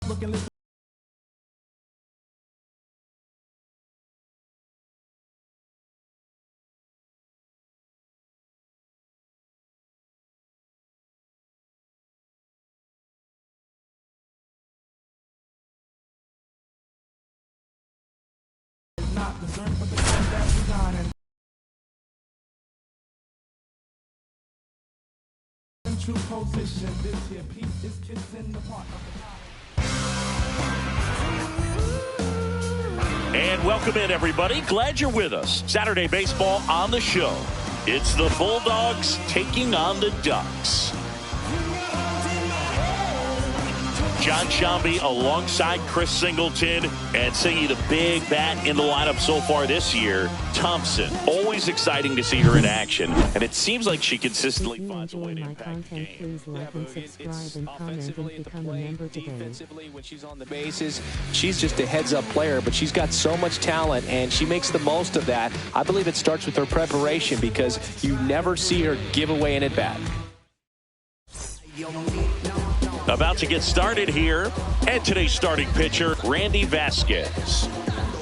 Not concerned with the fact that we got it. In true position, this here piece is kissing the part of the And welcome in, everybody. Glad you're with us. Saturday baseball on the show. It's the Bulldogs taking on the Ducks. John Shambi alongside Chris Singleton, and singing the big bat in the lineup so far this year, Thompson. Always exciting to see her in action, and it seems like she consistently finds a way to impact the game. Please like and subscribe and comment and become a member today. Defensively, when she's on the bases, she's just a heads-up player, but she's got so much talent, and she makes the most of that. I believe it starts with her preparation, because you never see her give away an at-bat. About to get started here, and today's starting pitcher, Randy Vasquez.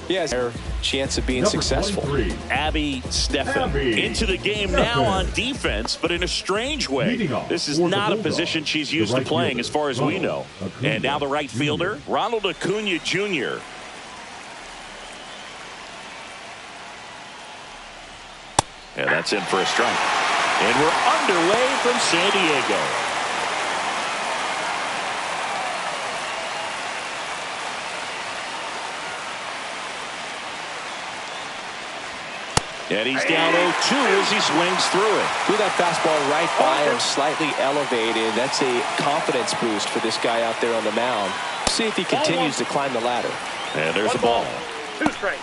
Yes, her chance of being successful. Abby Steffen into the game now on defense, but in a strange way. This is not a position she's used to playing as far as we know. And now the right fielder, Ronald Acuna Jr. And that's in for a strike. And we're underway from San Diego. And he's down 0-2 as he swings through it. Threw that fastball right by him, slightly elevated. That's a confidence boost for this guy out there on the mound. See if he continues to climb the ladder. And there's a ball. 2 strikes.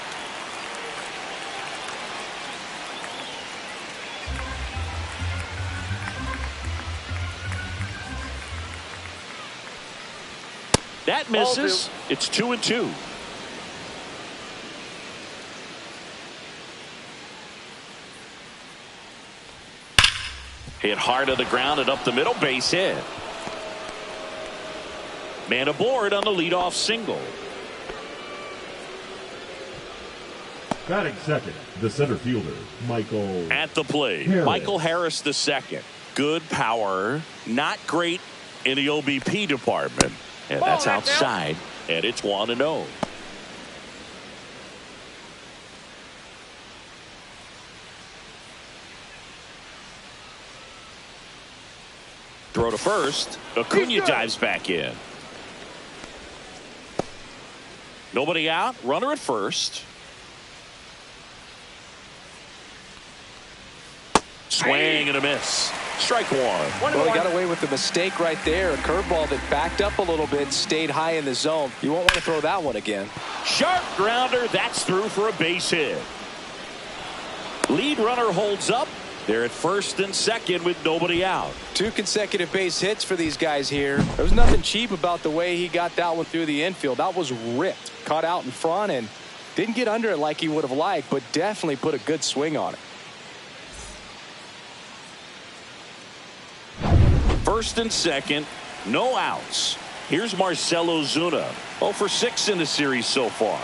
That misses. It's 2-2. Hit hard to the ground and up the middle, base hit. Man aboard on the leadoff single. Batting second, the center fielder, Michael. At the plate, Harris. Michael Harris the second. Good power, not great in the OBP department. And that's outside, and it's 1-0. Throw to first. Acuna dives back in. Nobody out. Runner at first. Swing and a miss. Strike one. Well, he got away with the mistake right there. A curveball that backed up a little bit, stayed high in the zone. You won't want to throw that one again. Sharp grounder. That's through for a base hit. Lead runner holds up. They're at first and second with nobody out. 2 consecutive base hits for these guys here. There was nothing cheap about the way he got that one through the infield. That was ripped. Caught out in front and didn't get under it like he would have liked, but definitely put a good swing on it. First and second, no outs. Here's Marcell Ozuna. 0 for 6 in the series so far.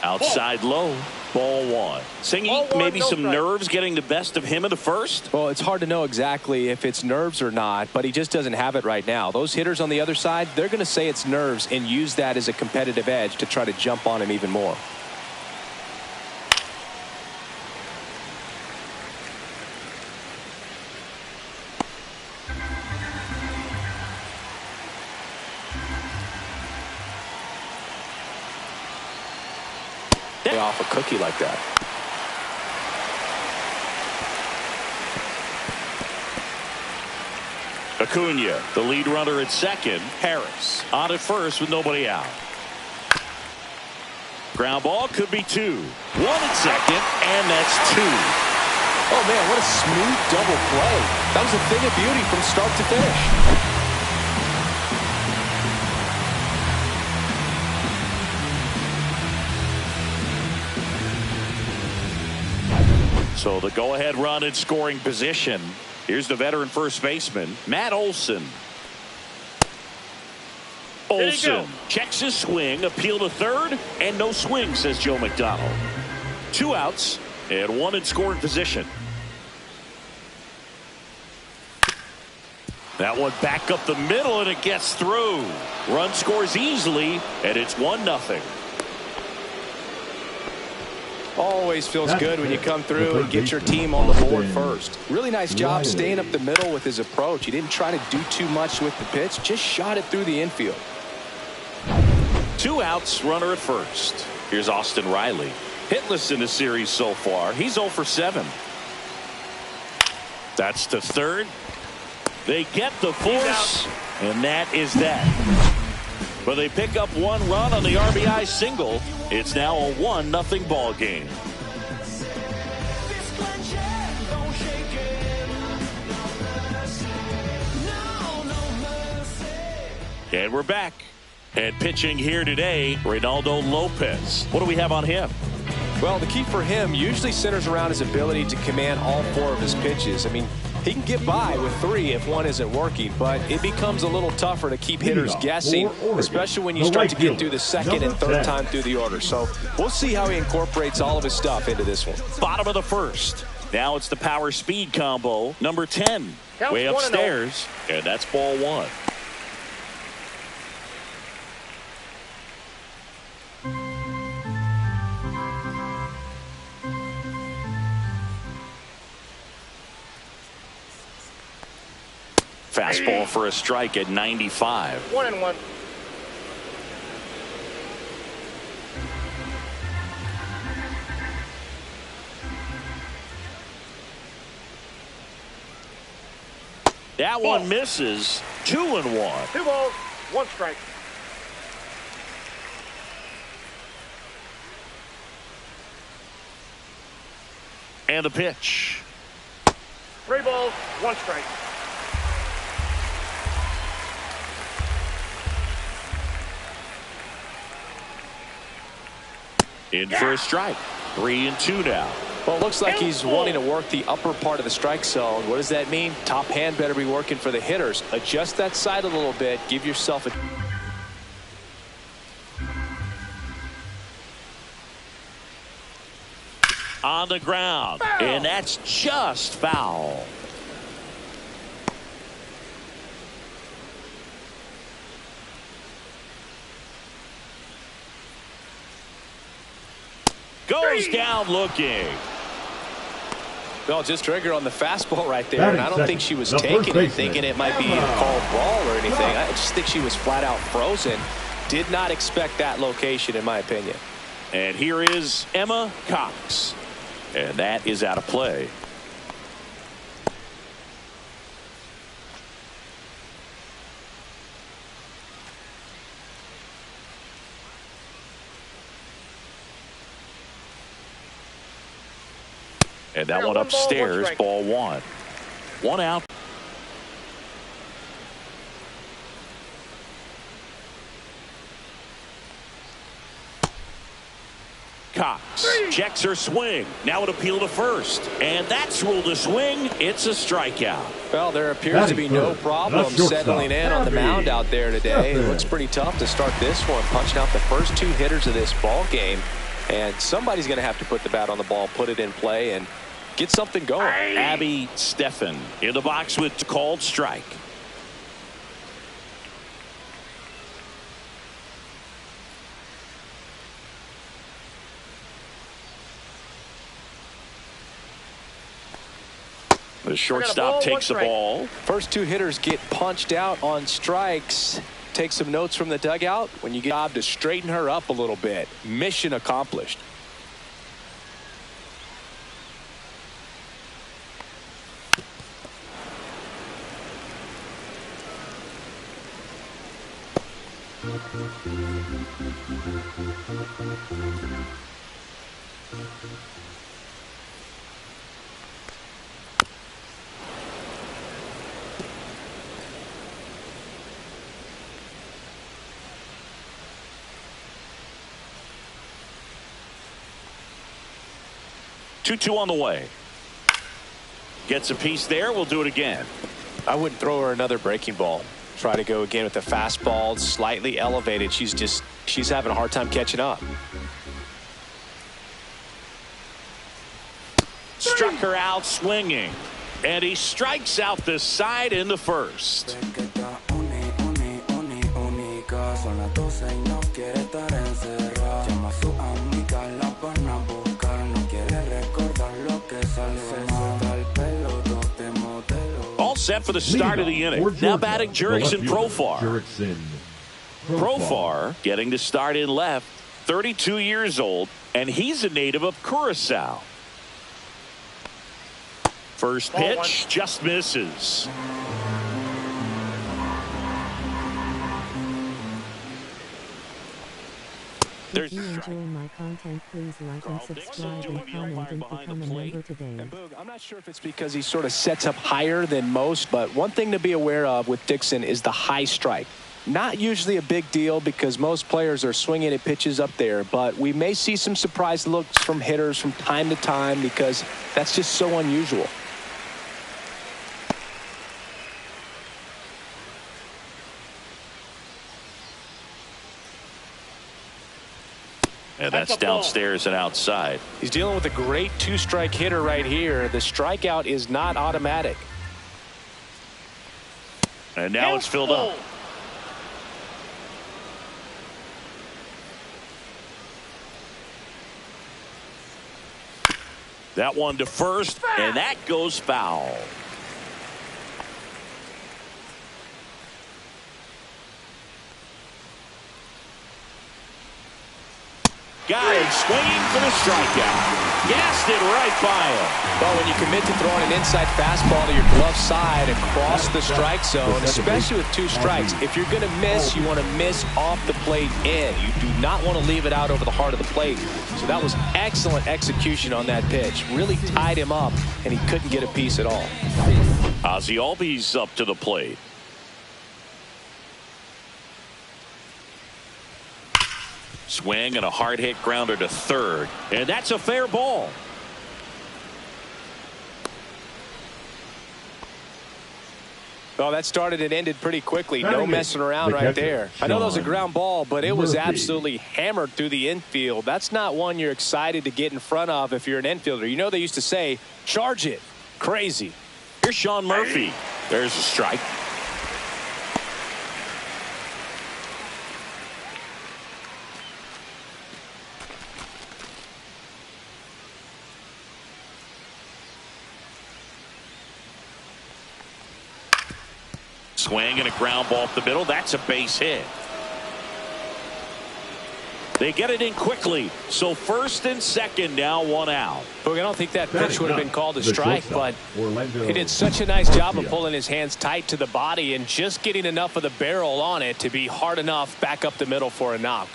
Outside low. Ball one. Singing, maybe some nerves getting the best of him in the first? Well, it's hard to know exactly if it's nerves or not, but he just doesn't have it right now. Those hitters on the other side, they're going to say it's nerves and use that as a competitive edge to try to jump on him even more. Off a cookie like that. Acuna, the lead runner at second. Harris on at first with nobody out. Ground ball could be 2. 1 at second, and that's 2. Oh man, what a smooth double play. That was a thing of beauty from start to finish. So the go-ahead run in scoring position. Here's the veteran first baseman, Matt Olson. Olsen checks his swing, appeal to third, and no swing, says Joe McDonald. 2 outs and 1 in scoring position. That one back up the middle, and it gets through. Run scores easily, and it's 1-0. Always feels good when you come through and get your team on the board first. Really nice job staying up the middle with his approach. He didn't try to do too much with the pitch, just shot it through the infield. 2 outs, runner at first. Here's Austin Riley. Hitless in the series so far. He's 0 for 7. That's to third. They get the force, and that is that. But they pick up 1 run on the RBI single. It's now a 1-0 ball game. And we're back. And pitching here today, Reynaldo Lopez. What do we have on him? Well, the key for him usually centers around his ability to command all 4 of his pitches. I mean, he can get by with 3 if 1 isn't working, but it becomes a little tougher to keep hitters guessing, especially when you start to get through the second and third time through the order. So we'll see how he incorporates all of his stuff into this one. Bottom of the first. Now it's the power speed combo, number 10. Way upstairs, and that's ball 1. Fastball for a strike at 95. 1-1. That one misses. 2-1. 2 balls, 1 strike. And the pitch. 3 balls, 1 strike. In for a strike. 3-2 now. Well, it looks like he's wanting to work the upper part of the strike zone. What does that mean? Top hand better be working for the hitters. Adjust that side a little bit. Give yourself a... On the ground. Foul. And that's just foul. Goes down looking. Well, just trigger on the fastball right there, and I don't think she was taking it, thinking it might be a called ball or anything. I just think she was flat out frozen. Did not expect that location, in my opinion. And here is Emma Cox, and that is out of play. And that one upstairs, ball 1. 1 out. Cox checks her swing. Now it appeal to first. And that's ruled a swing. It's a strikeout. Well, there appears to be no problem settling in on the mound out there today. It looks pretty tough to start this one, punching out the first 2 hitters of this ball game. And somebody's going to have to put the bat on the ball, put it in play, and get something going. Abby Steffen in the box with called strike. The shortstop takes the ball. First 2 hitters get punched out on strikes. Take some notes from the dugout. When you get job to straighten her up a little bit. Mission accomplished. Two on the way. Gets a piece there. We'll do it again. I wouldn't throw her another breaking ball. Try to go again with the fastball, slightly elevated. She's having a hard time catching up. Struck her out swinging. And he strikes out the side in the first. All set for the start of the inning. Now batting Jurickson Profar. Profar getting to start in left, 32 years old, and he's a native of Curacao. First pitch just misses. If you enjoy my content, please like and subscribe and comment and become a member today. And Boog, I'm not sure if it's because he sort of sets up higher than most, but one thing to be aware of with Dixon is the high strike. Not usually a big deal because most players are swinging at pitches up there, but we may see some surprise looks from hitters from time to time because that's just so unusual. And that's downstairs and outside. He's dealing with a great two-strike hitter right here. The strikeout is not automatic. And now it's filled up. That one to first, and that goes foul. Got him swinging for the strikeout. Gassed it right by him. Well, when you commit to throwing an inside fastball to your glove side across the strike zone, especially with two strikes, if you're going to miss, you want to miss off the plate in. You do not want to leave it out over the heart of the plate. So that was excellent execution on that pitch. Really tied him up, and he couldn't get a piece at all. Ozzie Albies up to the plate. Swing and a hard hit grounder to third, and that's a fair ball. Well, that started and ended pretty quickly. No messing around right there. I know that was a ground ball, but it was absolutely hammered through the infield. That's not one you're excited to get in front of if you're an infielder. You know they used to say, charge it. Crazy. Here's Sean Murphy. There's a strike. Swing and a ground ball up the middle. That's a base hit. They get it in quickly. So first and second now, one out. Look, I don't think that pitch would have been called a strike, but he did such a nice job of pulling his hands tight to the body and just getting enough of the barrel on it to be hard enough back up the middle for a knock.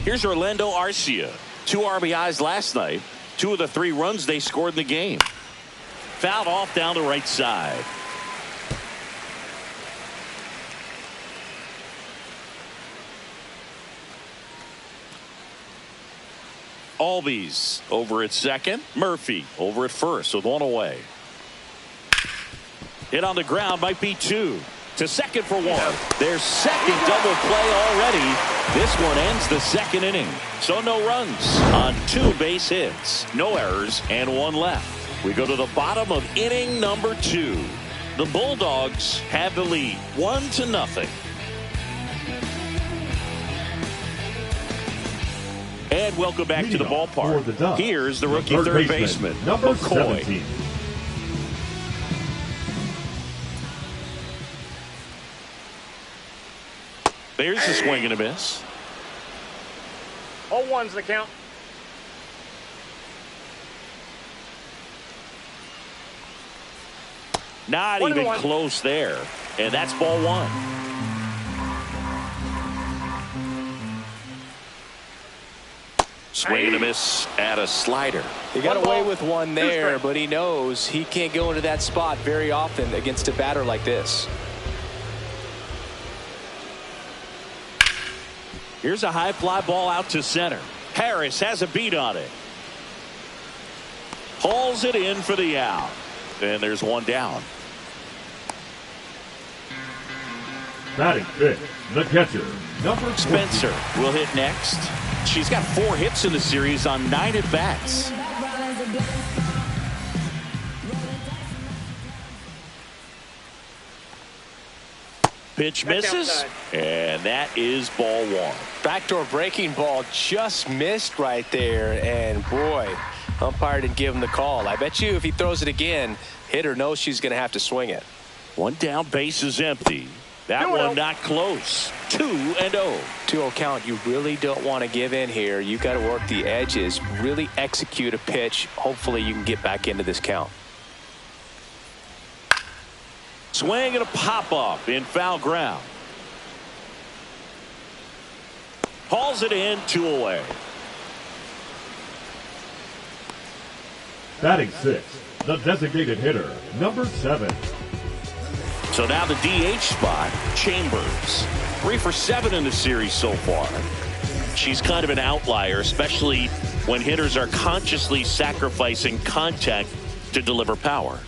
Here's Orlando Arcia. 2 RBIs last night. 2 of the 3 runs they scored in the game. Fouled off down the right side. Albies over at second. Murphy over at first with 1 away. Hit on the ground, might be 2. To second for 1. Their second double play already. This one ends the second inning. So no runs on 2 base hits. No errors and 1 left. We go to the bottom of inning number 2. The Bulldogs have the lead 1-0. And welcome back to the ballpark. Here's the rookie third baseman, McCoy. 17. There's the swing and a miss. 0-1's the count. Not even close there. And that's ball 1. Swing and a miss at a slider. He got away with one there, but he knows he can't go into that spot very often against a batter like this. Here's a high fly ball out to center. Harris has a beat on it. Hauls it in for the out. And there's 1 down. Batting fifth, the catcher, number 14. Spencer will hit next. She's got 4 hits in the series on 9 at-bats. Pitch misses, and that is ball 1. Backdoor breaking ball just missed right there, and boy, umpire didn't give him the call. I bet you if he throws it again, hitter knows she's going to have to swing it. 1 down, base is empty. That one not close. 2-0. 2-0 count. You really don't want to give in here. You got to work the edges, really execute a pitch. Hopefully you can get back into this count. Swing and a pop-up in foul ground. Hauls it in, 2 away. Batting sixth, the designated hitter, number 7. So now the DH spot, Chambers. 3 for 7 in the series so far. She's kind of an outlier, especially when hitters are consciously sacrificing contact to deliver power.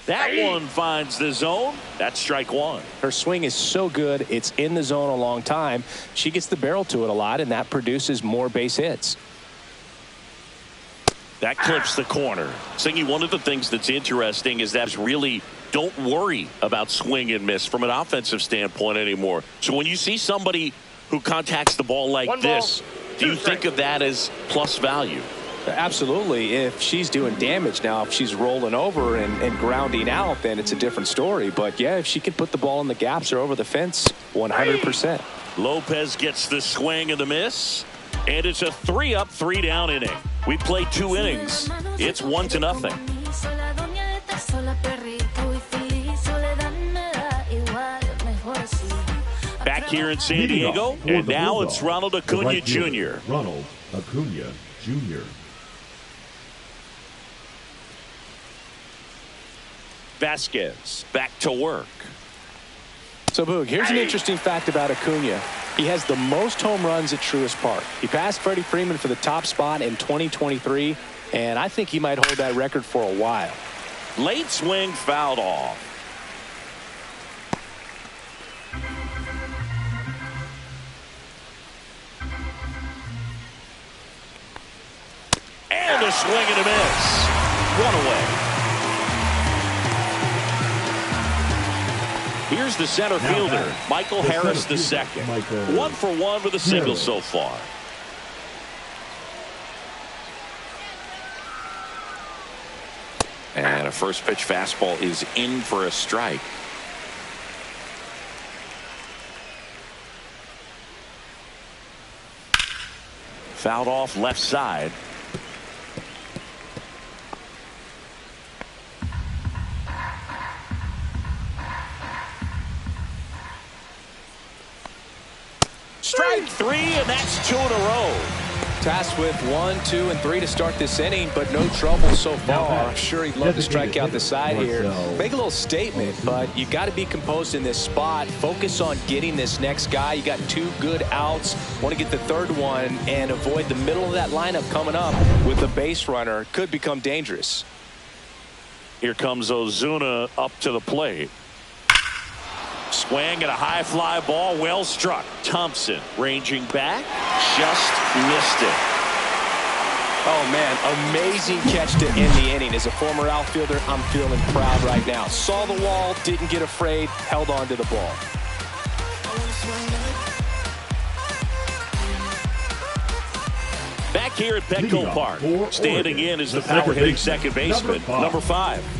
That one finds the zone. That's strike 1. Her swing is so good, it's in the zone a long time. She gets the barrel to it a lot, and that produces more base hits. That clips the corner. Singy, one of the things that's interesting is that really don't worry about swing and miss from an offensive standpoint anymore. So when you see somebody who contacts the ball like this, do you think of that as plus value? Absolutely. If she's doing damage now, if she's rolling over and grounding out, then it's a different story. But yeah, if she can put the ball in the gaps or over the fence, 100%. Lopez gets the swing and the miss, and it's a 3-up, 3-down inning. We played 2 innings. It's 1-0. Back here in San Diego, and now it's Ronald Acuna Jr. Ronald Acuna Jr. Vasquez back to work. So, Boog, here's an interesting fact about Acuna. He has the most home runs at Truist Park. He passed Freddie Freeman for the top spot in 2023, and I think he might hold that record for a while. Late swing fouled off. And a swing and a miss. 1 away. Here's the center fielder, Michael Harris II. 1 for 1 with a single so far. And a first pitch fastball is in for a strike. Fouled off left side. Strike 3, and that's 2 in a row. Tasked with 1, 2, and 3 to start this inning, but no trouble so far. I'm sure he'd love to strike out the side here. Make a little statement, but you got to be composed in this spot. Focus on getting this next guy. You got 2 good outs. Want to get the 3rd one and avoid the middle of that lineup coming up with a base runner. Could become dangerous. Here comes Ozuna up to the plate. Swing and a high fly ball, well struck. Thompson ranging back, just missed it. Oh man, amazing catch to end the inning. As a former outfielder, I'm feeling proud right now. Saw the wall, didn't get afraid, held on to the ball. Back here at Petco Park, standing in is the power hitting second baseman, number 5.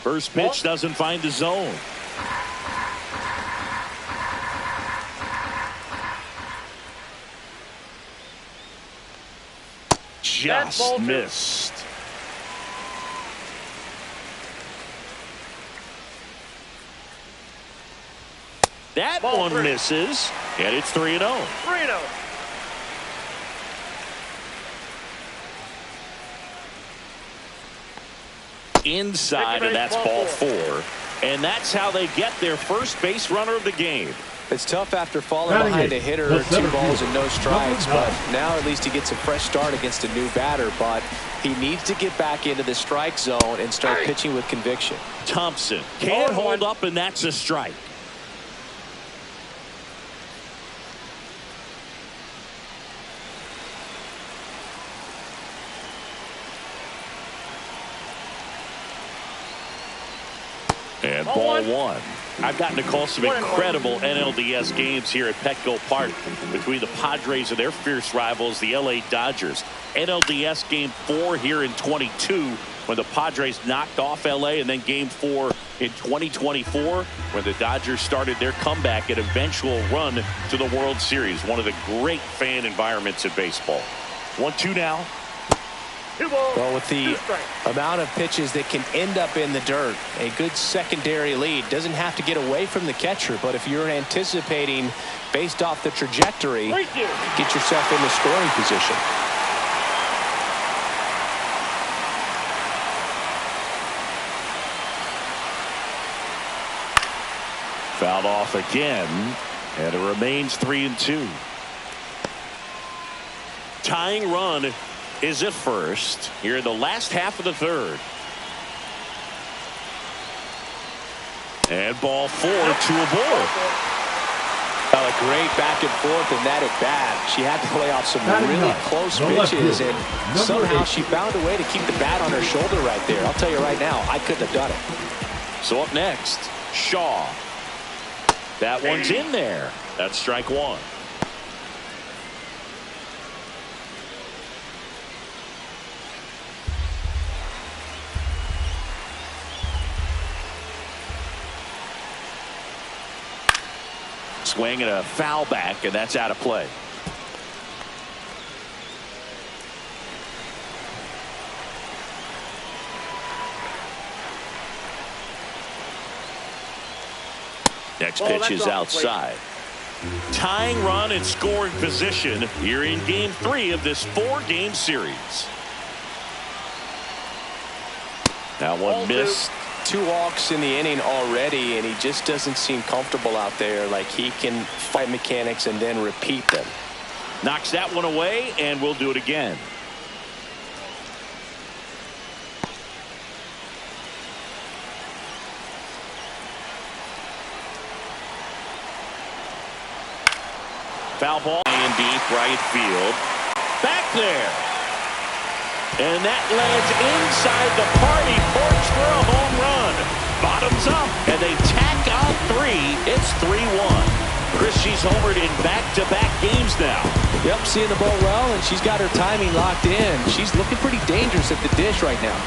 First pitch doesn't find the zone. Just missed. That one misses, and it's 3-0. 3-0. Inside, and that's ball 4. And that's how they get their first base runner of the game. It's tough after falling Batting behind a eight, hitter, the 2 center balls and fielder, no strikes, number but 9. now at least he gets a fresh start against a new batter, but he needs to get back into the strike zone and start pitching with conviction. Thompson can't hold up, and that's a strike. And ball one. I've gotten to call some incredible NLDS games here at Petco Park between the Padres and their fierce rivals, the LA Dodgers. NLDS Game 4 here in 22 when the Padres knocked off LA, and then Game 4 in 2024 when the Dodgers started their comeback and eventual run to the World Series. One of the great fan environments in baseball. 1-2 now. Well, with the amount of pitches that can end up in the dirt, a good secondary lead doesn't have to get away from the catcher, but if you're anticipating based off the trajectory, get yourself in the scoring position. Fouled off again, and it remains 3-2. Tying run is at first here in the last half of the third. And ball 4, 2 aboard. Well, a great back and forth in that at bat. She had to play off some really close pitches, and somehow she found a way to keep the bat on her shoulder right there. I'll tell you right now, I couldn't have done it. So up next, Ncaa. That one's in there. That's strike one. Swing and a foul back, and that's out of play. Next pitch is outside. Tying run and scoring position here in Game 3 of this 4-game series. That one missed. 2 walks in the inning already, and he just doesn't seem comfortable out there. Like he can fight mechanics and then repeat them. Knocks that one away, and we'll do it again. Foul ball in deep right field. Back there. And that lands inside the party porch for a home run. Bottoms up, and they tack on 3. It's 3-1. Chris, she's homered in back-to-back games now. Yep, seeing the ball well, and she's got her timing locked in. She's looking pretty dangerous at the dish right now.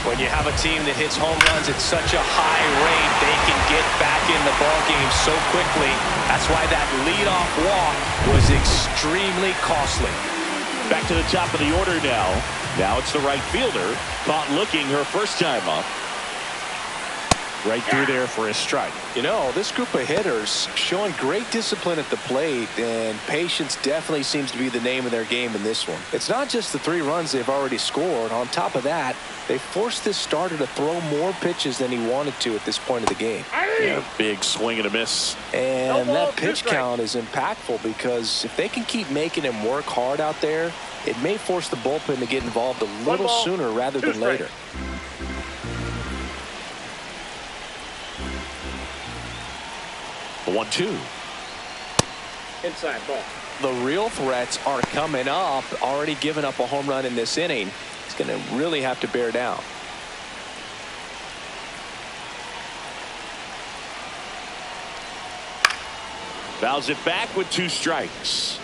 When you have a team that hits home runs at such a high rate, they can get back in the ball game so quickly. That's why that leadoff walk was extremely costly. Back to the top of the order now. Now it's the right fielder. Caught looking her first time up. Right through there for a strike. You know, this group of hitters showing great discipline at the plate, and patience definitely seems to be the name of their game in this one. It's not just the 3 runs they've already scored. On top of that, they forced this starter to throw more pitches than he wanted to at this point of the game. Yeah, big swing and a miss. And that pitch count is impactful because if they can keep making him work hard out there, it may force the bullpen to get involved a little sooner rather than later. The 1-2. Inside ball. The real threats are coming up. Already given up a home run in this inning. He's going to really have to bear down. Fouls it back with 2 strikes.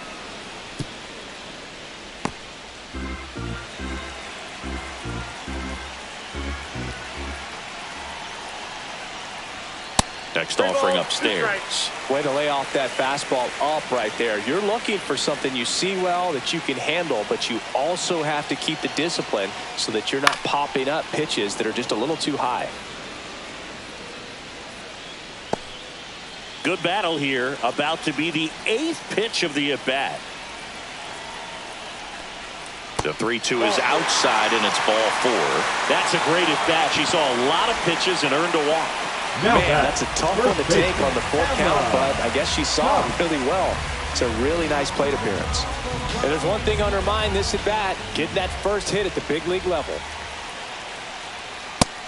Next offering upstairs. Way to lay off that fastball up right there. You're looking for something you see well that you can handle, but you also have to keep the discipline so that you're not popping up pitches that are just a little too high. Good battle here. About to be the 8th pitch of the at-bat. The 3-2 is outside, and it's ball 4. That's a great at-bat. She saw a lot of pitches and earned a walk. Now Man, that's a tough one to take on the full count, but I guess she saw it really well. It's a really nice plate appearance. And there's one thing on her mind this at-bat, getting that first hit at the big league level.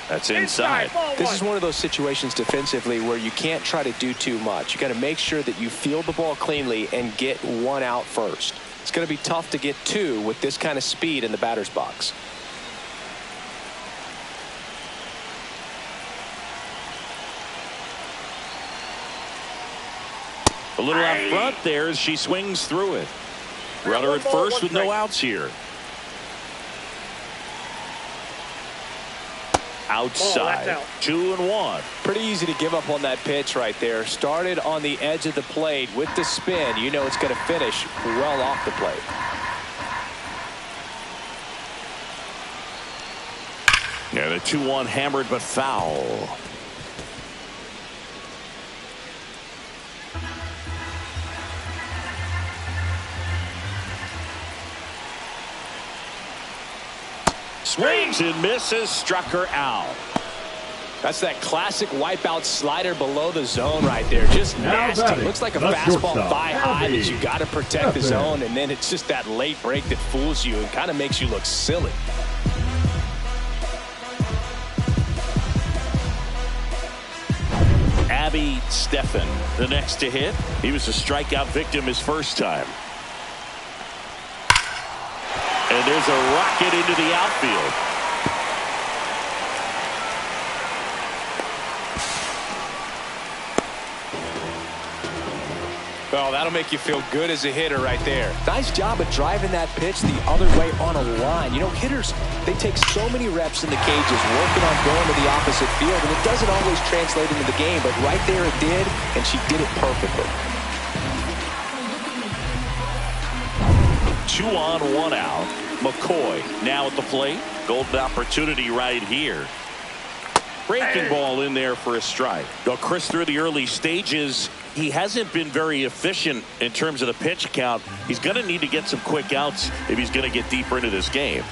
That's inside. This is one of those situations defensively where you can't try to do too much. You got to make sure that you field the ball cleanly and get one out first. It's going to be tough to get 2 with this kind of speed in the batter's box. A little out front there as she swings through it. Runner at first with no outs here. Outside. 2-1. Pretty easy to give up on that pitch right there. Started on the edge of the plate with the spin. You know it's going to finish well off the plate. Yeah, the 2-1 hammered but foul. Swings and misses, struck her out. That's that classic wipeout slider below the zone right there. Just nasty. Looks like a fastball thigh high that you got to protect the zone, and then it's just that late break that fools you and kind of makes you look silly. Abby Steffen, the next to hit. He was a strikeout victim his first time. And there's a rocket into the outfield. Oh, that'll make you feel good as a hitter right there. Nice job of driving that pitch the other way on a line. You know, hitters, they take so many reps in the cages working on going to the opposite field, and it doesn't always translate into the game, but right there it did, and she did it perfectly. 2 on, 1 out. McCoy now at the plate. Golden opportunity right here. Breaking ball in there for a strike. Though Chris, through the early stages, he hasn't been very efficient in terms of the pitch count. He's going to need to get some quick outs if he's going to get deeper into this game.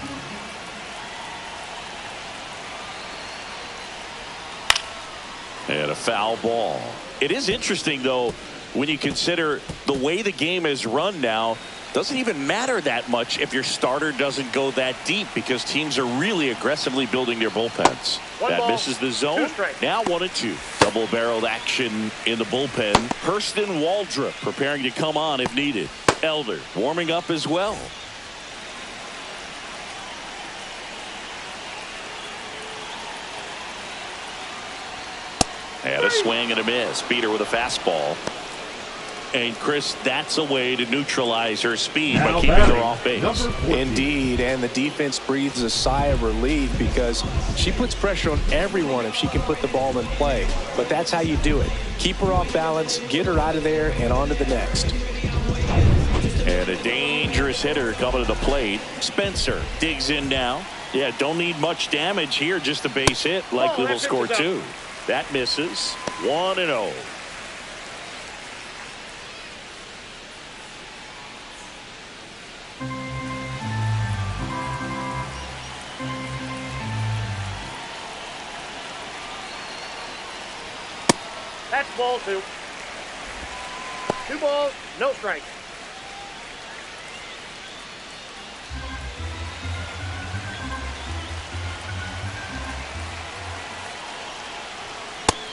And a foul ball. It is interesting, though, when you consider the way the game is run now. Doesn't even matter that much if your starter doesn't go that deep, because teams are really aggressively building their bullpens. That misses the zone. Now 1-2. Double-barreled action in the bullpen. Hurston Waldrop preparing to come on if needed. Elder warming up as well. And a swing and a miss. Peter with a fastball. And Chris, that's a way to neutralize her speed by keeping her off base. Indeed, and the defense breathes a sigh of relief because she puts pressure on everyone if she can put the ball in play. But that's how you do it. Keep her off balance, get her out of there, and on to the next. And a dangerous hitter coming to the plate. Spencer digs in now. Yeah, don't need much damage here, just a base hit. Likely will score 2. That misses. 1-0. That's ball 2. 2 balls, no strikes.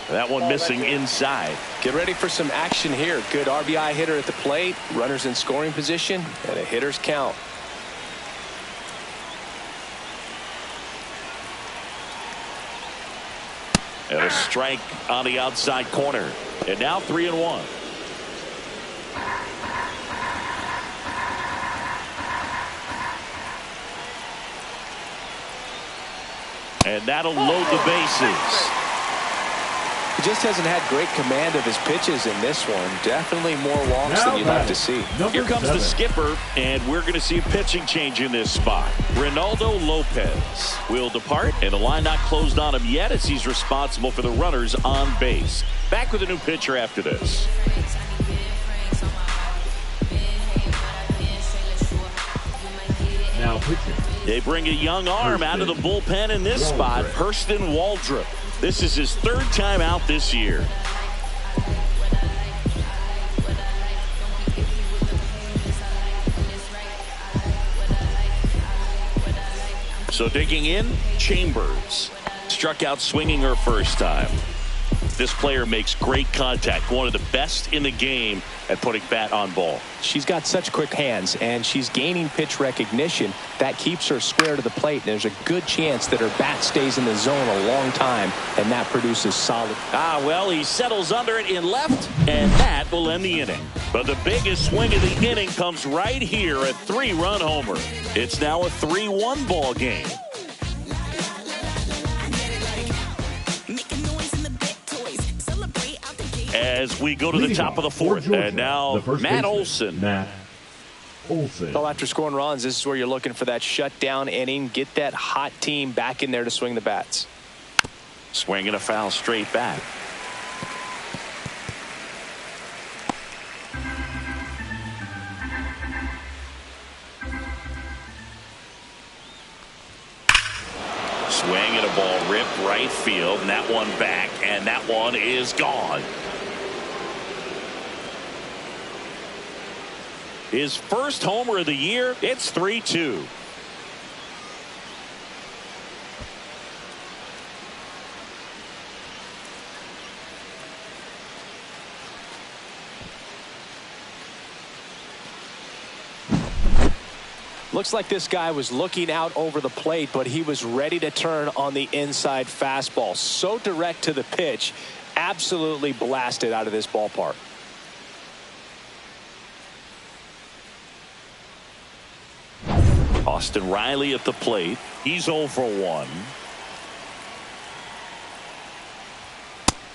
That one missing inside. Get ready for some action here. Good RBI hitter at the plate. Runners in scoring position and a hitter's count. And a strike on the outside corner. And now 3-1. And that'll load the bases. He just hasn't had great command of his pitches in this one. Definitely more walks than you'd like to see. Here comes the skipper, and we're going to see a pitching change in this spot. Ronaldo Lopez will depart, and the line not closed on him yet as he's responsible for the runners on base. Back with a new pitcher after this. Now pitching. They bring a young arm out of the bullpen in this spot, Hurston Waldrop. This is his third time out this year. So digging in, Chambers. Struck out swinging her first time. This player makes great contact, one of the best in the game at putting bat on ball. She's got such quick hands, and she's gaining pitch recognition. That keeps her square to the plate, and there's a good chance that her bat stays in the zone a long time, and that produces solid. Well, he settles under it in left, and that will end the inning. But the biggest swing of the inning comes right here, a 3-run homer. It's now a 3-1 ball game. As we go to the top of the fourth, and now Matt Olson. Well, after scoring runs, this is where you're looking for that shutdown inning. Get that hot team back in there to swing the bats. Swinging a foul straight back. Swing and a ball ripped right field, and that one back, and that one is gone. His first homer of the year. It's 3-2. Looks like this guy was looking out over the plate, but he was ready to turn on the inside fastball. So direct to the pitch, absolutely blasted out of this ballpark. Austin Riley at the plate. He's 0 for 1.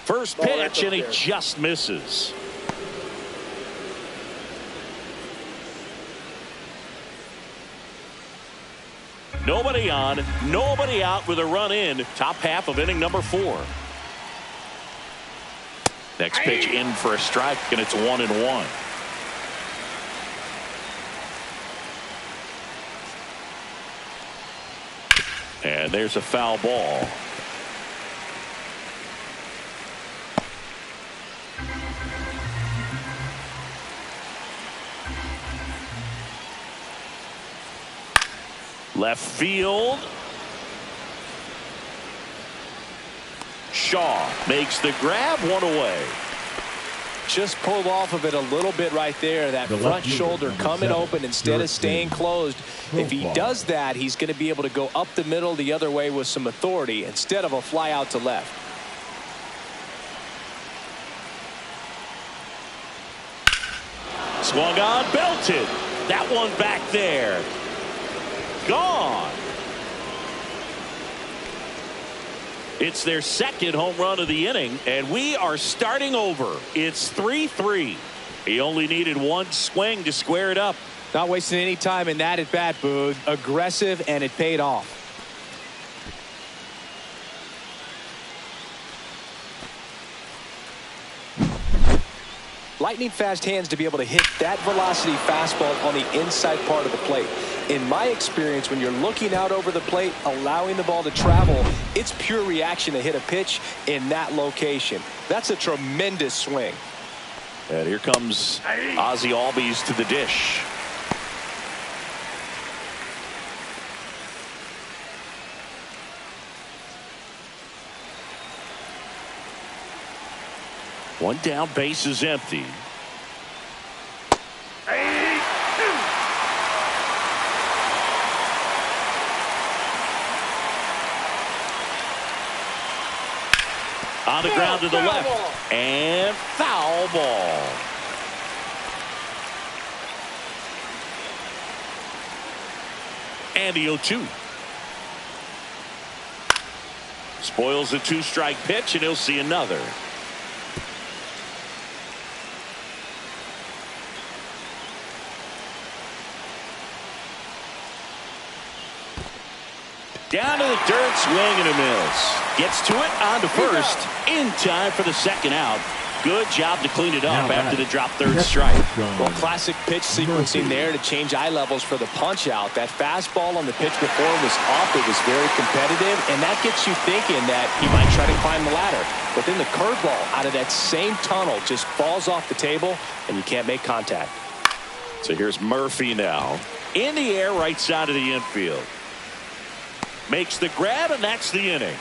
First pitch, and he just misses. Nobody on, nobody out with a run in. Top half of inning number 4. Next pitch in for a strike, and it's 1-1. And there's a foul ball. Left field. Shaw makes the grab, one away. Just pulled off of it a little bit right there. That front shoulder coming open instead of staying closed. If he does that, he's going to be able to go up the middle the other way with some authority instead of a fly out to left. Swung on, belted. That one back there. Gone. It's their second home run of the inning, and we are starting over. It's 3-3. He only needed one swing to square it up. Not wasting any time in that at bat, Boog. Aggressive, and it paid off. Lightning fast hands to be able to hit that velocity fastball on the inside part of the plate. In my experience, when you're looking out over the plate, allowing the ball to travel, it's pure reaction to hit a pitch in that location. That's a tremendous swing. And here comes Ozzie Albies to the dish. One down, base is empty. On the ground to the left, and foul ball. And the 0-2. Spoils the 2-strike pitch, and he'll see another. Down to the dirt, swing and a miss. Gets to it, on to first, in time for the second out. Good job to clean it up after the drop third strike. Well, classic pitch sequencing there to change eye levels for the punch out. That fastball on the pitch before was up. It was very competitive, and that gets you thinking that he might try to climb the ladder. But then the curveball out of that same tunnel just falls off the table, and you can't make contact. So here's Murphy now. In the air, right side of the infield. Makes the grab, and that's the inning.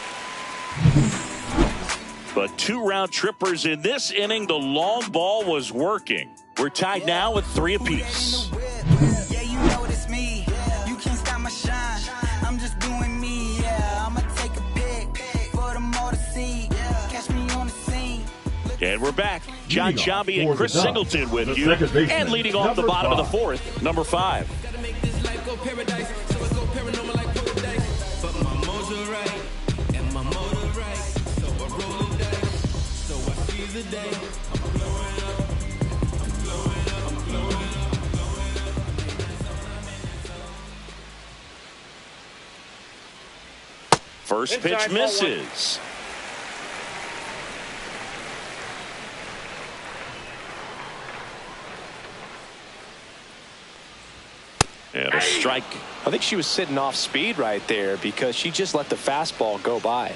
But 2 round trippers in this inning. The long ball was working. We're tied now with 3 apiece. Yeah, you know it's me. You can't stop my shine. I'm just doing me. Yeah, I'ma take a pic for them all to see. Catch me on the scene. And we're back. Jon Sciambi and Chris Singleton with you. And leading off the bottom of the 4th, number 5. Gotta make this life go paradise, so I go paranormal like paradise. But my mojo right, and my motor right, so I roll the dice, so I seize the day. I'm blowing up, I'm blowing up, I'm blowing up, I'm blowing up. First pitch misses. And a strike. I think she was sitting off speed right there because she just let the fastball go by.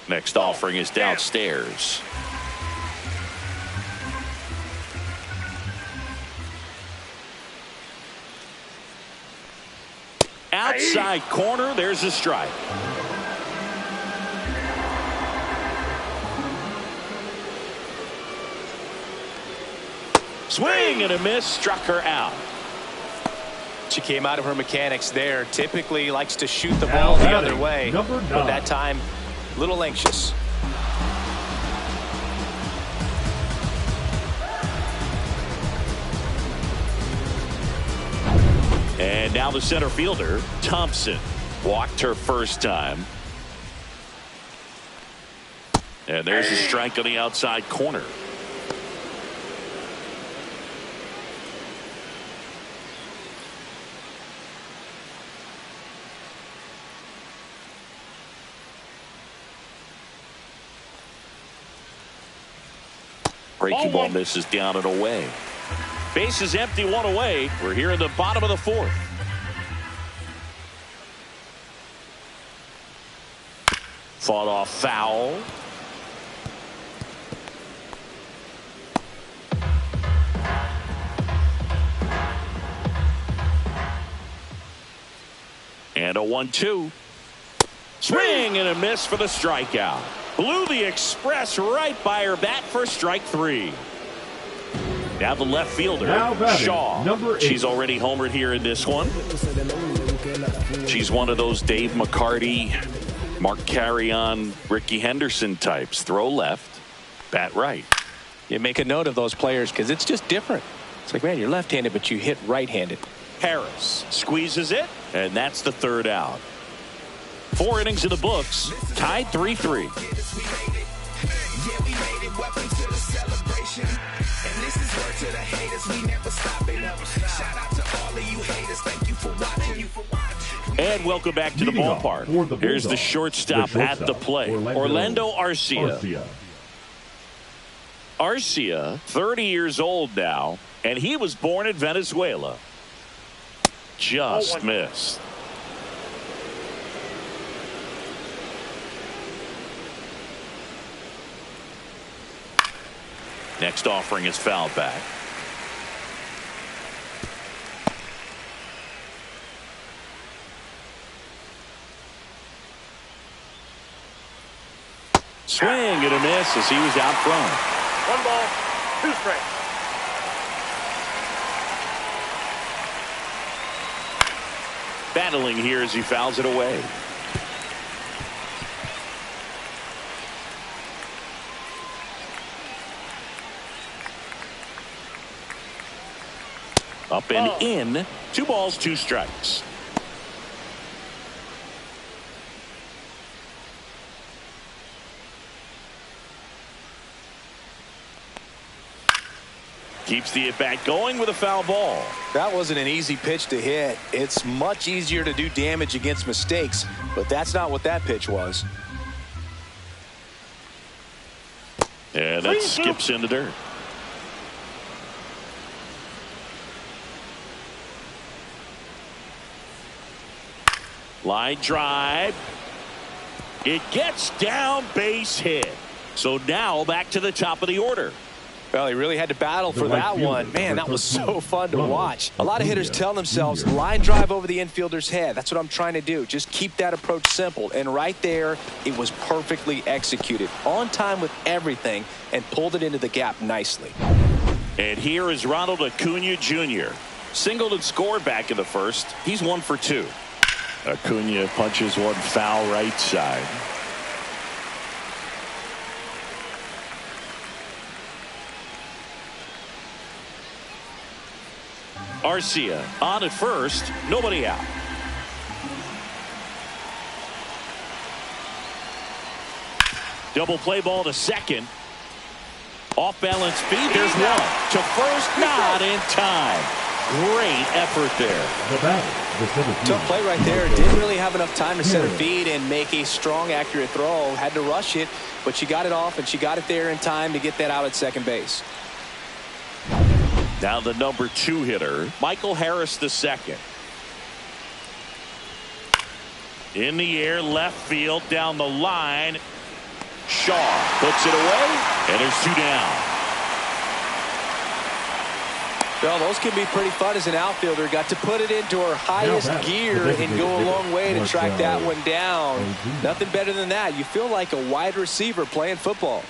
Next offering is downstairs. Outside corner, there's a strike. Swing and a miss, struck her out. She came out of her mechanics there. Typically likes to shoot the ball the other way, but that time a little anxious. And now the center fielder, Thompson, walked her first time. And there's a strike on the outside corner. Breaking ball misses down and away. Base is empty, 1 away. We're here in the bottom of the 4th. Fought off foul. And a 1-2. Swing and a miss for the strikeout. Blew the express right by her bat for strike 3. Now the left fielder, Shaw. She's already homered here in this one. She's one of those Dave McCarty, Mark Carrion, Ricky Henderson types. Throw left, bat right. You make a note of those players because it's just different. It's like, man, you're left-handed, but you hit right-handed. Harris squeezes it, and that's the 3rd out. 4 innings in the books, tied 3-3. Yeah, we made it. Welcome to the celebration. And this is word to the haters. We never stop it. Shout out to all of you haters. Thank you for watching. And welcome back to the ballpark. Here's the shortstop at the plate, Orlando Arcia. Arcia, 30 years old now, and he was born in Venezuela. Just missed. Next offering is fouled back. Swing and a miss as he was out front. 1 ball, 2 strikes. Battling here as he fouls it away. Up and in. 2 balls, 2 strikes. Keeps the at-bat going with a foul ball. That wasn't an easy pitch to hit. It's much easier to do damage against mistakes, but that's not what that pitch was. And that skips in the dirt. Line drive. It gets down, base hit. So now back to the top of the order. Well, he really had to battle for that one. Man, that was so fun to watch. A lot of hitters tell themselves, line drive over the infielder's head. That's what I'm trying to do. Just keep that approach simple. And right there, it was perfectly executed. On time with everything and pulled it into the gap nicely. And here is Ronald Acuna Jr. Singled and scored back in the first. He's 1 for 2. Acuna punches one foul right side. Arcia on at first, nobody out. Double play ball to second. Off balance feed, there's one. To first, not in time. Great effort there. Tough play right there. Didn't really have enough time to center feed and make a strong, accurate throw. Had to rush it, but she got it off and she got it there in time to get that out at second base. Now the number 2 hitter, Michael Harris II. In the air, left field, down the line. Shaw puts it away, and there's 2 down. Well, those can be pretty fun as an outfielder. Got to put it into her highest gear and go a long way to track that one down. Nothing better than that. You feel like a wide receiver playing football.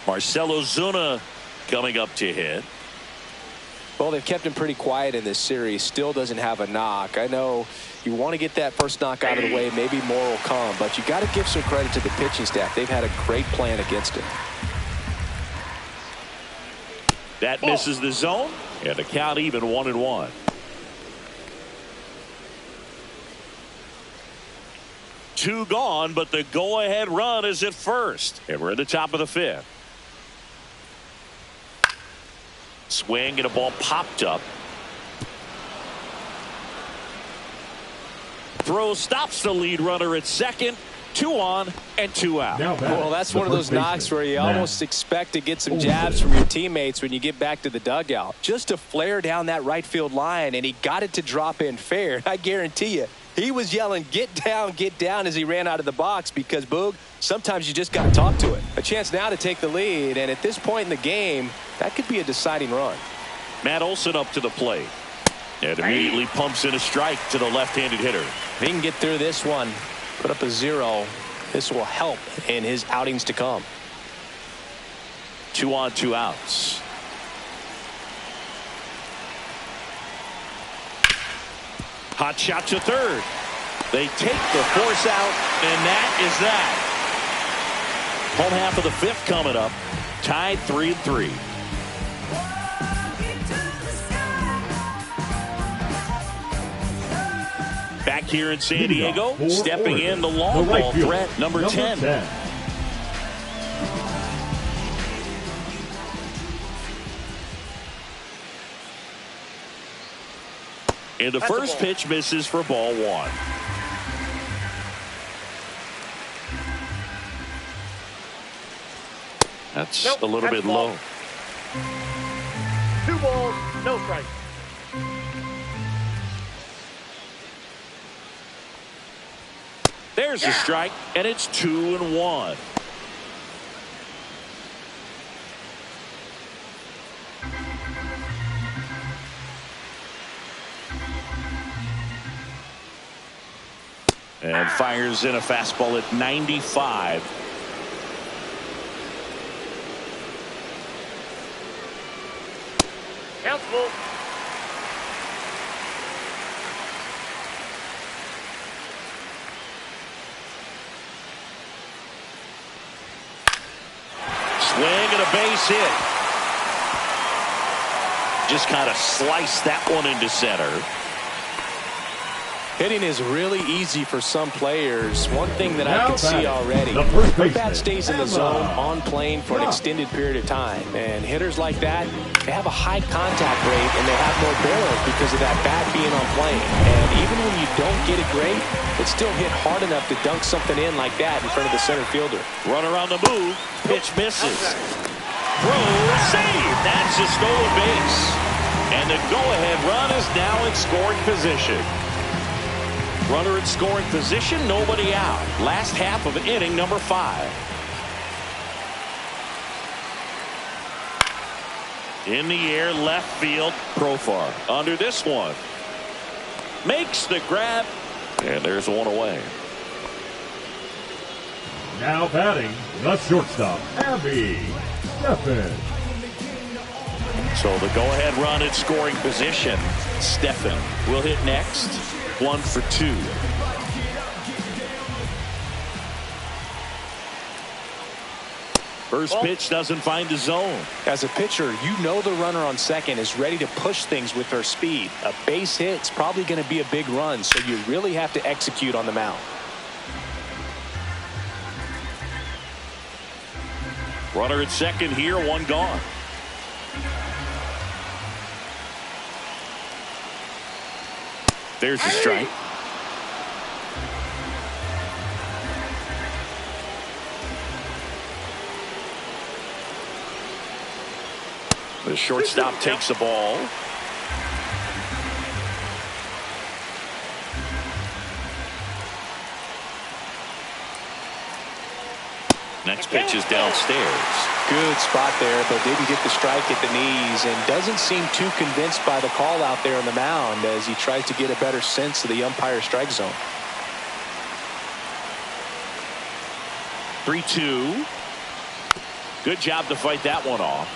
Marcell Ozuna coming up to hit. Well, they've kept him pretty quiet in this series. Still doesn't have a knock. I know you want to get that first knock out of the way. Maybe more will come, but you got to give some credit to the pitching staff. They've had a great plan against it. That misses the zone, and the count even 1-1. Two gone, but the go-ahead run is at first, and we're at the top of the 5th. Swing and a ball popped up. Throw stops the lead runner at second. 2 on and 2 out. Well, that's one of those knocks where you almost expect to get some jabs from your teammates when you get back to the dugout. Just a flare down that right field line, and he got it to drop in fair. I guarantee you, he was yelling, get down as he ran out of the box because, Boog, sometimes you just got to talk to it. A chance now to take the lead, and at this point in the game, that could be a deciding run. Matt Olson up to the plate. And immediately pumps in a strike to the left-handed hitter. If he can get through this one, put up a 0, this will help in his outings to come. 2 on, 2 outs. Hot shot to third. They take the force out, and that is that. Home half of the 5th coming up. Tied 3-3. Back here in San Diego, stepping in the long ball threat, number 10. And the first pitch misses for ball 1. That's a little bit low. 2 balls, no strike. There's a strike, and it's 2-1. And fires in a fastball at 95. Count's full. Swing and a base hit. Just kind of sliced that one into center. Hitting is really easy for some players. One thing that I can see already, her bat stays in the zone on plane for an extended period of time. And hitters like that, they have a high contact rate and they have more barrels because of that bat being on plane. And even when you don't get it great, it still hit hard enough to dunk something in like that in front of the center fielder. Runner on the move. Pitch misses. Throw, save. That's a stolen base. And the go-ahead run is now in scoring position. Runner in scoring position, nobody out. Last half of inning number 5. In the air, left field, Profar under this one. Makes the grab, and there's one away. Now batting, the shortstop, Abby Steffen. So the go-ahead run in scoring position. Steffen will hit next. 1 for 2. First pitch doesn't find the zone. As a pitcher, you know the runner on second is ready to push things with her speed. A base hit's probably going to be a big run, so you really have to execute on the mound. Runner at second here, one gone. There's a strike. The shortstop takes the ball. Next pitch is downstairs. Good spot there, but didn't get the strike at the knees and doesn't seem too convinced by the call out there on the mound as he tries to get a better sense of the umpire strike zone. 3-2. Good job to fight that one off.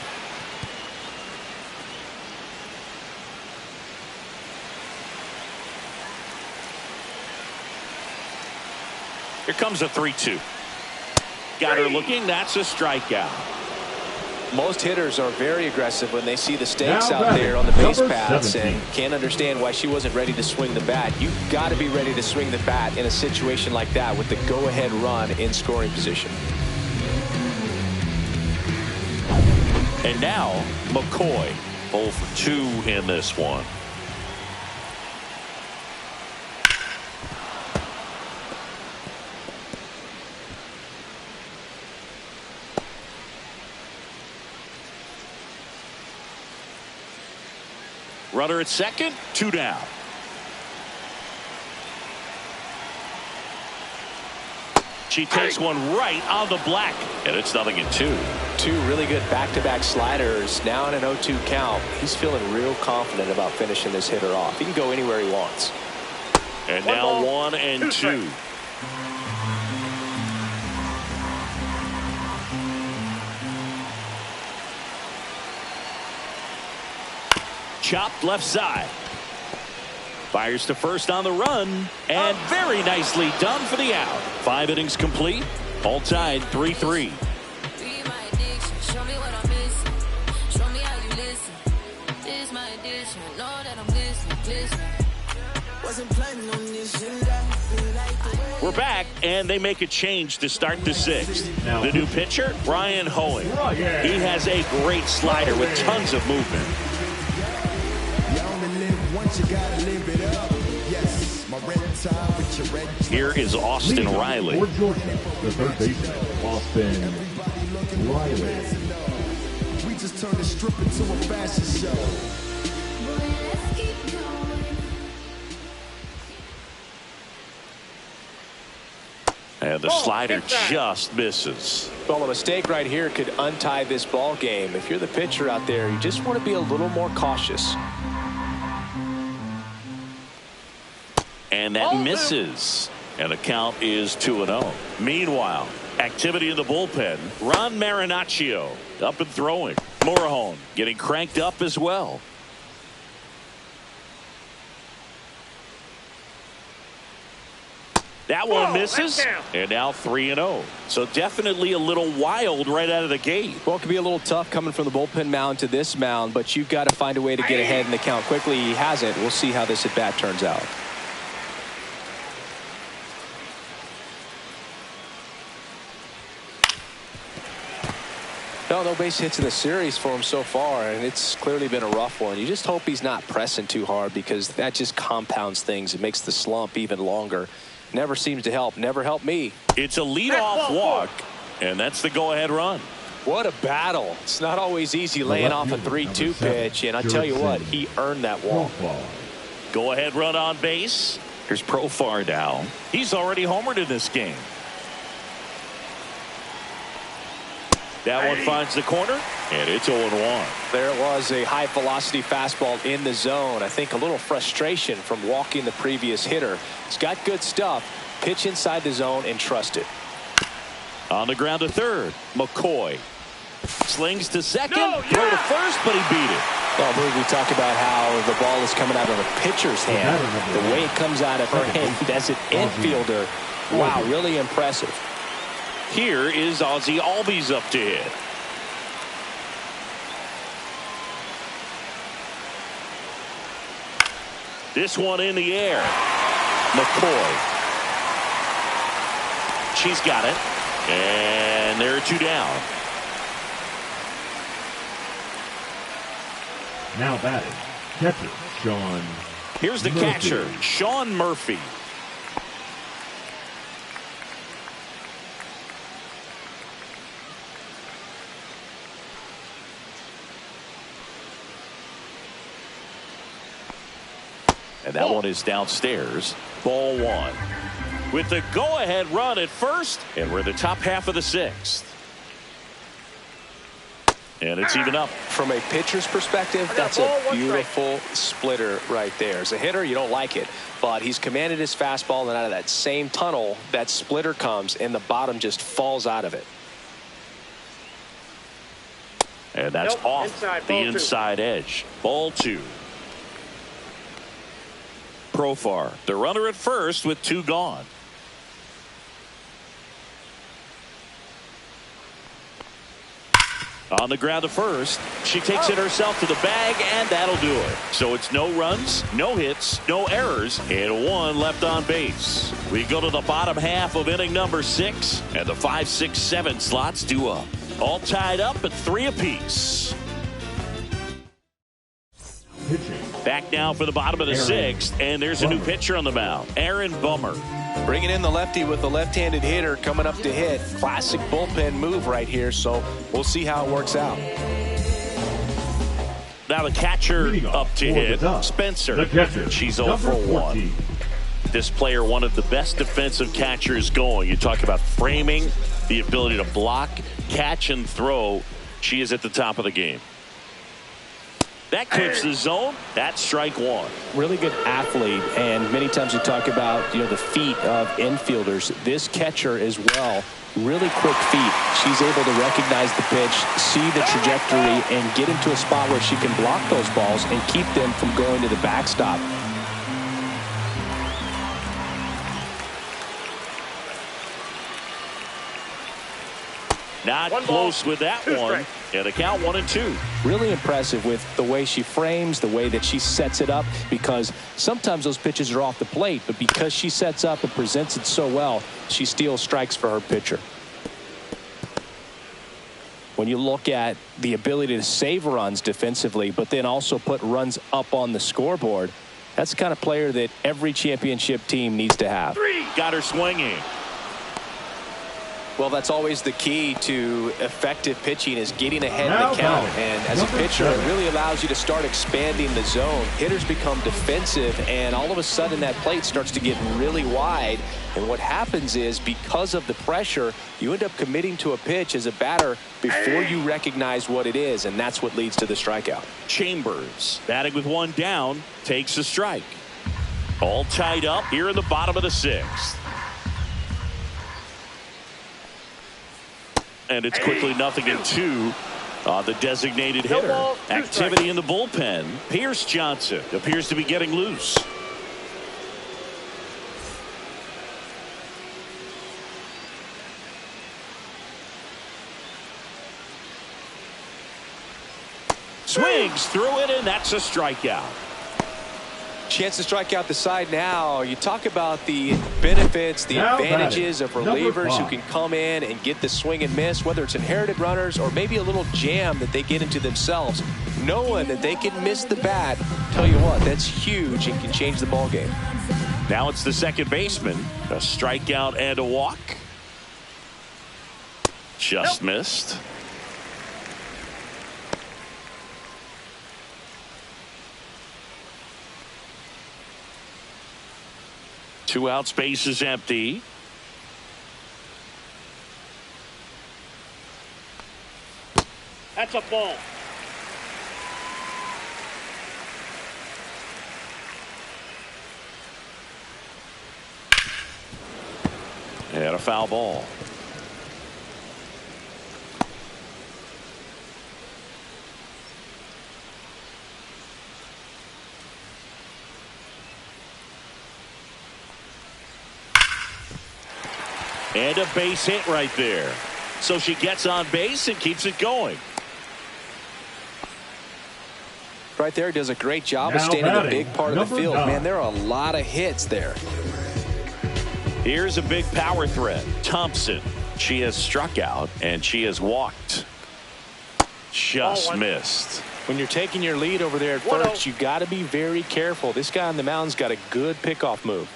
Here comes a 3-2. Got her looking. That's a strikeout. Most hitters are very aggressive when they see the stakes out there on the base paths and can't understand why she wasn't ready to swing the bat. You've got to be ready to swing the bat in a situation like that with the go-ahead run in scoring position. And now McCoy 0 for 2 in this one. Runner at second, 2 down. She takes one right on the black, and it's 0-2. 2 really good back-to-back sliders. Now in an 0-2 count. He's feeling real confident about finishing this hitter off. He can go anywhere he wants. And now 1-2. Chopped left side. Fires to first on the run, and very nicely done for the out. 5 innings complete, all tied 3-3. We're back, and they make a change to start the 6th. The new pitcher, Brian Hoeing. He has a great slider with tons of movement. Here is Austin Riley. For Georgia, the third baseman, Austin Riley. We just turned the strip into a fashion show. And the slider just misses. Well, a mistake right here could untie this ball game. If you're the pitcher out there, you just want to be a little more cautious. And that misses. And the count is 2-0. Meanwhile, activity in the bullpen. Ron Marinaccio up and throwing. Morejon getting cranked up as well. That one misses, and now 3-0. So definitely a little wild right out of the gate. Well, it could be a little tough coming from the bullpen mound to this mound, but you've got to find a way to get ahead in the count quickly. He hasn't. We'll see how this at bat turns out. No base hits in the series for him so far, and it's clearly been a rough one. You just hope he's not pressing too hard, because that just compounds things. It makes the slump even longer. Never seems to help. Never helped me. It's a leadoff walk, and that's the go-ahead run. What a battle. It's not always easy laying off a 3-2 pitch, and I tell you what, he earned that walk. Go-ahead run on base. Here's Profar now. He's already homered in this game. That one finds the corner, and it's 0-1. There it was, a high-velocity fastball in the zone. I think a little frustration from walking the previous hitter. He's got good stuff. Pitch inside the zone and trust it. On the ground to third, McCoy. Slings to second, throw to first, but he beat it. Well, we talk about how the ball is coming out of a pitcher's hand. The way it comes out of her hand as an infielder, wow, really impressive. Here is Ozzie Albies up to hit. This one in the air. McCoy. She's got it. And there are 2 down. Now batting, catcher Sean. Here's the catcher, Sean Murphy. And that one is downstairs. Ball 1. With the go-ahead run at first, and we're in the top half of the 6th. And it's even up. From a pitcher's perspective, that's a beautiful splitter right there. As a hitter, you don't like it, but he's commanded his fastball, and out of that same tunnel, that splitter comes, and the bottom just falls out of it. And that's off the inside edge. Ball 2. Profar, the runner at first with 2 gone. On the ground to first, she takes it herself to the bag, and that'll do it. So it's no runs, no hits, no errors, and 1 left on base. We go to the bottom half of inning number 6, and the 5, 6, 7 slots due up. All tied up at 3 apiece. Back now for the bottom of the 6th, and there's a new pitcher on the mound, Aaron Bummer. Bringing in the lefty with the left-handed hitter coming up to hit. Classic bullpen move right here, so we'll see how it works out. Now the catcher up to hit, Spencer. She's 0 for 1. This player, one of the best defensive catchers going. You talk about framing, the ability to block, catch, and throw. She is at the top of the game. That clips the zone. That's strike 1. Really good athlete, and many times you talk about, the feet of infielders. This catcher as well, really quick feet. She's able to recognize the pitch, see the trajectory, and get into a spot where she can block those balls and keep them from going to the backstop. Not close with that one. And the count 1-2. Really impressive with the way she frames, the way that she sets it up, because sometimes those pitches are off the plate, but because she sets up and presents it so well, she steals strikes for her pitcher. When you look at the ability to save runs defensively, but then also put runs up on the scoreboard, that's the kind of player that every championship team needs to have. Got her swinging. Well, that's always the key to effective pitching, is getting ahead in the count. And as a pitcher, it really allows you to start expanding the zone. Hitters become defensive, and all of a sudden that plate starts to get really wide. And what happens is, because of the pressure, you end up committing to a pitch as a batter before you recognize what it is, and that's what leads to the strikeout. Chambers, batting with 1 down, takes a strike. All tied up here in the bottom of the 6th. And it's quickly 0-2 on the designated hitter. Activity in the bullpen. Pierce Johnson appears to be getting loose. Swings through it, and that's a strikeout. Chance to strike out the side now. You talk about the benefits, the Now advantages of batting, number relievers who 5. can come in and get the swing and miss, whether it's inherited runners or maybe a little jam that they get into themselves. Knowing that they can miss the bat, tell you what, that's huge and can change the ball game. Now it's the second baseman. A strikeout and a walk. Just missed. Two outs, base is empty. That's a ball. And a foul ball. And a base hit right there. So she gets on base and keeps it going. Right there, does a great job of Now staying in a batting, big part of the number field. 9. Man, there are a lot of hits there. Here's a big power threat. Thompson. She has struck out and she has walked. Just missed. When you're taking your lead over there at first, you got to be very careful. This guy on the mound's got a good pickoff move.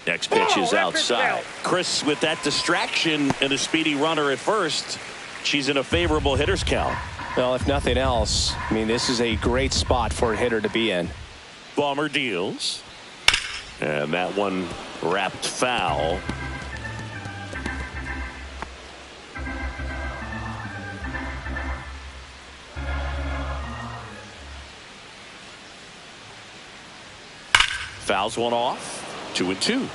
Next pitch is outside. Chris, with that distraction and a speedy runner at first, she's in a favorable hitter's count. Well, if nothing else, I mean, this is a great spot for a hitter to be in. Bomber deals. And that one wrapped foul. Fouls one off. 2-2.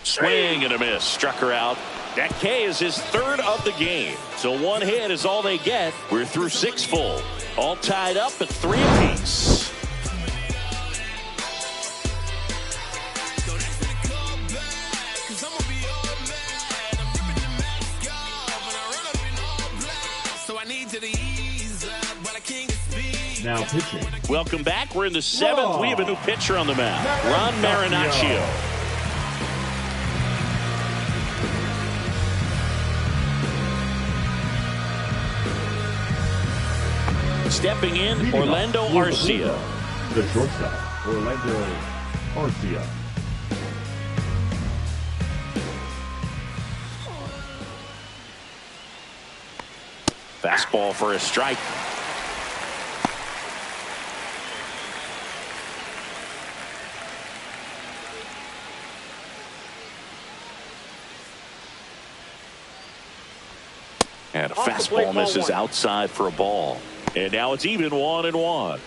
Swing and a miss. Struck her out. Ncaa is his third of the game. So one hit is all they get. We're through 6 full. All tied up at 3 apiece. Now pitching. Welcome back. We're in the 7th. We have a new pitcher on the mound. Ron Marinaccio. Stepping in, Orlando Arcia. The shortstop, Orlando Arcia. Fastball for a strike. And a fastball misses outside for a ball. And now it's even 1-1.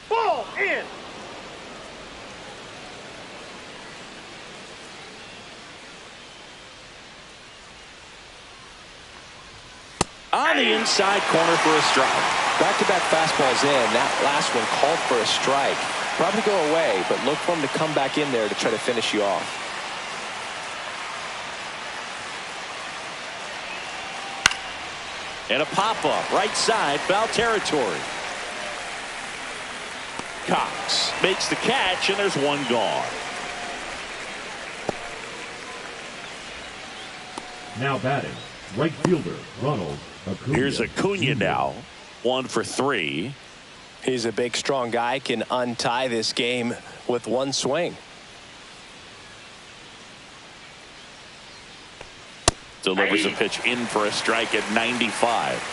Ball in. On the inside corner for a strike. Back-to-back fastballs in. That last one called for a strike. Probably go away, but look for him to come back in there to try to finish you off. And a pop-up right side, foul territory. Cox makes the catch, and there's one gone. Now batting, right fielder Ronald Acuna. Here's Acuna now. 1 for 3. He's a big, strong guy, can untie this game with one swing. Delivers a pitch in for a strike at 95.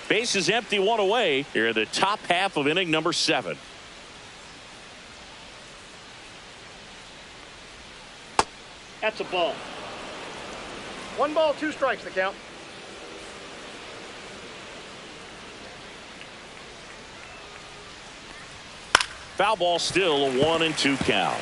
Base is empty, 1 away. Here in the top half of inning number 7. That's a ball. 1 ball, 2 strikes the count. Foul ball, still a 1-2 count.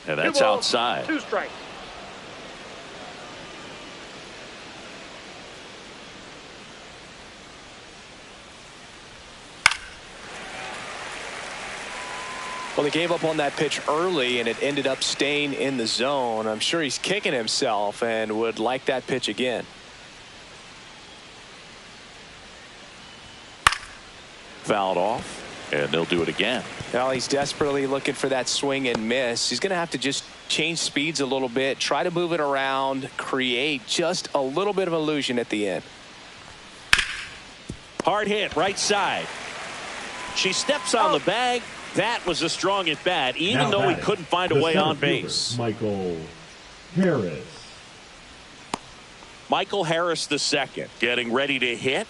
And that's 2 balls, outside. 2 strikes. Well, he gave up on that pitch early, and it ended up staying in the zone. I'm sure he's kicking himself and would like that pitch again. Fouled off, and they'll do it again. Well, he's desperately looking for that swing and miss. He's going to have to just change speeds a little bit, try to move it around, create just a little bit of illusion at the end. Hard hit, right side. She steps on the bag. That was a strong at bat, even though he couldn't find a way on base. Michael Harris. Michael Harris, the second, getting ready to hit.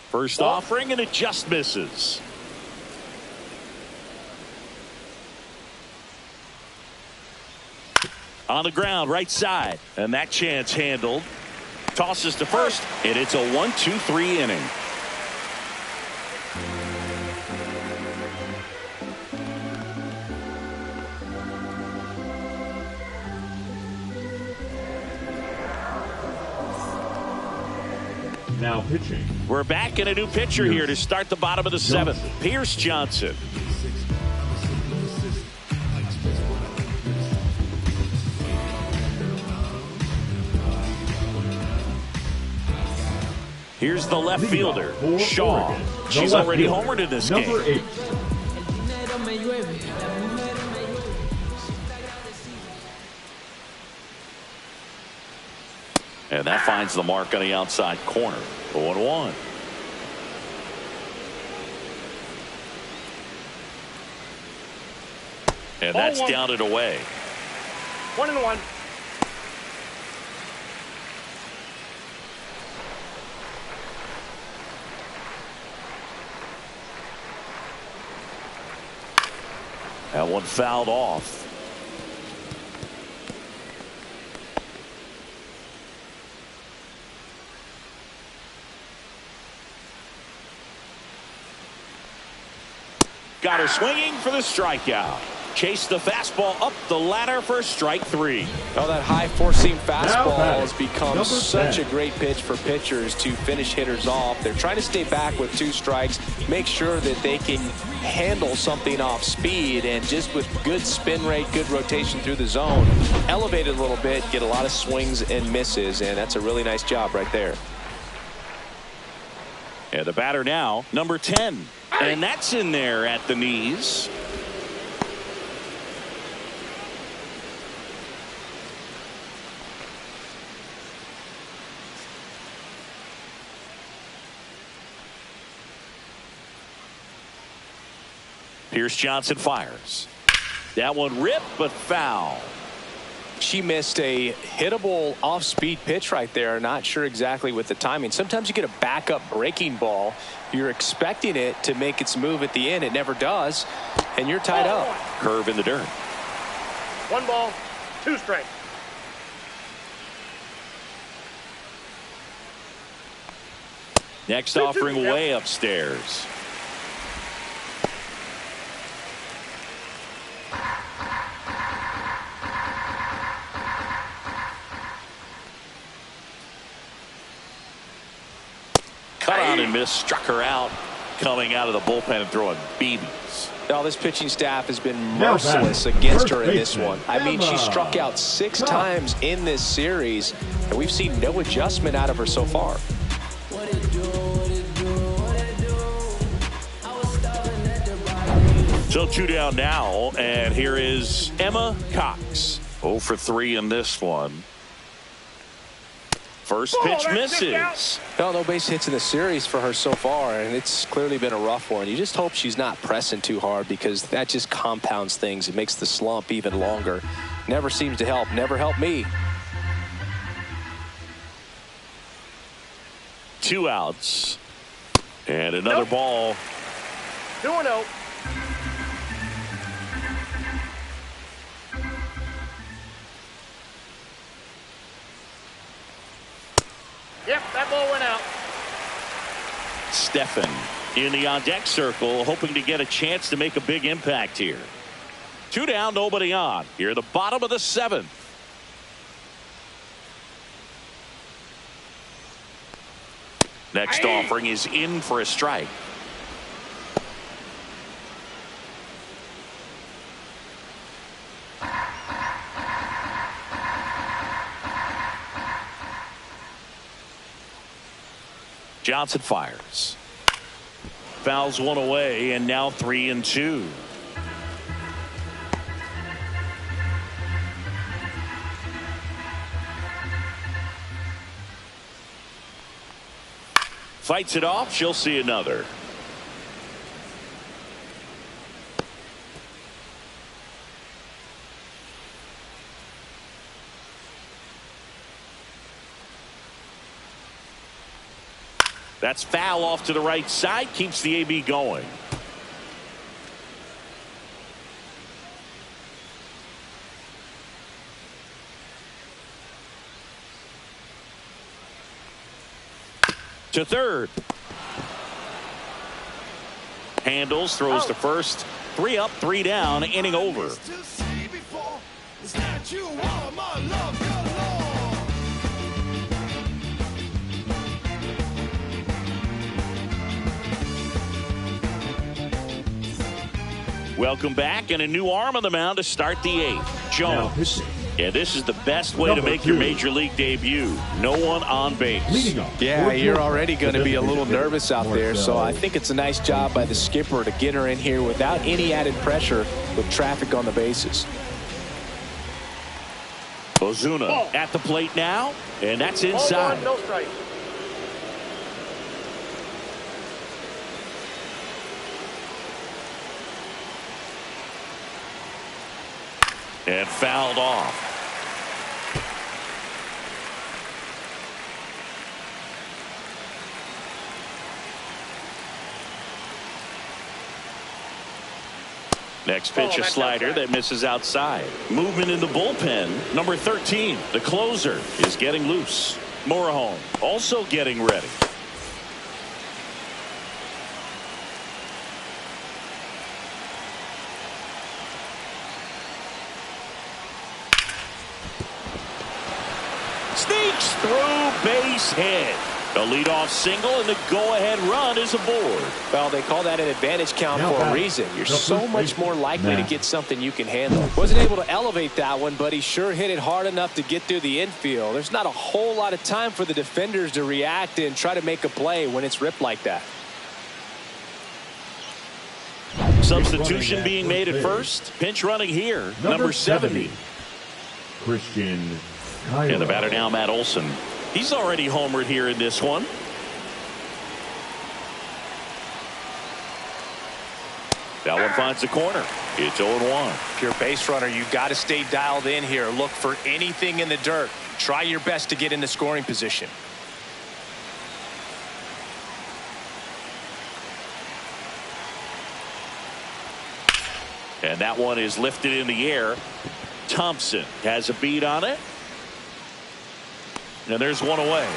First offering, and it just misses. On the ground, right side, and that chance handled. Tosses to first, and it's a 1-2-3 inning. Now pitching. We're back in a new pitcher here to start the bottom of the 7th. Pierce Johnson. Here's the left fielder, Shaw. She's already homered in this game. Number 8. And that finds the mark on the outside corner. 0-1. And that's down and away. 1-1. That one fouled off. Got her swinging for the strikeout. Chased the fastball up the ladder for strike 3. Oh, that high four-seam fastball has become such a great pitch for pitchers to finish hitters off. They're trying to stay back with 2 strikes, make sure that they can handle something off speed, and just with good spin rate, good rotation through the zone, elevate it a little bit, get a lot of swings and misses, and that's a really nice job right there. And the batter now, number 10. And that's in there at the knees. Pierce Johnson fires. That one ripped, but foul. She missed a hittable off-speed pitch right there. Not sure exactly with the timing. Sometimes you get a backup breaking ball. You're expecting it to make its move at the end. It never does, and you're tied up. Curve in the dirt. 1 ball, 2 strikes. Next offering way upstairs. Cut on and miss, struck her out, coming out of the bullpen and throwing BBs. Now, this pitching staff has been merciless against her in this one. I mean, she struck out 6 times in this series, and we've seen no adjustment out of her so far. So 2 down now, and here is Emma Cox. 0 for 3 in this one. First pitch misses. Well, no base hits in the series for her so far, and it's clearly been a rough one. You just hope she's not pressing too hard, because that just compounds things. It makes the slump even longer. Never seems to help. Never helped me. 2 outs. And another ball. 2-0. Yep, that ball went out. Stephan in the on-deck circle, hoping to get a chance to make a big impact here. 2 down, nobody on. Here at the bottom of the 7th. Next offering is in for a strike. Johnson fires. Fouls one away, and now 3-2. Fights it off. She'll see another. That's foul off to the right side. Keeps the AB going. To third. Handles, throws to first. 3 up, 3 down, inning over. Welcome back, and a new arm on the mound to start the 8th. Jones. Yeah, this is the best way to make your major league debut. No one on base. Yeah, you're already going to be a little nervous out there, so I think it's a nice job by the skipper to get her in here without any added pressure with traffic on the bases. Ozuna at the plate now, and that's inside. No strike. And fouled off. Next pitch, a slider that misses outside. Movement in the bullpen. Number 13, the closer, is getting loose. Morejon also getting ready. Sneaks through, base hit. The leadoff single, and the go-ahead run is aboard. Well, they call that an advantage count for a reason. You're so much more likely to get something you can handle. Wasn't able to elevate that one, but he sure hit it hard enough to get through the infield. There's not a whole lot of time for the defenders to react and try to make a play when it's ripped like that. Substitution being made at first. Pinch running here, number 70. Christian. And the batter now, Matt Olson. He's already homered here in this one. That one finds the corner. It's 0-1. If you're a base runner, you've got to stay dialed in here. Look for anything in the dirt. Try your best to get in the scoring position. And that one is lifted in the air. Thompson has a beat on it. And there's one away.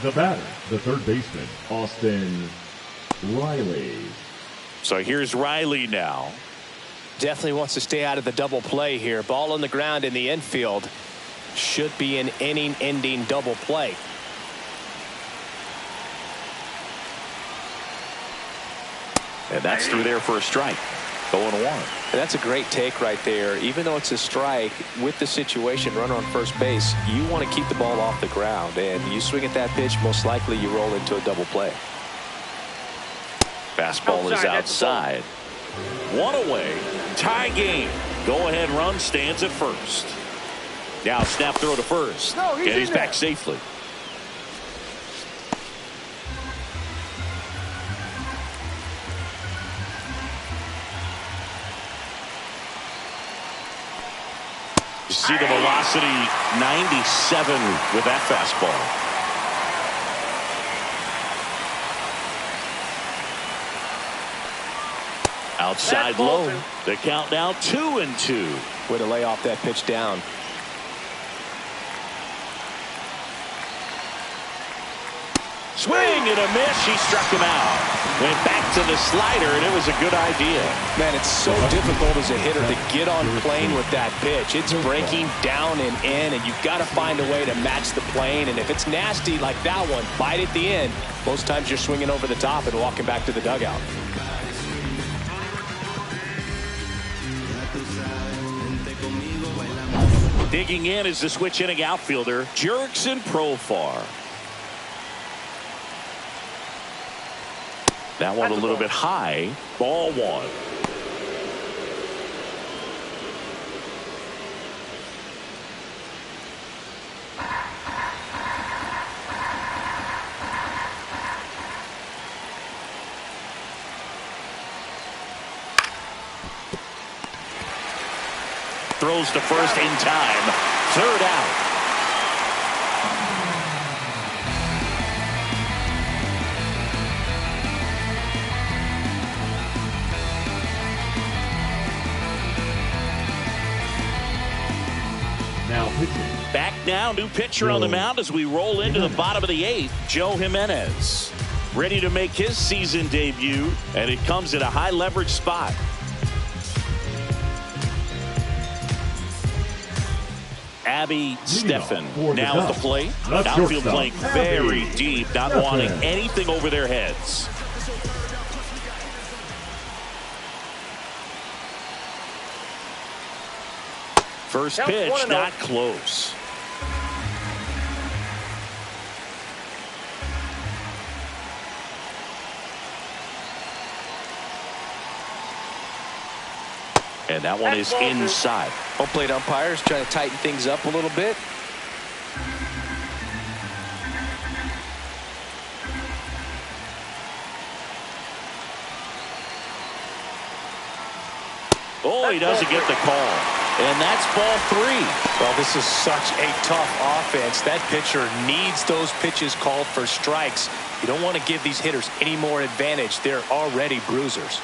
The batter, the third baseman, Austin Riley. So here's Riley now. Definitely wants to stay out of the double play here. Ball on the ground in the infield. Should be an inning-ending double play. And that's through there for a strike. 0-1. And that's a great take right there. Even though it's a strike, with the situation, runner on first base, you want to keep the ball off the ground. And you swing at that pitch, most likely you roll into a double play. Fastball is outside. One away. Tie game. Go-ahead run stands at first. Now snap throw to first. No, and he's in back there. safely. You see the velocity 97 with that fastball. Outside low. The count now 2-2. Way to lay off that pitch down. Swing and a miss. She struck him out. Went back to the slider, and it was a good idea. Man, it's so difficult as a hitter to get on plane with that pitch. It's breaking down and in, and you've got to find a way to match the plane. And if it's nasty like that one, bite at the end. Most times you're swinging over the top and walking back to the dugout. Digging in is the switch inning outfielder, Jurickson Profar. That one a little bit high. Ball one. Throws to first in time. Third out. Now pitching. Back now, new pitcher on the mound as we roll into the bottom of the 8th, Joe Jimenez. Ready to make his season debut, and it comes at a high leverage spot. Abby Steffen now at the plate. Outfield playing very deep, not wanting anything over their heads. First pitch, not close. And that one is inside. Home plate umpires trying to tighten things up a little bit. Oh, he doesn't get the call. And that's ball 3. Well, this is such a tough offense. That pitcher needs those pitches called for strikes. You don't want to give these hitters any more advantage. They're already bruisers.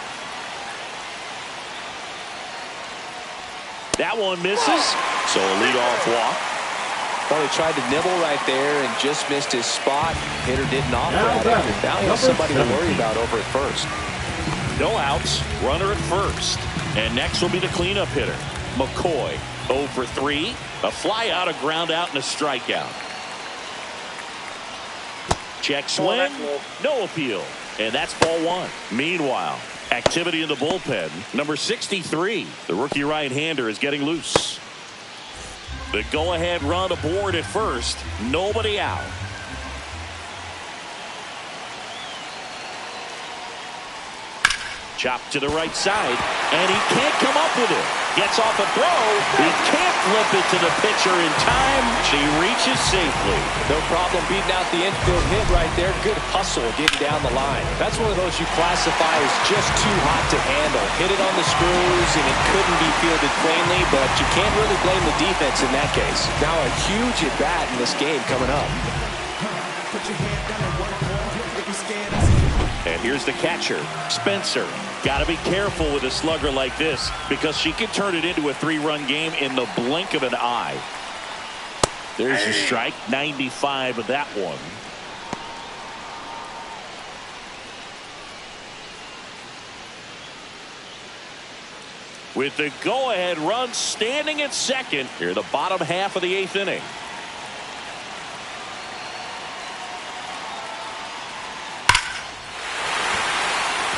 That one misses. So a leadoff walk. Well, he tried to nibble right there and just missed his spot. Hitter didn't offer it. Now he has somebody to worry about over at first. No outs. Runner at first. And next will be the cleanup hitter, McCoy. 0 for 3. A fly out, a ground out, and a strikeout. Check swing. No appeal. And that's ball 1. Meanwhile, activity in the bullpen. Number 63, the rookie right-hander, is getting loose. The go-ahead run aboard at first. Nobody out. Chop to the right side, and he can't come up with it. Gets off a throw. He can't flip it to the pitcher in time. She reaches safely. No problem beating out the infield hit right there. Good hustle getting down the line. That's one of those you classify as just too hot to handle. Hit it on the screws, and it couldn't be fielded cleanly, but you can't really blame the defense in that case. Now a huge at-bat in this game coming up. And here's the catcher, Spencer. Got to be careful with a slugger like this because she can turn it into a 3-run game in the blink of an eye. There's your strike, 95 of that one. With the go-ahead run standing at second here, the bottom half of the 8th inning.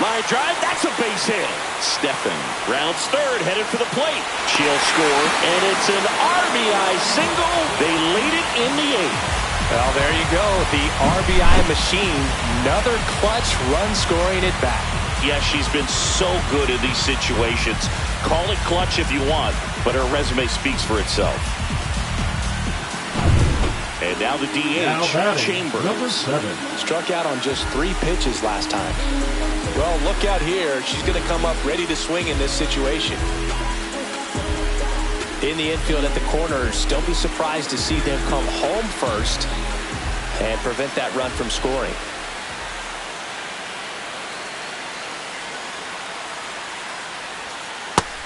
Line drive, that's a base hit. Steffen rounds third, headed for the plate. She'll score, and it's an RBI single. They lead it in the 8th. Well, there you go. The RBI machine. Another clutch run scoring at bat. Yeah, she's been so good in these situations. Call it clutch if you want, but her resume speaks for itself. And now the DH, Chambers. Number 7. Struck out on just 3 pitches last time. Well, look out here. She's going to come up ready to swing in this situation. In the infield at the corners, don't be surprised to see them come home first and prevent that run from scoring.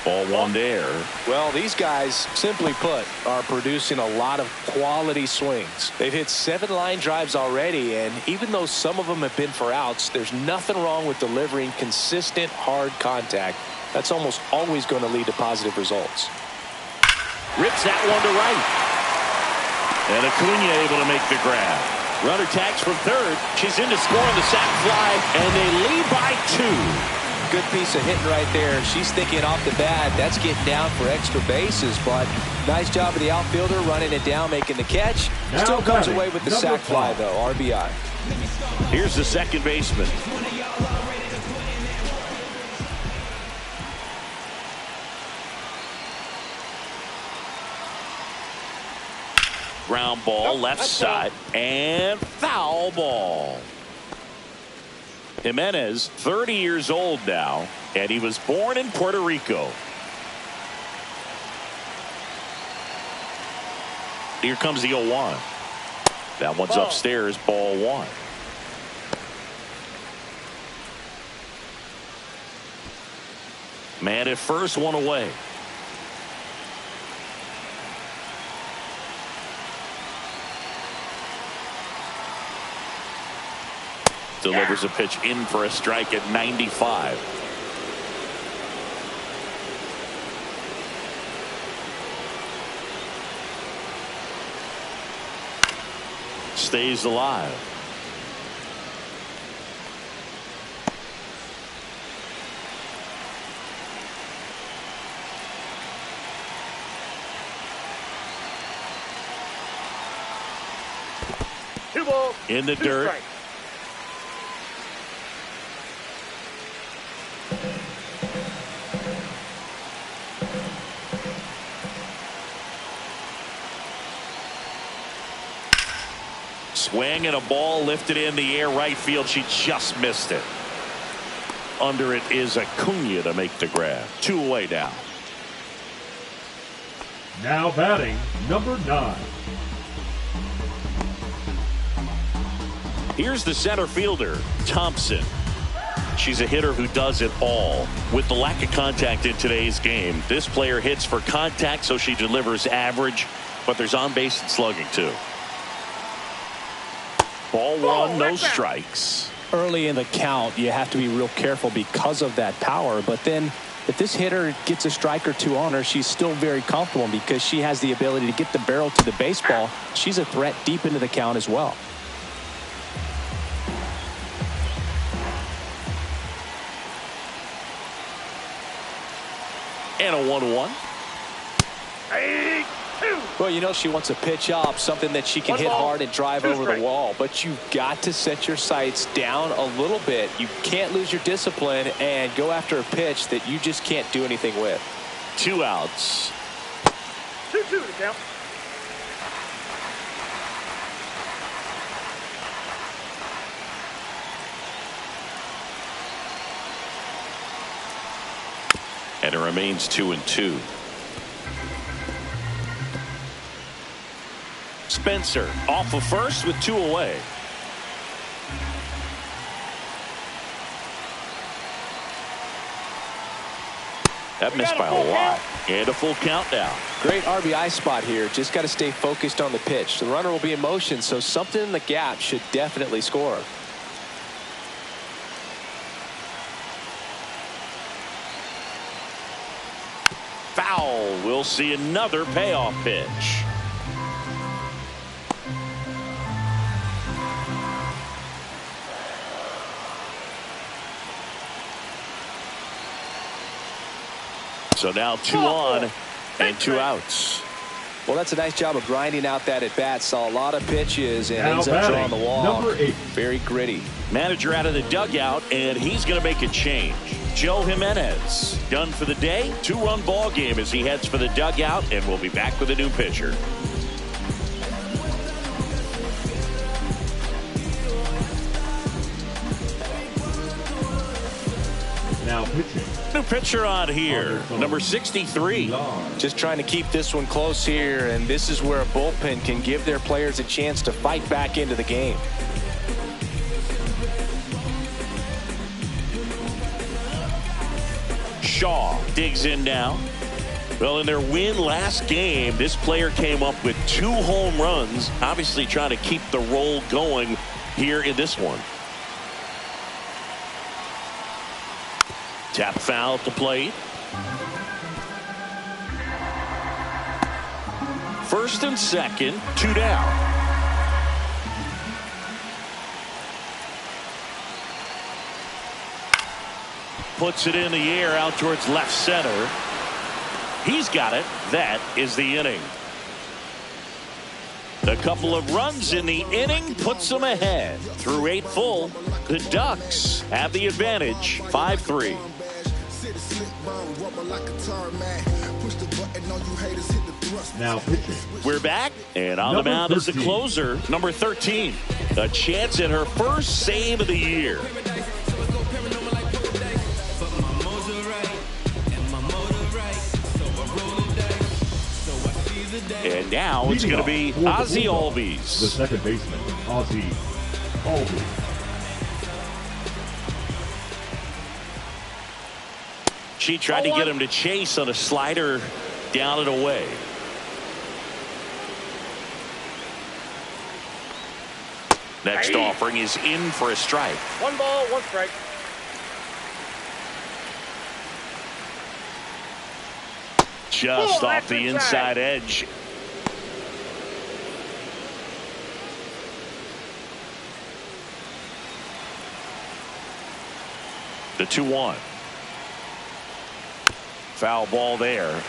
Ball 1 there. Well, these guys, simply put, are producing a lot of quality swings. They've hit 7 line drives already, and even though some of them have been for outs, there's nothing wrong with delivering consistent, hard contact. That's almost always going to lead to positive results. Rips that one to right. And Ncaa able to make the grab. Runner tags from third. She's in to score on the sac fly, and they lead by 2. Good piece of hitting right there. She's thinking off the bat, that's getting down for extra bases, but nice job of the outfielder running it down, making the catch. Still comes away with the sac fly, though. RBI. Here's the second baseman. Ground ball, left side, and foul ball. Jimenez, 30 years old now, and he was born in Puerto Rico. Here comes the 0-1. That one's upstairs, ball 1. Man at first, 1 away. Delivers a pitch in for a strike at 95. Stays alive. Two balls. In the Two dirt. strikes. Swing and a ball lifted in the air right field. She just missed it. Under it is Ncaa to make the grab. 2 away now. Now batting, number 9. Here's the center fielder, Thompson. She's a hitter who does it all. With the lack of contact in today's game, this player hits for contact, so she delivers average, but there's on base and slugging too. Ball 1, no strikes. Early in the count, you have to be real careful because of that power. But then if this hitter gets a strike or 2 on her, she's still very comfortable because she has the ability to get the barrel to the baseball. She's a threat deep into the count as well. And a 1-1. Well, you know she wants a pitch up, something that she can hit hard and drive over the wall. But you've got to set your sights down a little bit. You can't lose your discipline and go after a pitch that you just can't do anything with. 2 outs. 2-2 to count. And it remains 2-2. Spencer off of first with 2 away. That missed by a lot. And a full count now. Great RBI spot here. Just got to stay focused on the pitch. The runner will be in motion, so something in the gap should definitely score. Foul. We'll see another payoff pitch. So now 2 on and 2 outs. Well, that's a nice job of grinding out that at bat. Saw a lot of pitches and Now ends up drawing the wall. number 8. Very gritty. Manager out of the dugout, and he's going to make a change. Joe Jimenez done for the day. 2-run ball game as he heads for the dugout, and we'll be back with a new pitcher. Now pitching. New pitcher on here, number 63. Just trying to keep this one close here, and this is where a bullpen can give their players a chance to fight back into the game. Shaw digs in now. Well, in their win last game, this player came up with 2 home runs, obviously trying to keep the roll going here in this one. Tap foul at the plate. First and second, 2 down. Puts it in the air out towards left center. He's got it. That is the inning. A couple of runs in the inning puts them ahead. Through 8 full, the Ducks have the advantage, 5-3. Now pitching. We're back, and on Number the mound is the 13. closer, number 13. A chance at her first save of the year. And now it's going to be Ozzie The Albies. second baseman, Ozzie Albies. She tried to get him to chase on a slider down and away. Next offering is in for a strike. 1 ball, 1 strike. Just Oh, off the that's inside inside. edge. The 2-1. Foul ball there.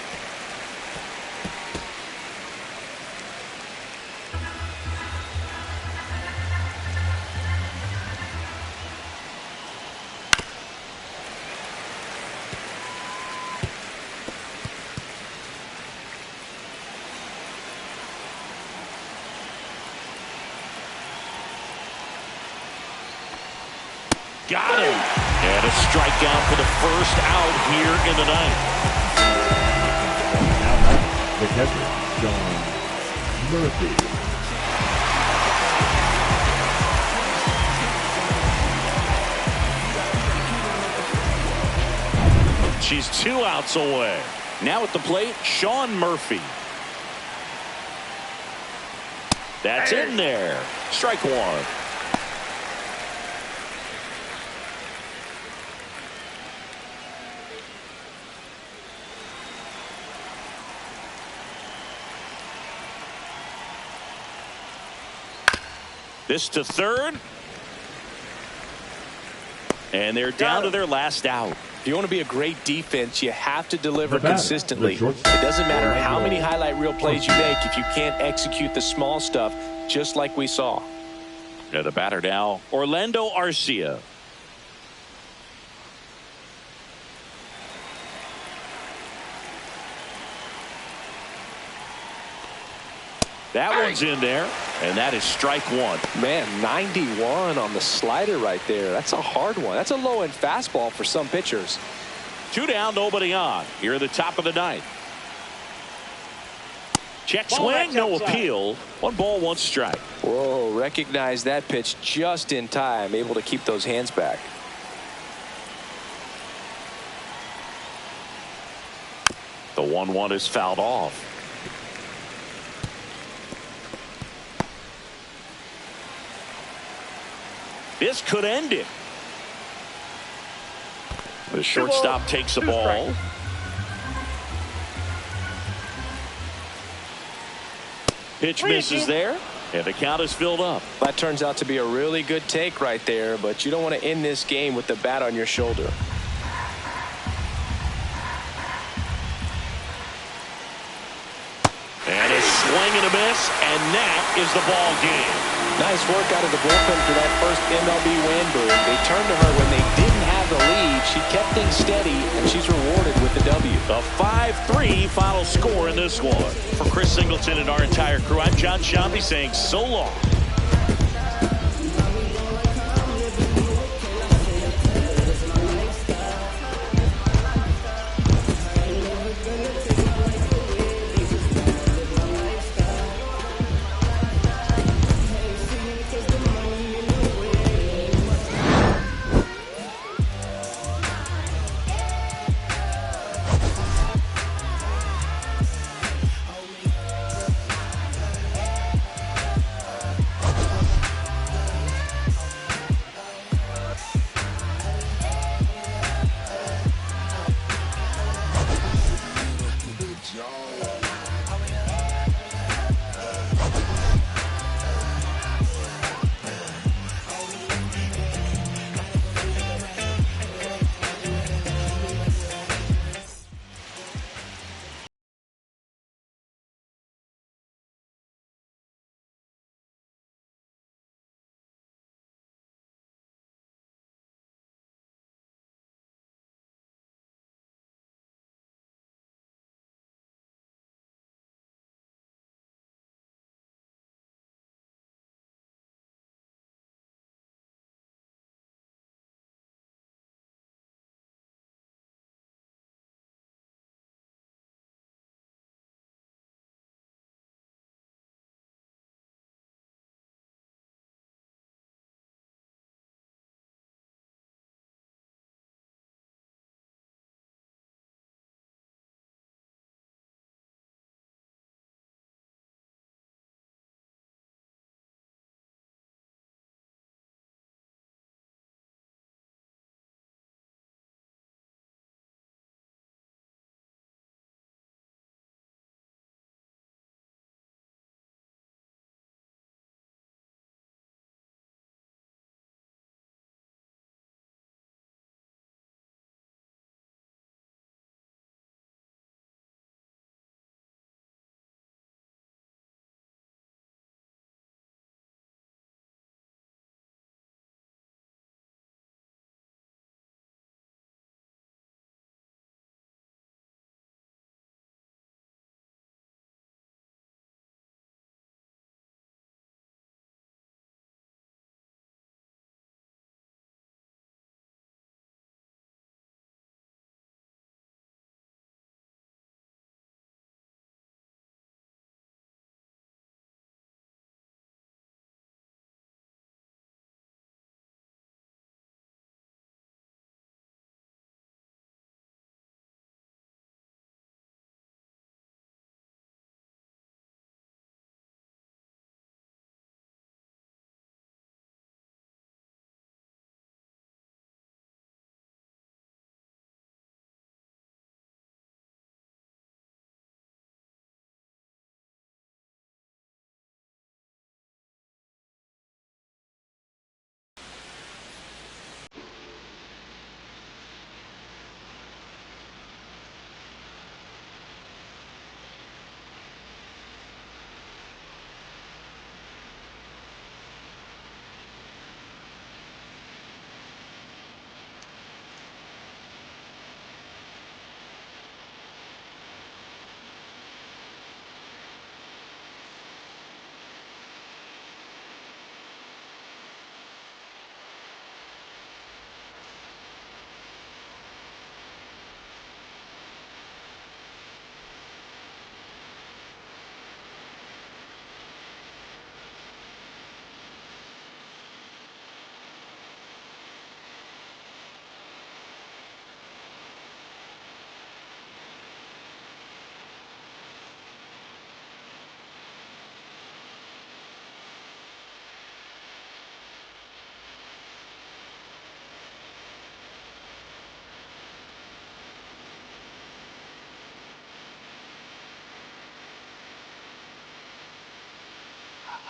Got him. And a strikeout for the first out here in the ninth. Now back, the catcher, Sean Murphy. She's 2 outs away. Now at the plate, Sean Murphy. That's in there. Strike 1. This to third. And they're down to their last out. If you want to be a great defense, you have to deliver The batter, consistently. the shortstop. It doesn't matter how many highlight reel plays you make if you can't execute the small stuff, just like we saw. And the batter now, Orlando Arcia. That one's in there, and that is strike 1. Man, 91 on the slider right there. That's a hard one. That's a low-end fastball for some pitchers. 2 down, nobody on. Here at the top of the ninth. Check swing, no appeal. 1 ball, 1 strike. Whoa, recognize that pitch just in time, able to keep those hands back. The 1-1 is fouled off. This could end it. The shortstop takes the ball. Pitch misses there, and the count is filled up. That turns out to be a really good take right there, but you don't want to end this game with the bat on your shoulder. And a swing and a miss, and that is the ball game. Nice work out of the bullpen for that first MLB win, Boone. They turned to her when they didn't have the lead. She kept things steady, and she's rewarded with the W. A 5-3 final score in this one. For Chris Singleton and our entire crew, I'm John Shambi saying so long.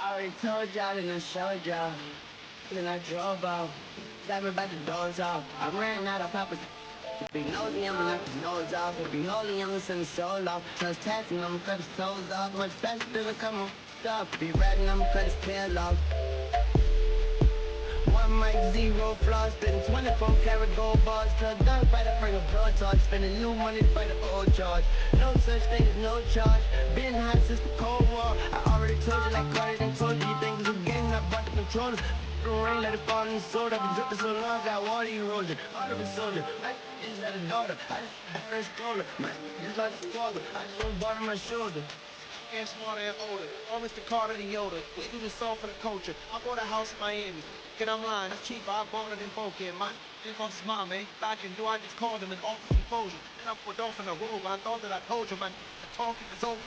I already told y'all and I showed y'all. Then I drove out. Slapping back the doors off. I ran out of poppers. Be nosy, I'ma knock his nose off. If be holy, I'ma send his soul off. Trust taxing, I'ma cut his toes off. Much faster than a come on. Stop. Be ratting, I'ma cut his tail off. zero flaws, spitting 24 karat gold bars. Plugged up by the bring of blood charge, spending new money by the old charge. No such thing as no charge. Been hot since the Cold War. I already told you like Cardi done told you. You think it's a game? I bought the controller. The rain, let it fall in the soda. I've been dripping so long, got water erosion. Heart of a soldier. I just had a daughter. I just had a stroller. My just like a father. I just want bar on my shoulder. And smarter and older. Or Mr. Carter and Yoda. We do this all for the culture. I bought a house in Miami. Get online, it's cheaper. I bought it in Boca. My influence mom, eh? Back in, I just called him and offered some closure. Then I put off in a robe. I thought that I told you, man. The talking is over.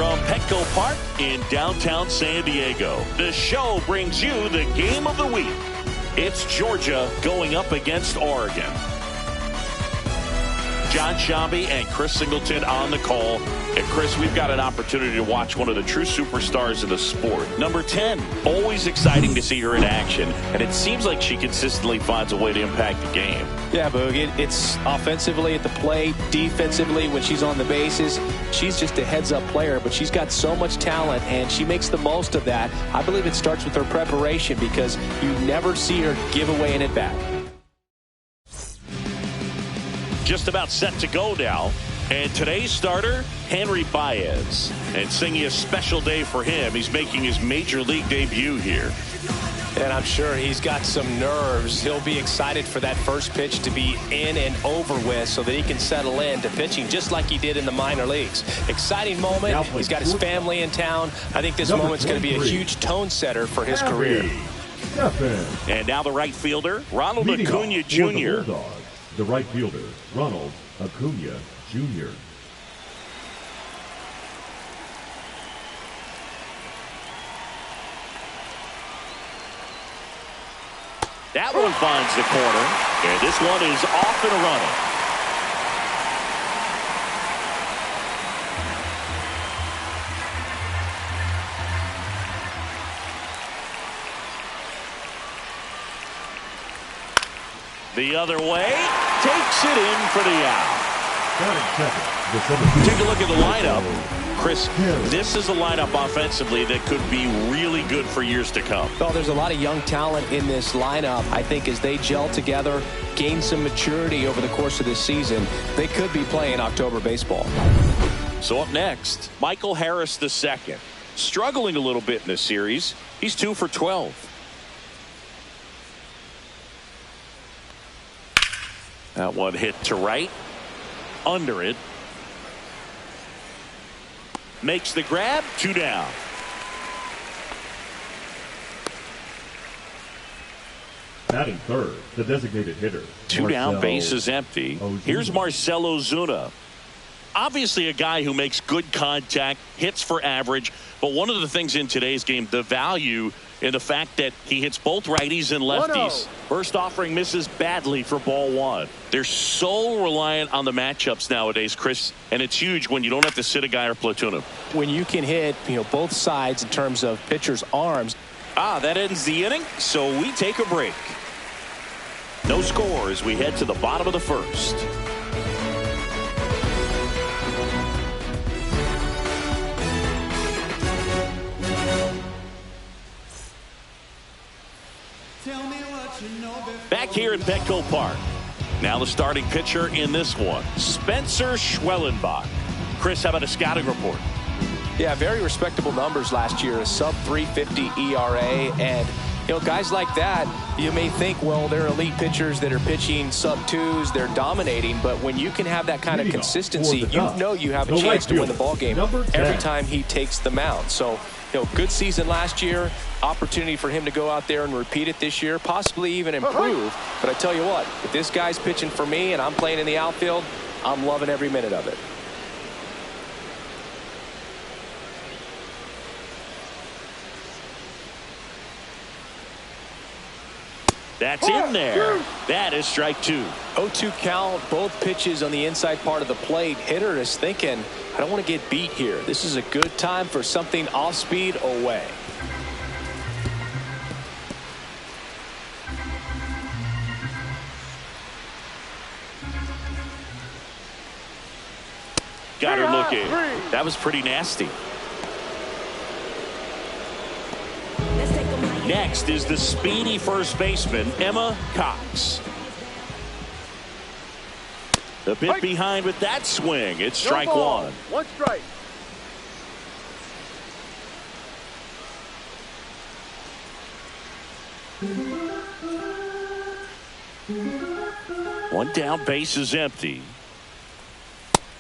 From Petco Park in downtown San Diego, the show brings you the game of the week. It's Georgia going up against Oregon. John Shambi and Chris Singleton on the call. And Chris, we've got an opportunity to watch one of the true superstars of the sport. Number 10, always exciting to see her in action. And it seems like she consistently finds a way to impact the game. Yeah, Boog, it's offensively at the plate, defensively when she's on the bases. She's just a heads-up player, but she's got so much talent, and she makes the most of that. I believe it starts with her preparation because you never see her give away an at-bat. Just about set to go now. And today's starter, Henry Baez. And singing a special day for him. He's making his major league debut here. And I'm sure he's got some nerves. He'll be excited for that first pitch to be in and over with so that he can settle in to pitching just like he did in the minor leagues. Exciting moment. He's got his family in town. I think this moment's going to be a huge tone setter for his career. And now the right fielder, Ronald Acuna Jr. The right fielder, Ronald Acuna Jr. That one finds the corner, and this one is off and running. The other way, takes it in for the out. Take a look at the lineup. Chris, this is a lineup offensively that could be really good for years to come. Well, there's a lot of young talent in this lineup. I think as they gel together, gain some maturity over the course of this season, they could be playing October baseball. So up next, Michael Harris II. Struggling a little bit in this series. He's 2 for 12. That one hit to right. Under it. Makes the grab. 2 down. Batting third, the designated hitter. 2 down, base is empty. Here's Marcell Ozuna. Obviously a guy who makes good contact, hits for average, but one of the things in today's game, the value in the fact that he hits both righties and lefties. First offering misses badly for ball 1. They're so reliant on the matchups nowadays, Chris, and it's huge when you don't have to sit a guy or platoon him. When you can hit, both sides in terms of pitchers' arms. That ends the inning, so we take a break. No score as we head to the bottom of the first. Back here at Petco Park. Now the starting pitcher in this one, Spencer Schwellenbach. Chris, how about a scouting report? Yeah, very respectable numbers last year. A sub-350 ERA. And, guys like that, you may think, well, they're elite pitchers that are pitching sub-2s. They're dominating. But when you can have that kind of consistency, you know you have a chance to win the ballgame every time he takes the mound. So, good season last year. Opportunity for him to go out there and repeat it this year, possibly even improve. But I tell you what, if this guy's pitching for me and I'm playing in the outfield, I'm loving every minute of it. That's in there. That is strike 2. 0-2 count, both pitches on the inside part of the plate. Hitter is thinking, I don't want to get beat here. This is a good time for something off speed away. Got her looking. That was pretty nasty. Next is the speedy first baseman, Emma Cox. A bit behind with that swing. It's strike 1. 1 strike. One down, base is empty.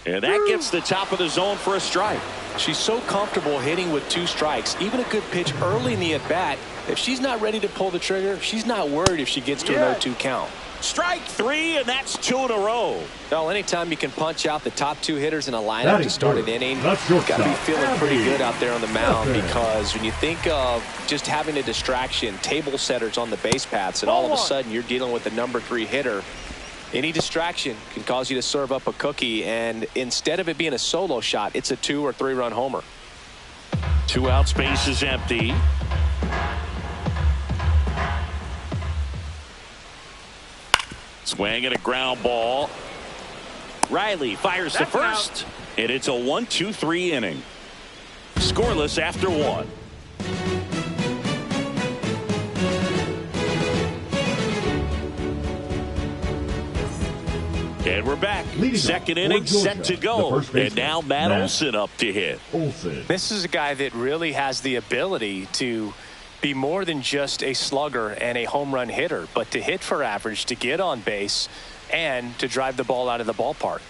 And that gets the top of the zone for a strike. She's so comfortable hitting with 2 strikes. Even a good pitch early in the at-bat. If she's not ready to pull the trigger, she's not worried if she gets to an 0-2 count. Strike 3, and that's 2 in a row. Well, anytime you can punch out the top 2 hitters in a lineup to start an inning, you've got to be feeling pretty good out there on the mound, because when you think of just having a distraction, table setters on the base paths, and all of a sudden you're dealing with the number 3 hitter, any distraction can cause you to serve up a cookie, and instead of it being a solo shot, it's a 2 or 3 run homer. 2 outs, base is empty. Swing and a ground ball. Riley fires to first, and it's a 1-2-3 inning. Scoreless after 1. And we're back. Second inning set to go. And now Matt Olson up to hit. This is a guy that really has the ability to be more than just a slugger and a home run hitter, but to hit for average, to get on base, and to drive the ball out of the ballpark.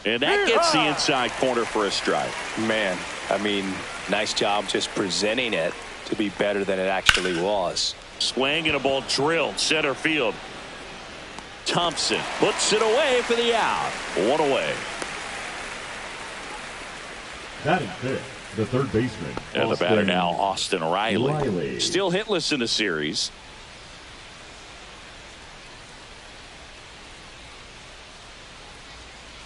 And that gets the inside corner for a strike. Man, I mean, nice job just presenting it to be better than it actually was. Swing and a ball drilled center field. Thompson puts it away for the out. 1 away. Batting fifth, the third baseman. And the batter now, Austin Riley. Still hitless in the series.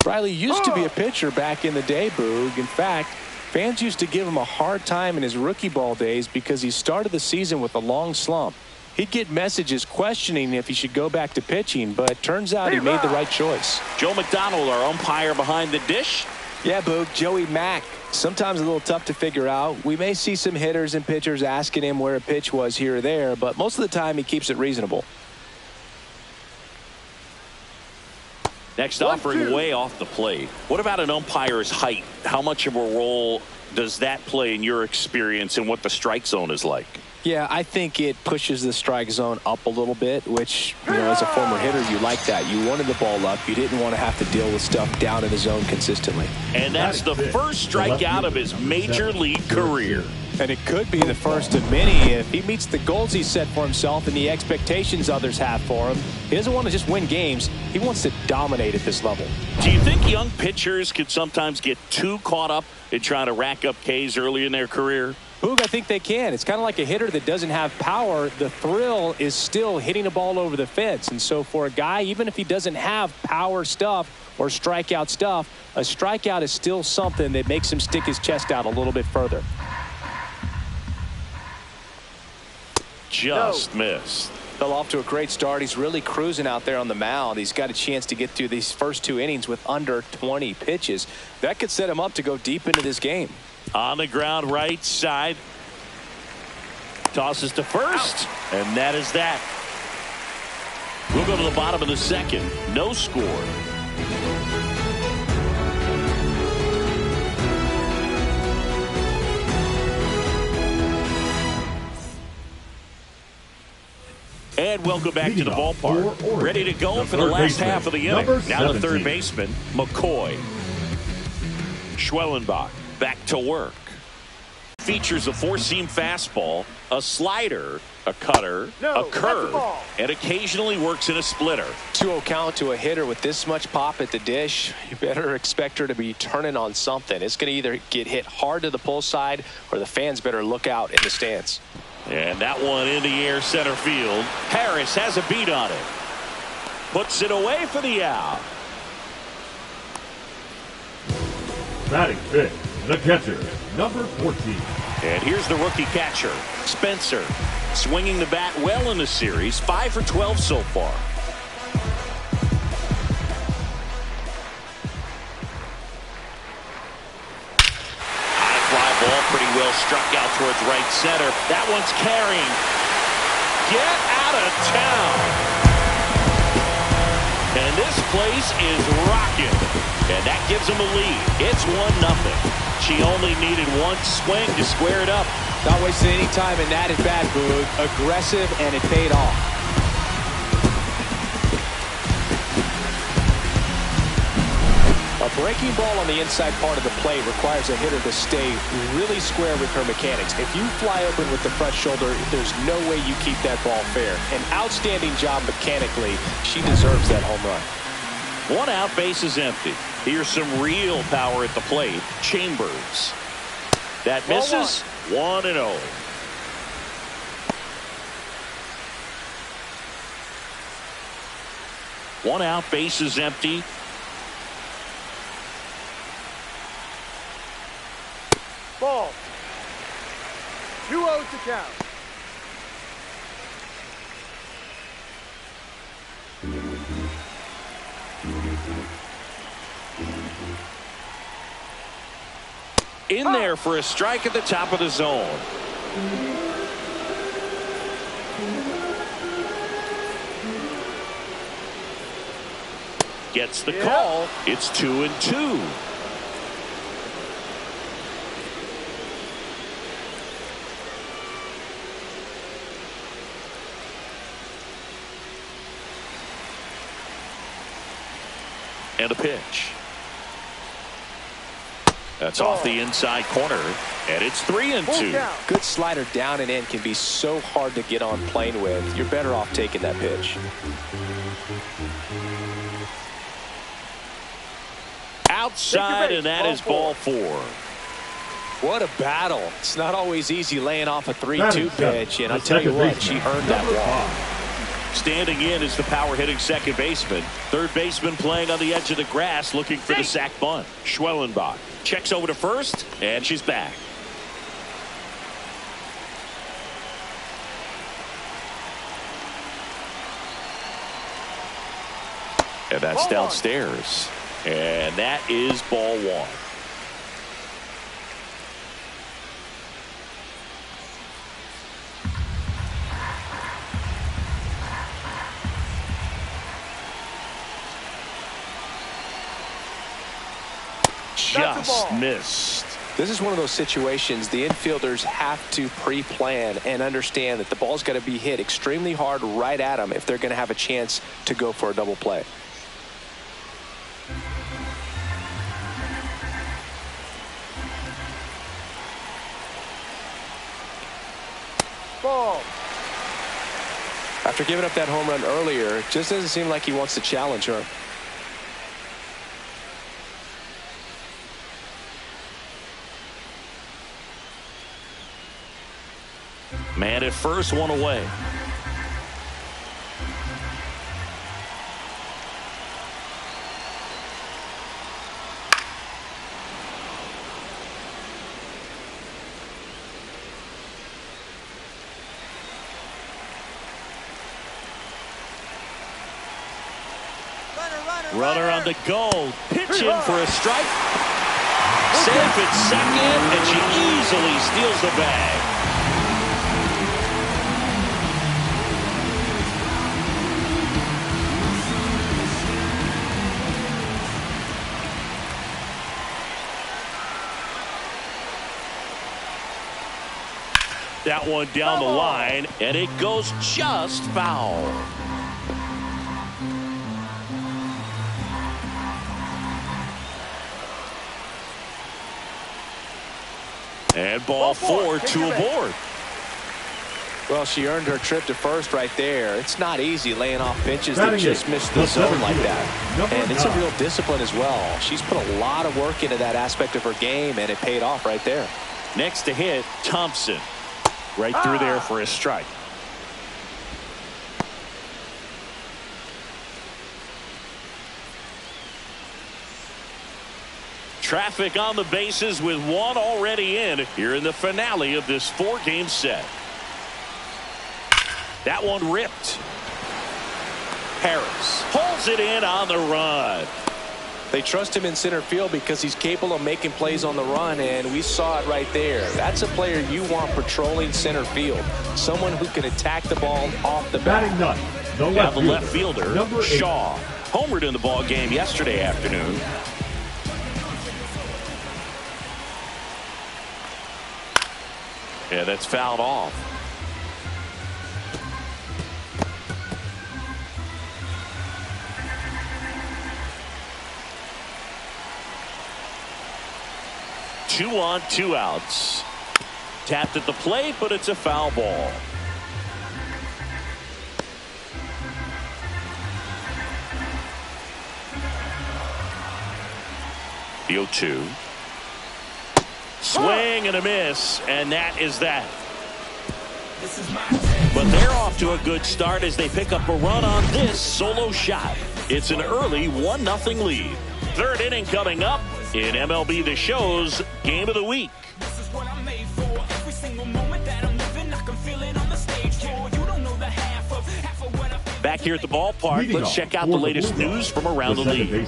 Riley used to be a pitcher back in the day, Boog. In fact, fans used to give him a hard time in his rookie ball days because he started the season with a long slump. He'd get messages questioning if he should go back to pitching, but it turns out he made the right choice. Joe McDonald, our umpire behind the dish. Yeah, Boog, Joey Mack. Sometimes a little tough to figure out. We may see some hitters and pitchers asking him where a pitch was here or there, but most of the time he keeps it reasonable. Next offering way off the plate. What about an umpire's height? How much of a role does that play in your experience and what the strike zone is like? Yeah, I think it pushes the strike zone up a little bit, which, you know, as a former hitter, you like that. You wanted the ball up. You didn't want to have to deal with stuff down in the zone consistently. And that's the first strikeout of his major league career. And it could be the first of many if he meets the goals he set for himself and the expectations others have for him. He doesn't want to just win games. He wants to dominate at this level. Do you think young pitchers can sometimes get too caught up in trying to rack up Ks early in their career? Boog, I think they can. It's kind of like a hitter that doesn't have power. The thrill is still hitting a ball over the fence. And so for a guy, even if he doesn't have power stuff or strikeout stuff, a strikeout is still something that makes him stick his chest out a little bit further. Just missed. Fell off to a great start. He's really cruising out there on the mound. He's got a chance to get through these first 2 innings with under 20 pitches. That could set him up to go deep into this game. On the ground, right side. Tosses to first, and that is that. We'll go to the bottom of the second. No score. And welcome back to the ballpark. Ready to go for the last half of the inning. Now the third baseman, McCoy. Schwellenbach back to work. Features a 4-seam fastball, a slider, a cutter, a curve, and occasionally works in a splitter. 2-0 count to a hitter with this much pop at the dish. You better expect her to be turning on something. It's going to either get hit hard to the pull side or the fans better look out in the stands. And that one in the air center field. Harris has a beat on it. Puts it away for the out. Batting fifth, the catcher, number 14. And here's the rookie catcher, Spencer. Swinging the bat well in the series, 5 for 12 so far. High fly ball, pretty well struck out towards right center. That one's carrying. Get out of town. And this place is rocking. And that gives them a lead. It's 1-0. She only needed one swing to square it up. Not wasting any time in that at bat, Boog. Aggressive, and it paid off. A Breaking ball on the inside part of the plate requires a hitter to stay really square with her mechanics. If you fly open with the front shoulder, there's no way you keep that ball fair. An outstanding job mechanically. She deserves that home run. 1 out, base is empty. Here's some real power at the plate. Chambers. That misses. 1-0. One out, base is empty. Ball. 2-0 to count. In there for a strike at the top of the zone. Gets the call. It's 2-2. And a pitch. That's off the inside corner, and it's 3-2. Good slider down and in can be so hard to get on plane with. You're better off taking that pitch. Outside, and that is ball 4. What a battle. It's not always easy laying off a 3-2 pitch, and I'll tell you what, she earned that walk. Standing in is the power-hitting second baseman. Third baseman playing on the edge of the grass looking for the sac bunt. Schwellenbach checks over to first, and she's back. And that's downstairs. And that is ball 1. Just missed. This is one of those situations the infielders have to pre-plan and understand that the ball's got to be hit extremely hard right at them if they're going to have a chance to go for a double play. Ball. After giving up that home run earlier, it just doesn't seem like he wants to challenge her. Man at first, 1 away. Runner on the go. Pitching for a strike. Safe at second, and she easily steals the bag. That one down the line, and it goes just foul. And ball 4, 2 aboard. Well, she earned her trip to first right there. It's not easy laying off pitches that just miss the zone like that. And it's a real discipline as well. She's put a lot of work into that aspect of her game, and it paid off right there. Next to hit, Thompson. Right through there for a strike. Traffic on the bases with 1 already in here in the finale of this 4-game set. That one ripped. Harris pulls it in on the run. They trust him in center field because he's capable of making plays on the run, and we saw it right there. That's a player you want patrolling center field. Someone who can attack the ball off the bat. Batting nut, the Now the left fielder, Shaw. Homered in the ball game yesterday afternoon. Yeah, that's fouled off. 2 on, 2 outs. Tapped at the plate, but it's a foul ball. The 0-2. Swing and a miss, and that is that. But they're off to a good start as they pick up a run on this solo shot. It's an early 1-0 lead. Third inning coming up in MLB The Show's Game of the Week. This is what I'm made for. Every single moment that I'm living, I can feel it on the stage floor. You don't know the half of what I feel. Back here at the ballpark, let's check out the latest news from around the league.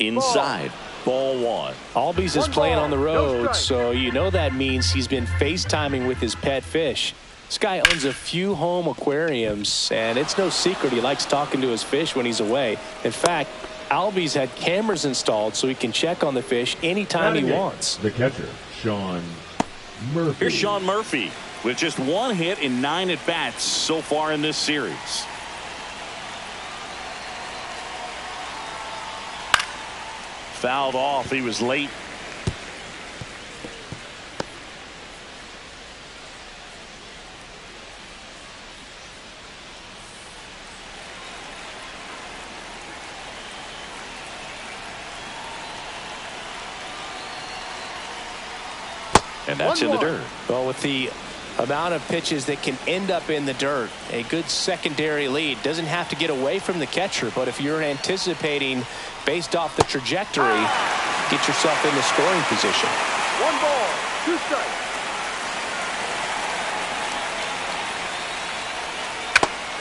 Inside, ball 1. Albies is playing on the road, so you know that means he's been FaceTiming with his pet fish. This guy owns a few home aquariums, and it's no secret he likes talking to his fish when he's away. In fact, Albies had cameras installed so he can check on the fish anytime he wants. The catcher, Sean Murphy. Here's Sean Murphy with just 1 hit in 9 at-bats so far in this series. Fouled off. He was late. And that's in the dirt. Well, with the amount of pitches that can end up in the dirt, a good secondary lead. Doesn't have to get away from the catcher, but if you're anticipating based off the trajectory, get yourself in the scoring position. 1 ball, 2 strikes.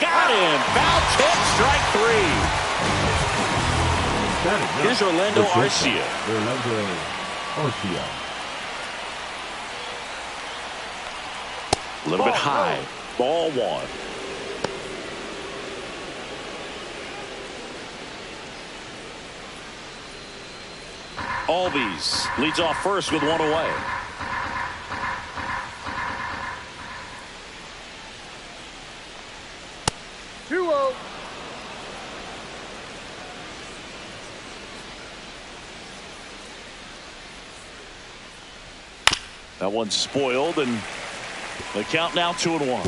Got him. Foul tip, strike 3. Here's Orlando Arcia. Orlando Arcia. A little bit high. Ball 1. Albies leads off first with 1 away. That one's spoiled, and the count now 2-1.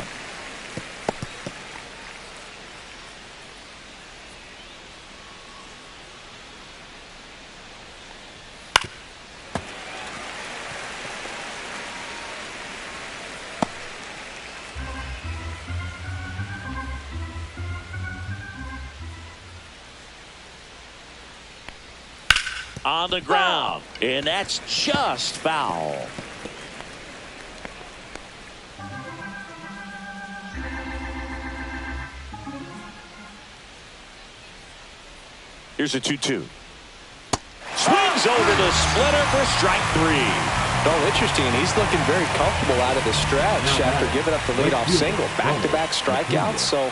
On the ground, and that's just foul. Here's a 2-2. Swings over the splitter for strike 3. Oh, interesting. He's looking very comfortable out of the stretch after giving up the leadoff single. Back-to-back strikeouts, so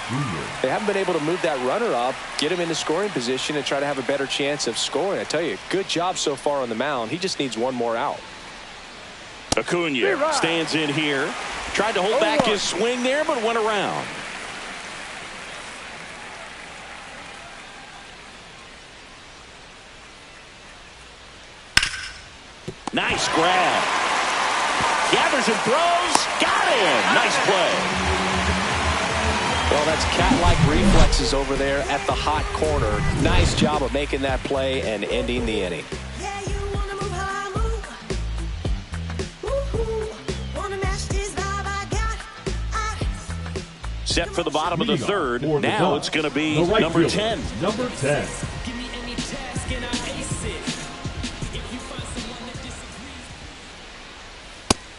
they haven't been able to move that runner up, get him into scoring position, and try to have a better chance of scoring. I tell you, good job so far on the mound. He just needs 1 more out. Acuna stands in here. Tried to hold back his swing there, but went around. Nice grab. Gathers and throws. Got him. Nice play. Well, that's cat-like reflexes over there at the hot corner. Nice job of making that play and ending the inning. Set for the bottom of the third. Now it's going to be number 10. Number 10.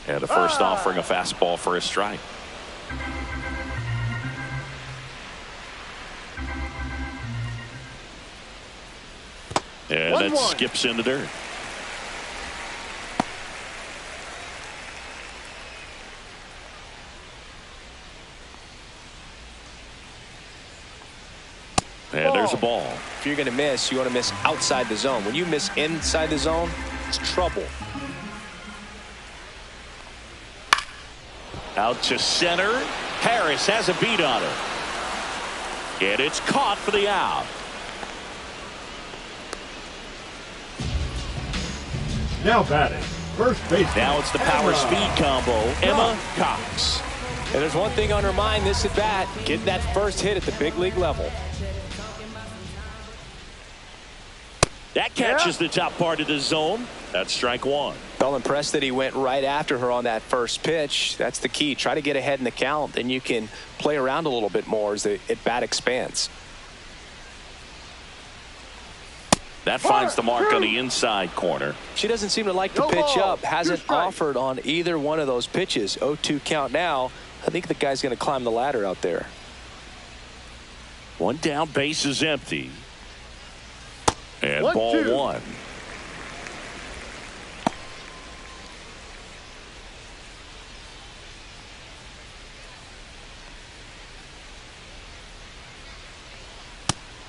And the first offering a fastball for a strike. And that skips in the dirt. There's a ball. If you're going to miss, you want to miss outside the zone. When you miss inside the zone, it's trouble. Out to center. Harris has a beat on her. And it's caught for the out. Now batting, first base. Now it's the power speed combo, Emma Cox. And there's one thing on her mind this at bat, getting that first hit at the big league level. That catches the top part of the zone. That's strike one. Well, impressed that he went right after her on that first pitch. That's the key. Try to get ahead in the count, then you can play around a little bit more as the at bat expands. That finds the mark on the inside corner. She doesn't seem to like to pitch up. Hasn't offered on either one of those pitches. 0-2 count now. I think the guy's going to climb the ladder out there. One down, base is empty. And 1-2. ball one.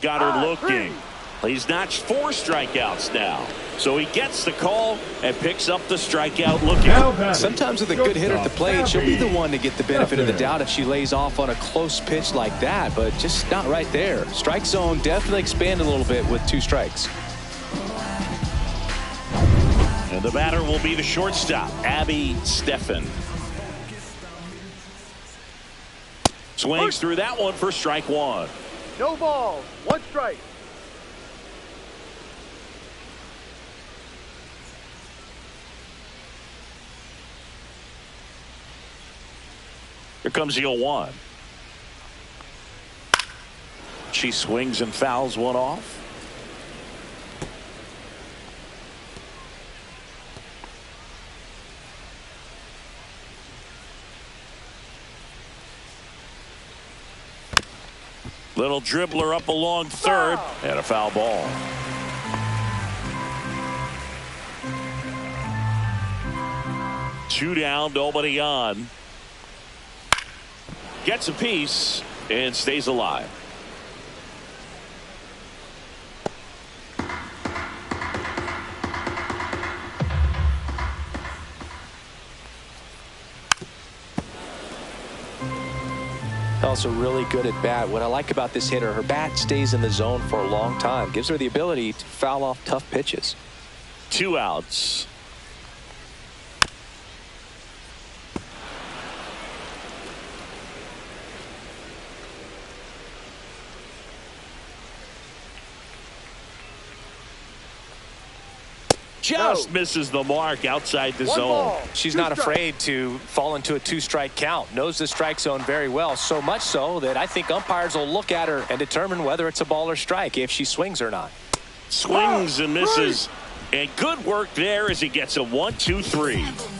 Got her looking. He's notched 4 strikeouts now. So he gets the call and picks up the strikeout looking. Sometimes with a good hitter at the plate, she'll be the one to get the benefit of the doubt if she lays off on a close pitch like that, but just not right there. Strike zone definitely expanded a little bit with 2 strikes. And the batter will be the shortstop, Abby Steffen. Swings through that one for strike one. No ball. 1 strike. Here comes the 0-1. She swings and fouls one off. Little dribbler up along third and a foul ball. Two down, nobody on. Gets a piece and stays alive. Also really good at bat. What I like about this hitter, her bat stays in the zone for a long time. Gives her the ability to foul off tough pitches. 2 outs. Just misses the mark outside the zone. She's not afraid to fall into a 2-strike count. Knows the strike zone very well. So much so that I think umpires will look at her and determine whether it's a ball or strike if she swings or not. Swings and misses. And good work there as he gets a 1-2-3.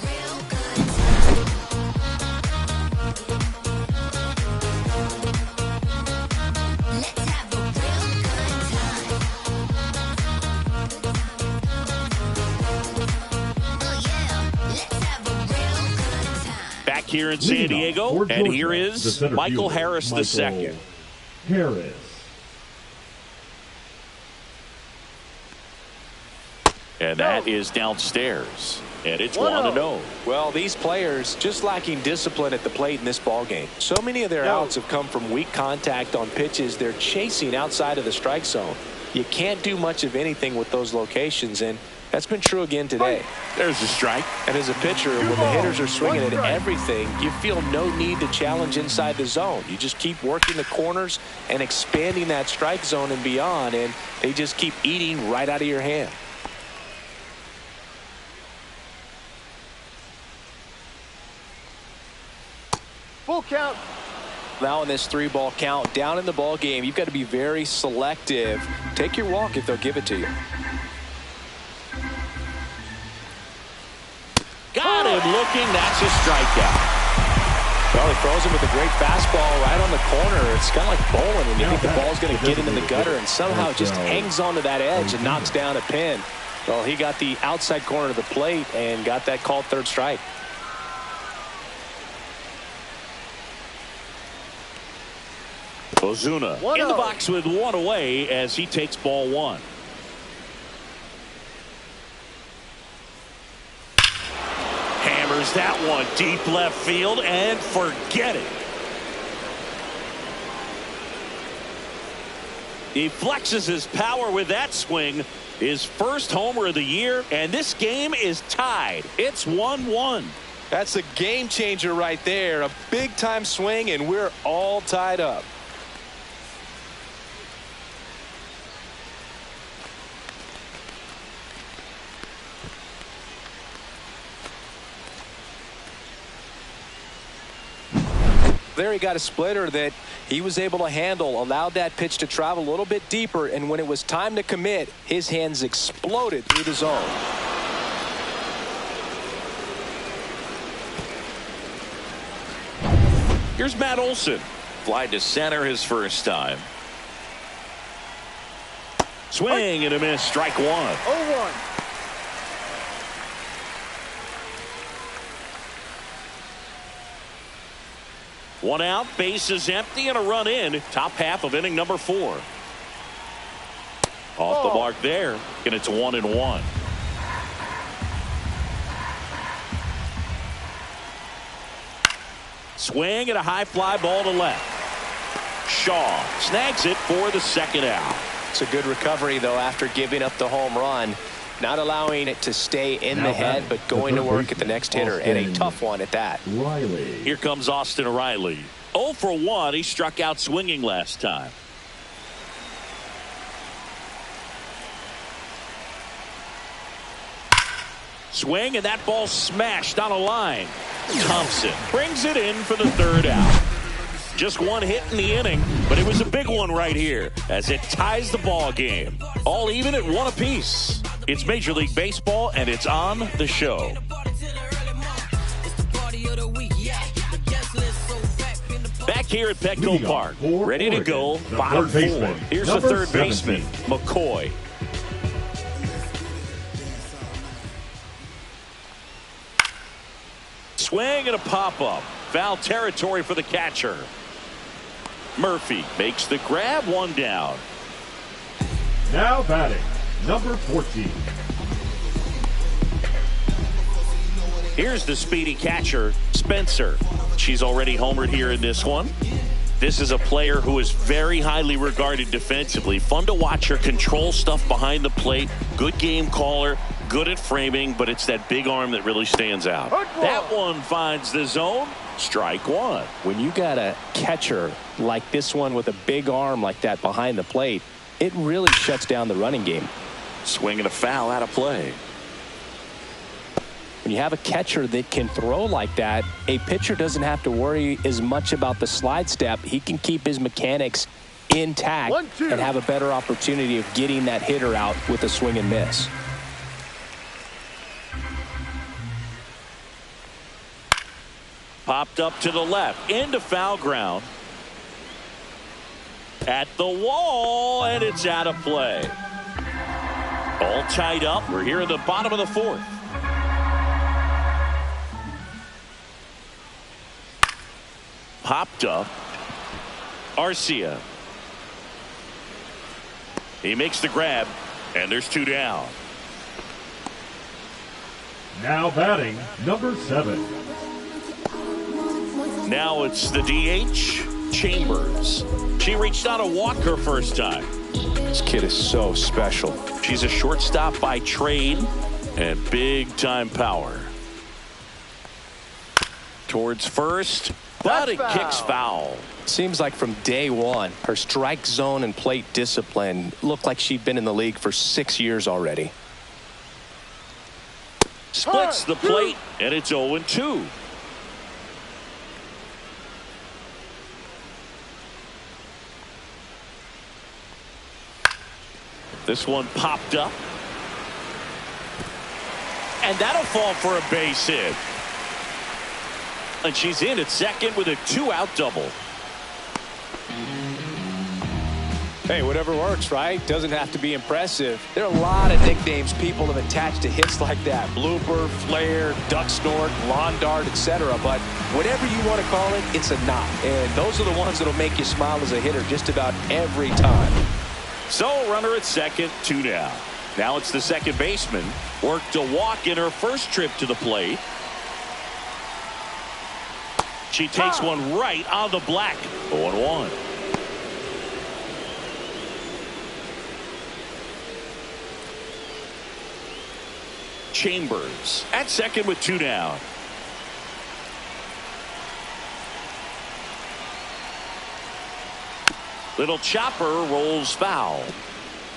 Here in San Diego, and here is Michael Harris II. Harris. And that is downstairs, and it's 1-0. Well, these players just lacking discipline at the plate in this ball game. So many of their outs have come from weak contact on pitches they're chasing outside of the strike zone. You can't do much of anything with those locations, and that's been true again today. There's a strike. And as a pitcher, when the hitters are swinging at everything, you feel no need to challenge inside the zone. You just keep working the corners and expanding that strike zone and beyond, and they just keep eating right out of your hand. Full count. Now in this 3-ball count, down in the ball game, you've got to be very selective. Take your walk if they'll give it to you. Got him looking. That's a strikeout. Well, he throws him with a great fastball right on the corner. It's kind of like bowling when you think the ball's going to get into the gutter, and somehow it just hangs onto that edge and knocks down a pin. Well, he got the outside corner of the plate and got that called 3rd strike. Ozuna in the box with one away as he takes ball one. Hammers that one deep left field and forget it. He flexes his power with that swing. His first homer of the year, and this game is tied. It's 1-1. That's a game changer right there. A big time swing, and we're all tied up. There he got a splitter that he was able to handle, allowed that pitch to travel a little bit deeper, and when it was time to commit, his hands exploded through the zone. Here's Matt Olson. Fly to center his first time. Swing and a miss. Strike one. 0-1. One out, bases empty, and a run in. Top half of inning number 4. Off the mark there, and it's 1-1. Swing and a high fly ball to left. Shaw snags it for the second out. It's a good recovery, though, after giving up the home run. Not allowing it to stay in the head, but going to work at the next hitter, and a tough one at that. Riley. Here comes Austin Riley. 0 for 1. He struck out swinging last time. Swing, and that ball smashed on a line. Thompson brings it in for the third out. Just one hit in the inning, but it was a big one right here as it ties the ball game. All even at 1 apiece. It's Major League Baseball, and it's on the show. Back here at Petco Park, ready to go, bottom 4. Here's the third baseman, McCoy. Swing and a pop-up. Foul territory for the catcher. Murphy makes the grab, 1 down. Now batting, number 14. Here's the speedy catcher, Spencer. She's already homered here in this one. This is a player who is very highly regarded defensively. Fun to watch her control stuff behind the plate. Good game caller, good at framing, but it's that big arm that really stands out. That one finds the zone. Strike one. When you got a catcher like this one with a big arm like that behind the plate, it really shuts down the running game. Swing and a foul out of play. When you have a catcher that can throw like that, a pitcher doesn't have to worry as much about the slide step. He can keep his mechanics intact and have a better opportunity of getting that hitter out with a swing and miss. Popped up to the left, into foul ground. At the wall, and it's out of play. All tied up. We're here in the bottom of the 4th. Popped up. Arcia. He makes the grab, and there's 2 down. Now batting, number 7. Now it's the DH, Chambers. She reached out a walk her first time. This kid is so special. She's a shortstop by trade and big-time power. Towards first, but it kicks foul. Seems like from day one, her strike zone and plate discipline looked like she'd been in the league for 6 years already. Splits the plate, and it's 0-2. This one popped up. And that'll fall for a base hit. And she's in at second with a 2-out double. Hey, whatever works, right? Doesn't have to be impressive. There are a lot of nicknames people have attached to hits like that. Blooper, flare, duck snort, lawn dart, etc. But whatever you want to call it, it's a knot. And those are the ones that'll make you smile as a hitter just about every time. So, runner at second, 2 down. Now it's the second baseman. Worked a walk in her first trip to the plate. She takes one right on the black. 0-1. Chambers at second with 2 down. Little chopper rolls foul.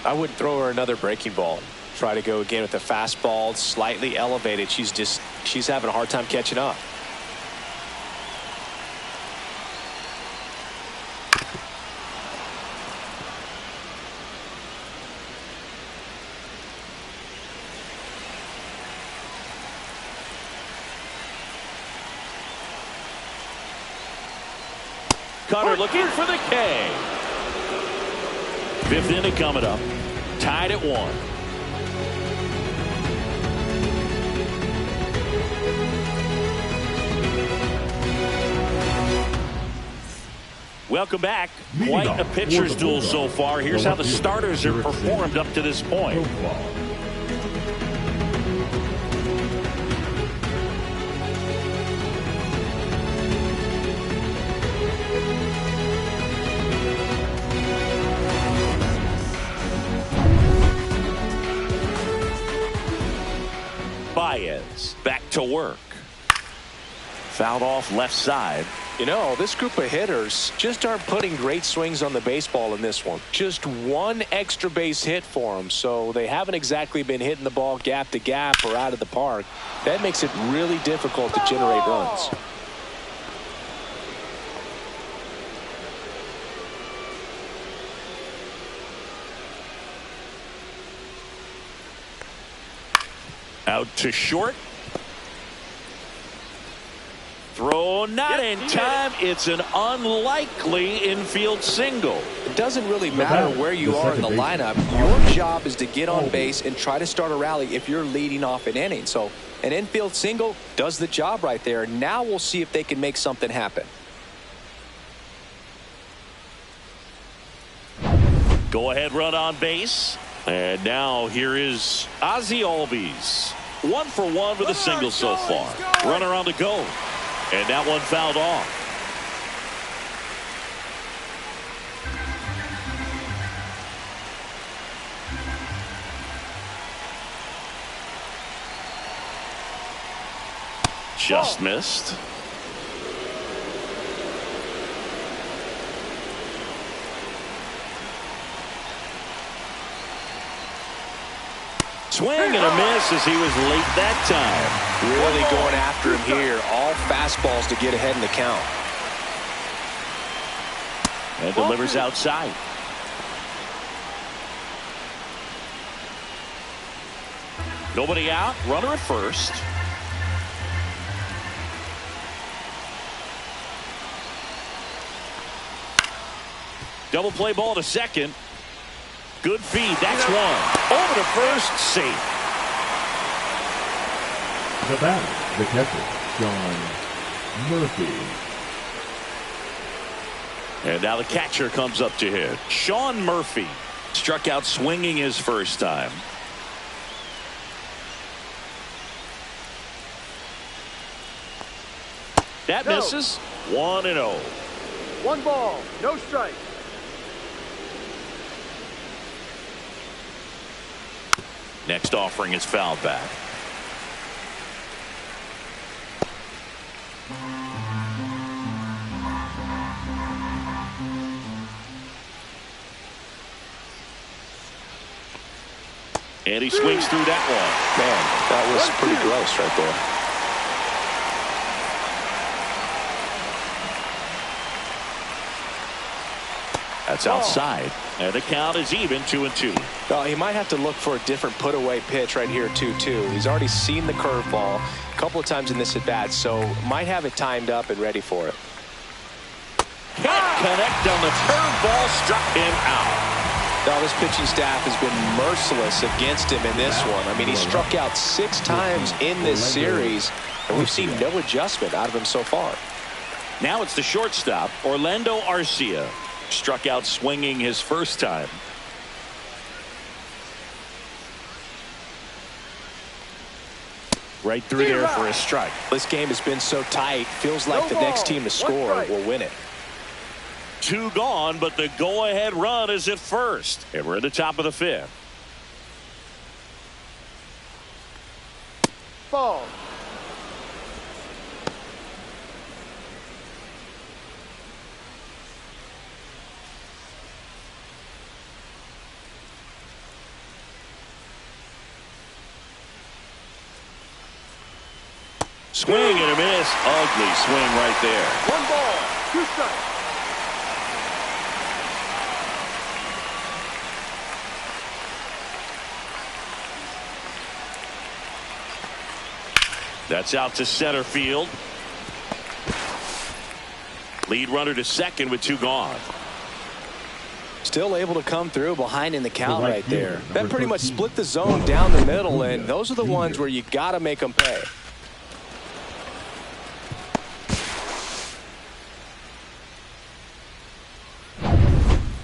I wouldn't throw her another breaking ball. Try to go again with the fastball, slightly elevated. She's having a hard time catching up. Cutter looking for the K. Fifth inning coming up. Tied at 1. Welcome back. Quite a pitcher's duel so far. Here's how the starters have performed up to this point. Baez back to work. Fouled off left side. You know, this group of hitters just aren't putting great swings on the baseball in this one. Just one extra base hit for them, so they haven't exactly been hitting the ball gap to gap or out of the park. That makes it really difficult to generate runs. Out to short. Throw not in time. It's an unlikely infield single. It doesn't really matter where you are in the lineup. Your job is to get on base and try to start a rally if you're leading off an inning. So an infield single does the job right there. Now we'll see if they can make something happen. Go ahead run on base. And now here is Ozzie Albies. 1 for 1 with a single so far. Runner on the go. And that one fouled off. Just missed. Swing and a miss as he was late that time. Really going after him here. All fastballs to get ahead in the count. And delivers outside. Nobody out. Runner at first. Double play ball to second. Good feed. That's one. Over to first. Safe. The batter, the catcher, Sean Murphy. And now the catcher comes up to hit. Sean Murphy struck out swinging his first time. That misses. 1-0. 1 ball, no strike. Next offering is fouled back. And he swings through that one. Man, that was pretty gross right there. That's outside. And the count is even 2-2. Well, he might have to look for a different put-away pitch right here, 2-2. He's already seen the curveball a couple of times in this at-bat, so might have it timed up and ready for it. Can't connect on the curveball, struck him out. No, this pitching staff has been merciless against him in this one. I mean, he struck out 6 times in this series, and we've seen no adjustment out of him so far. Now it's the shortstop, Orlando Arcia. Struck out swinging his first time. Right through there for a strike. This game has been so tight. Feels like the next team to score will win it. 2 gone, but the go-ahead run is at first. And we're at the top of the 5th. Ball. Swing and a miss. Ugly swing right there. 1 ball, 2 strikes. That's out to center field. Lead runner to second with 2 gone. Still able to come through behind in the count right there. That pretty much split the zone down the middle, and those are the ones where you got to make them pay.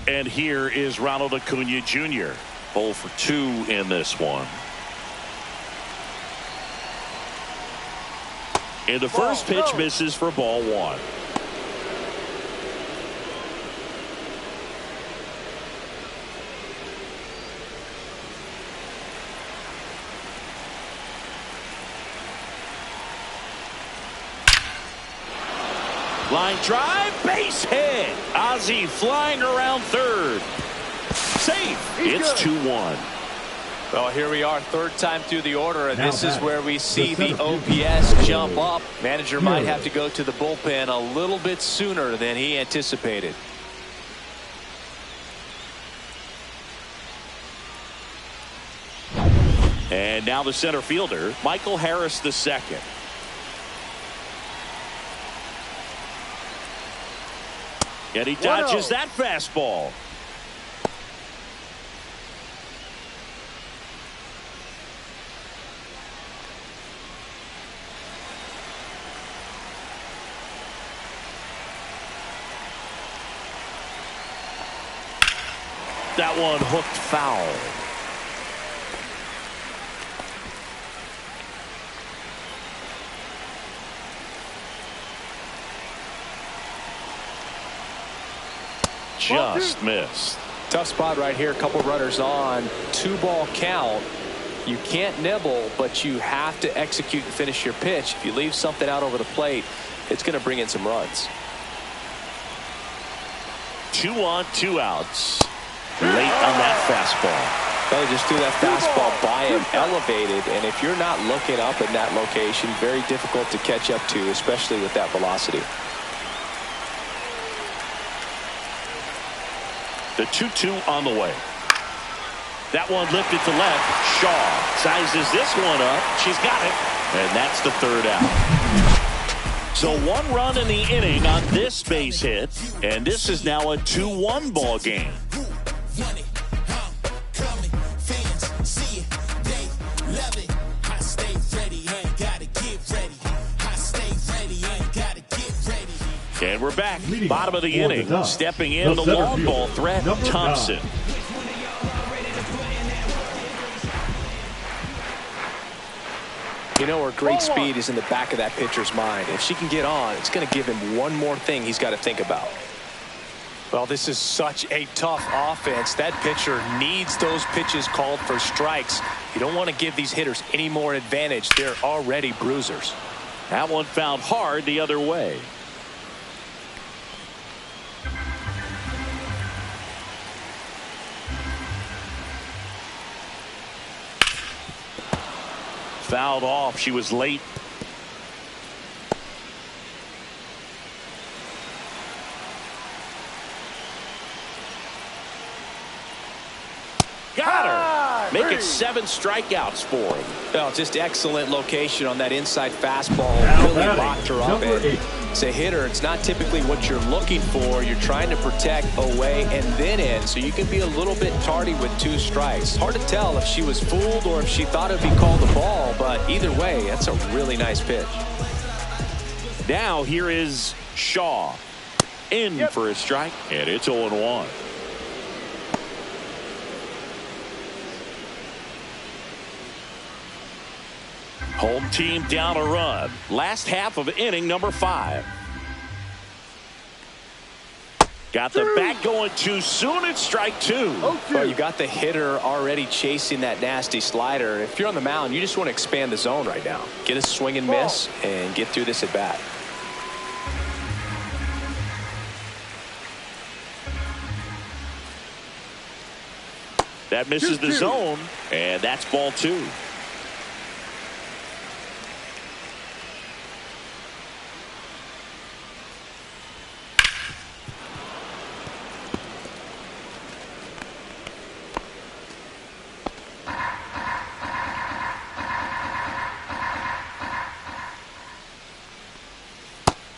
And here is Ronald Acuna Jr. 0 for 2 in this one. And the first pitch misses for ball 1. Line drive, base hit. Ozzie flying around third. Safe. It's 2-1. Well, here we are, 3rd time through the order, and this is where we see the OPS jump up. Manager might have to go to the bullpen a little bit sooner than he anticipated. And now the center fielder, Michael Harris II. And he dodges that fastball. That one hooked foul. Just missed. Tough spot right here. A couple runners on. 2-ball count. You can't nibble, but you have to execute and finish your pitch. If you leave something out over the plate, it's going to bring in some runs. 2 on, 2 outs. Late on that fastball. Well, just threw that fastball by him, elevated, and if you're not looking up in that location, very difficult to catch up to, especially with that velocity. The 2-2 on the way. That one lifted to left. Shaw sizes this one up. She's got it. And that's the 3rd out. So 1 run in the inning on this base hit. And this is now a 2-1 ball game. And we're back. Bottom of the inning. Stepping in the long ball threat, Thompson. You know, her great speed is in the back of that pitcher's mind. If she can get on, it's going to give him one more thing he's got to think about. Well, this is such a tough offense. That pitcher needs those pitches called for strikes. You don't want to give these hitters any more advantage. They're already bruisers. That one fouled hard the other way. Fouled off. She was late. Got her. make it 7 strikeouts for him. Well, just excellent location on that inside fastball. Now Really batting, locked her up. number And 8. it's a hitter. It's not typically what you're looking for. You're trying to protect away and then in, so you can be a little bit tardy with 2 strikes. Hard to tell if she was fooled or if she thought it would be called a ball, but either way, that's a really nice pitch. Now here is Shaw in for a strike, and it's 0-1. Home team down a run. Last half of inning number 5. Got the bat going too soon. It's strike 2. Well, you got the hitter already chasing that nasty slider. If you're on the mound, you just want to expand the zone right now. Get a swing and miss and get through this at bat. That misses the zone, and that's ball 2.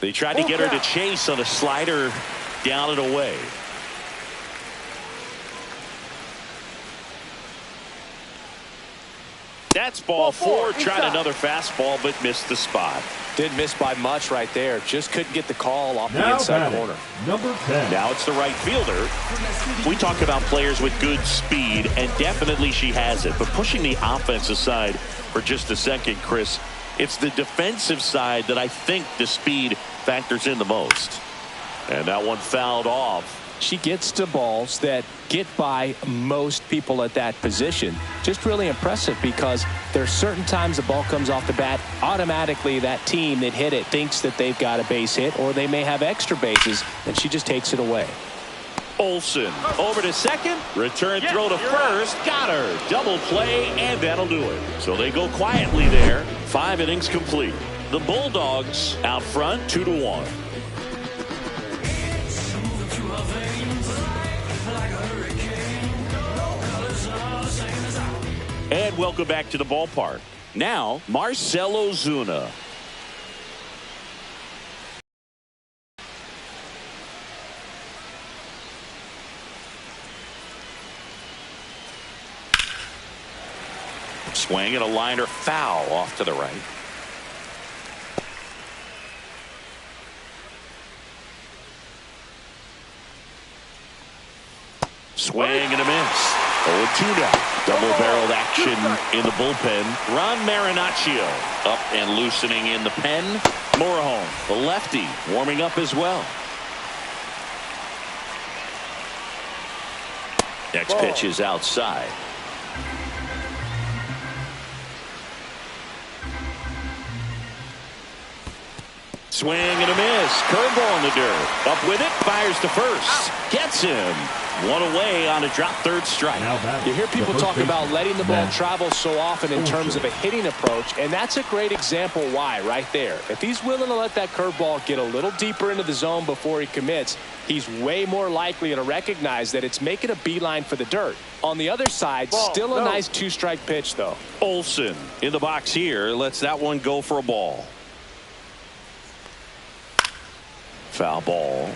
They tried to get her to chase on a slider down and away. That's ball 4. Tried another fastball, but missed the spot. Didn't miss by much right there. Just couldn't get the call off the Now inside batting, corner. number 10. Now it's the right fielder. We talk about players with good speed, and definitely she has it. But pushing the offense aside for just a second, Chris, it's the defensive side that I think the speed factors in the most. And that one fouled off. She gets to balls that get by most people at that position. Just really impressive because there's certain times the ball comes off the bat, automatically that team that hit it thinks that they've got a base hit or they may have extra bases, and she just takes it away. Olsen over to second, return throw to first, got her, double play, and that'll do it. So they go quietly there. 5 innings complete. The Bulldogs out front 2-1. And welcome back to the ballpark. Now, Marcell Ozuna. Swing and a liner foul off to the right. Swing and a miss. 0-2 now. Double-barreled action in the bullpen. Ron Marinaccio up and loosening in the pen. Morejon, the lefty, warming up as well. Next pitch is outside. Swing and a miss. Curveball in the dirt. Up with it. Fires to first. Gets him. One away on a drop third strike. You hear people talk about letting the ball travel so often in terms of a hitting approach, and that's a great example why right there. If he's willing to let that curveball get a little deeper into the zone before he commits, he's way more likely to recognize that it's making a beeline for the dirt. On the other side, still a nice 2-strike pitch, though. Olsen in the box here. Lets that one go for a ball. Foul ball.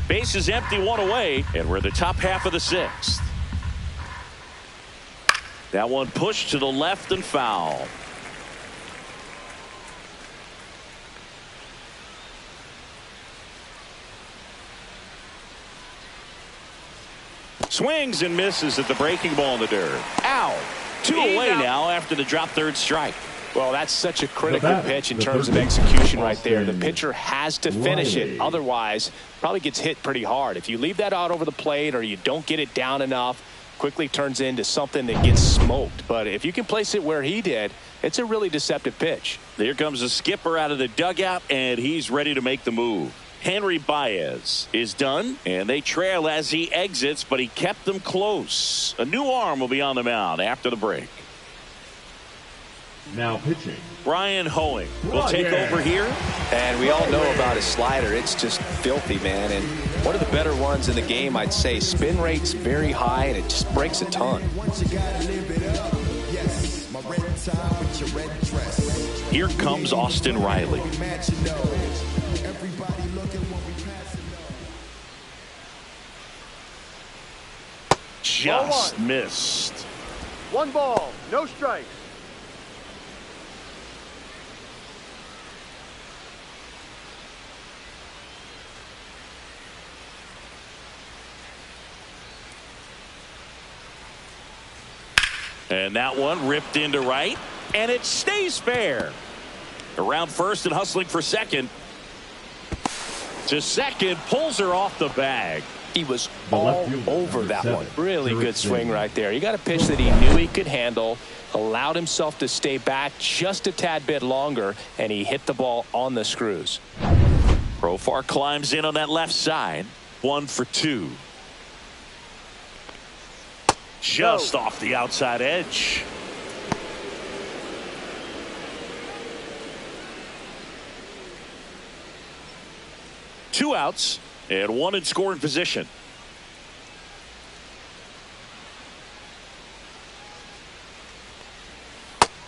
Base is empty, 1 away, and we're in the top half of the 6th. That one pushed to the left and foul. Swings and misses at the breaking ball in the dirt. Out. 2 away now after the drop third strike. Well, that's such a critical pitch in terms of execution right there. The pitcher has to finish it. Otherwise, probably gets hit pretty hard. If you leave that out over the plate or you don't get it down enough, quickly turns into something that gets smoked. But if you can place it where he did, it's a really deceptive pitch. Here comes the skipper out of the dugout, and he's ready to make the move. Henry Baez is done, and they trail as he exits, but he kept them close. A new arm will be on the mound after the break. Now pitching. Brian Hoeing will take over here. And we all know about his slider. It's just filthy, man. And one of the better ones in the game, I'd say. Spin rate's very high, and it just breaks a ton. Here comes Austin Riley. Just missed. 1 ball, no strikes. And that one ripped into right, and it stays fair. Around first and hustling for second. To second, pulls her off the bag. He was all over that one. Really good swing right there. You got a pitch that he knew he could handle, allowed himself to stay back just a tad bit longer, and he hit the ball on the screws. Profar climbs in on that left side. 1 for 2. Just off the outside edge. Two outs and one in scoring position.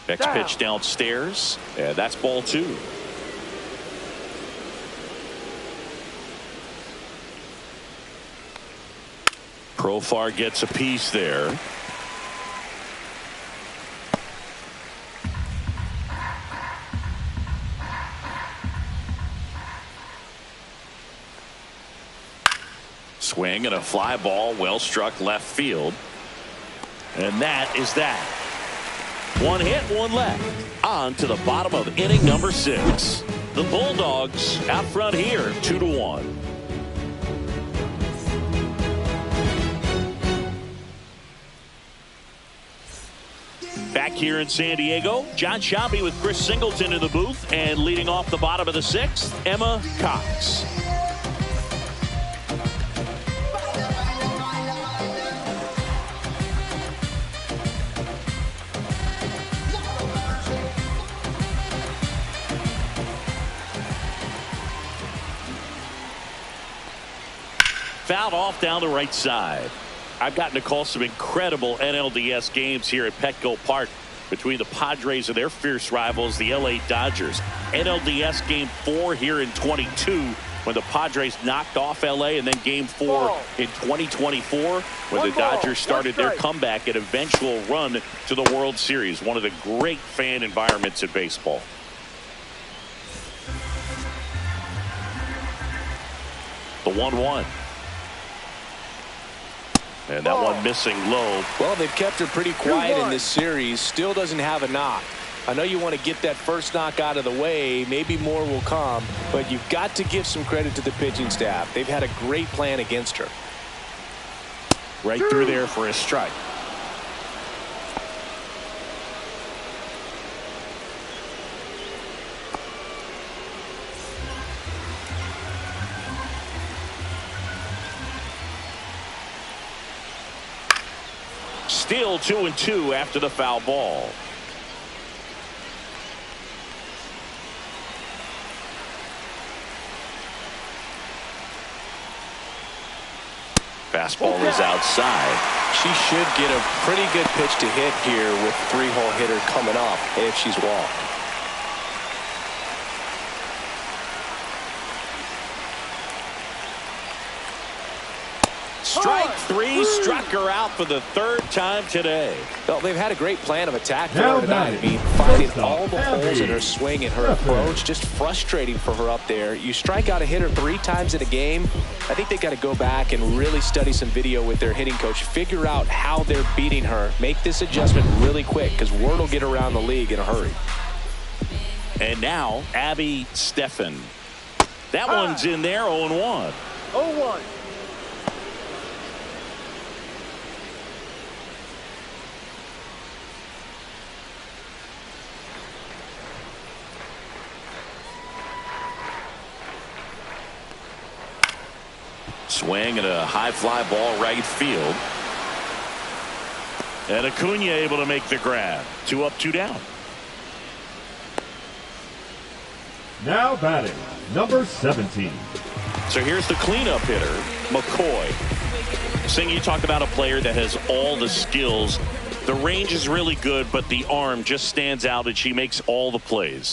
Next pitch downstairs, and that's ball 2. Profar gets a piece there. Swing and a fly ball, well struck left field. And that is that. 1 hit, 1 left. On to the bottom of inning number 6. The Bulldogs out front here, 2-1. Back here in San Diego, John Sciambi with Chris Singleton in the booth, and leading off the bottom of the 6th, Emma Cox. Fouled off down the right side. I've gotten to call some incredible NLDS games here at Petco Park between the Padres and their fierce rivals, the LA Dodgers. NLDS Game 4 here in 22 when the Padres knocked off LA, and then Game 4 in 2024 when the Dodgers started their comeback and eventual run to the World Series. One of the great fan environments in baseball. The 1-1. And that one missing low. Well, they've kept her pretty quiet in this series. Still doesn't have a knock. I know you want to get that first knock out of the way. Maybe more will come. But you've got to give some credit to the pitching staff. They've had a great plan against her. Right through there for a strike. Still 2-2 after the foul ball. Fastball is outside. She should get a pretty good pitch to hit here with 3-hole hitter coming up if she's walked. Strike 3, struck her out for the 3rd time today. Well, they've had a great plan of attack for her tonight. I mean, finding all the holes in her swing and her approach, just frustrating for her up there. You strike out a hitter 3 times in a game. I think they got to go back and really study some video with their hitting coach, figure out how they're beating her, make this adjustment really quick, because word will get around the league in a hurry. And now, Abby Steffen. That one's in there, 0-1. 0-1. Swing and a high fly ball right field. And Acuna able to make the grab. 2 up, 2 down. Now batting, number 17. So here's the cleanup hitter, McCoy. Singh, you talk about a player that has all the skills. The range is really good, but the arm just stands out, and she makes all the plays.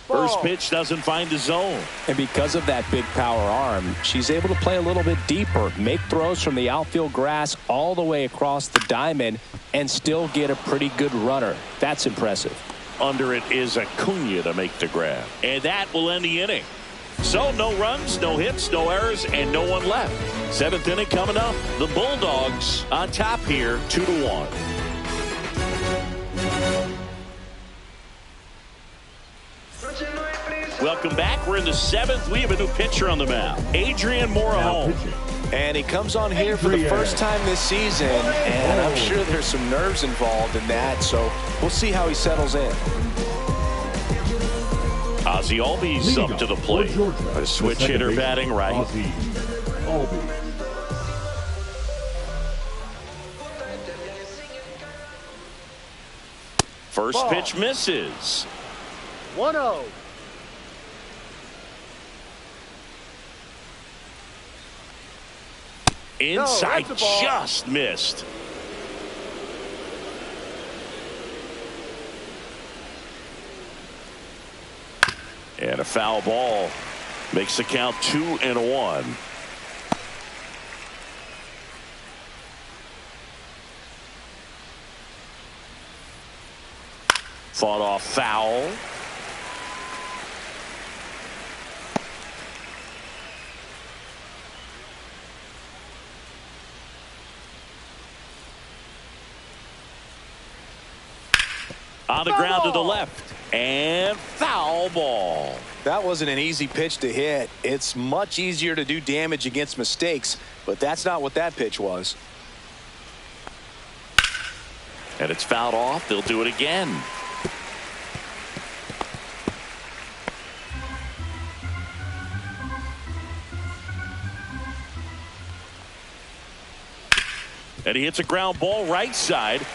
First pitch doesn't find the zone. And because of that big power arm, she's able to play a little bit deeper, make throws from the outfield grass all the way across the diamond, and still get a pretty good runner. That's impressive. Under it is Ncaa to make the grab. And that will end the inning. So no runs, no hits, no errors, and no one left. Seventh inning coming up. The Bulldogs on top here, 2-1. Welcome back. We're in the seventh. We have a new pitcher on the mound, Adrian Morejon. And he comes on here for the first time this season, and I'm sure there's some nerves involved in that, so we'll see how he settles in. Ozzie Albies up to the plate. A switch hitter batting right. First pitch misses. 1-0. Inside, just missed. And a foul ball makes the count 2-1. Fought off foul. On the ground to the left. And foul ball. That wasn't an easy pitch to hit. It's much easier to do damage against mistakes, but that's not what that pitch was. And it's fouled off. They'll do it again. And he hits a ground ball right side.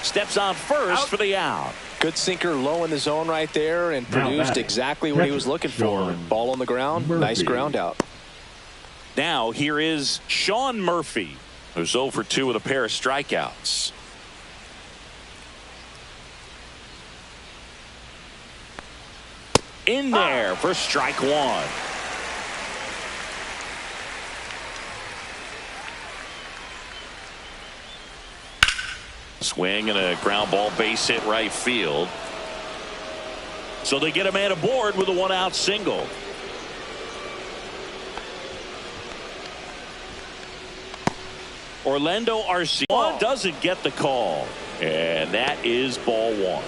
Steps on first for the out. Good sinker low in the zone right there and produced exactly what he was looking for. Ball on the ground, nice ground out. Now here is Sean Murphy, who's 0 for 2 with a pair of strikeouts. In there for strike one. Swing and a ground ball base hit right field. So they get a man aboard with a 1-out single. Orlando Arcia doesn't get the call. And that is ball one.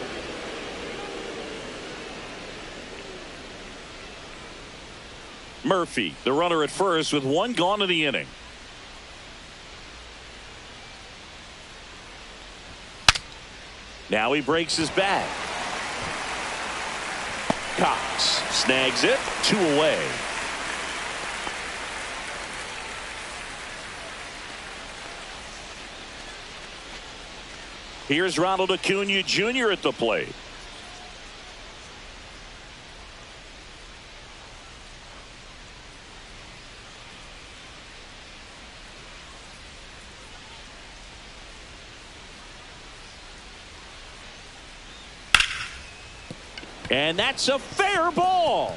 Murphy, the runner at first with one gone in the inning. Now he breaks his back. Cox snags it, 2 away. Here's Ronald Acuna Jr. at the plate. And that's a fair ball.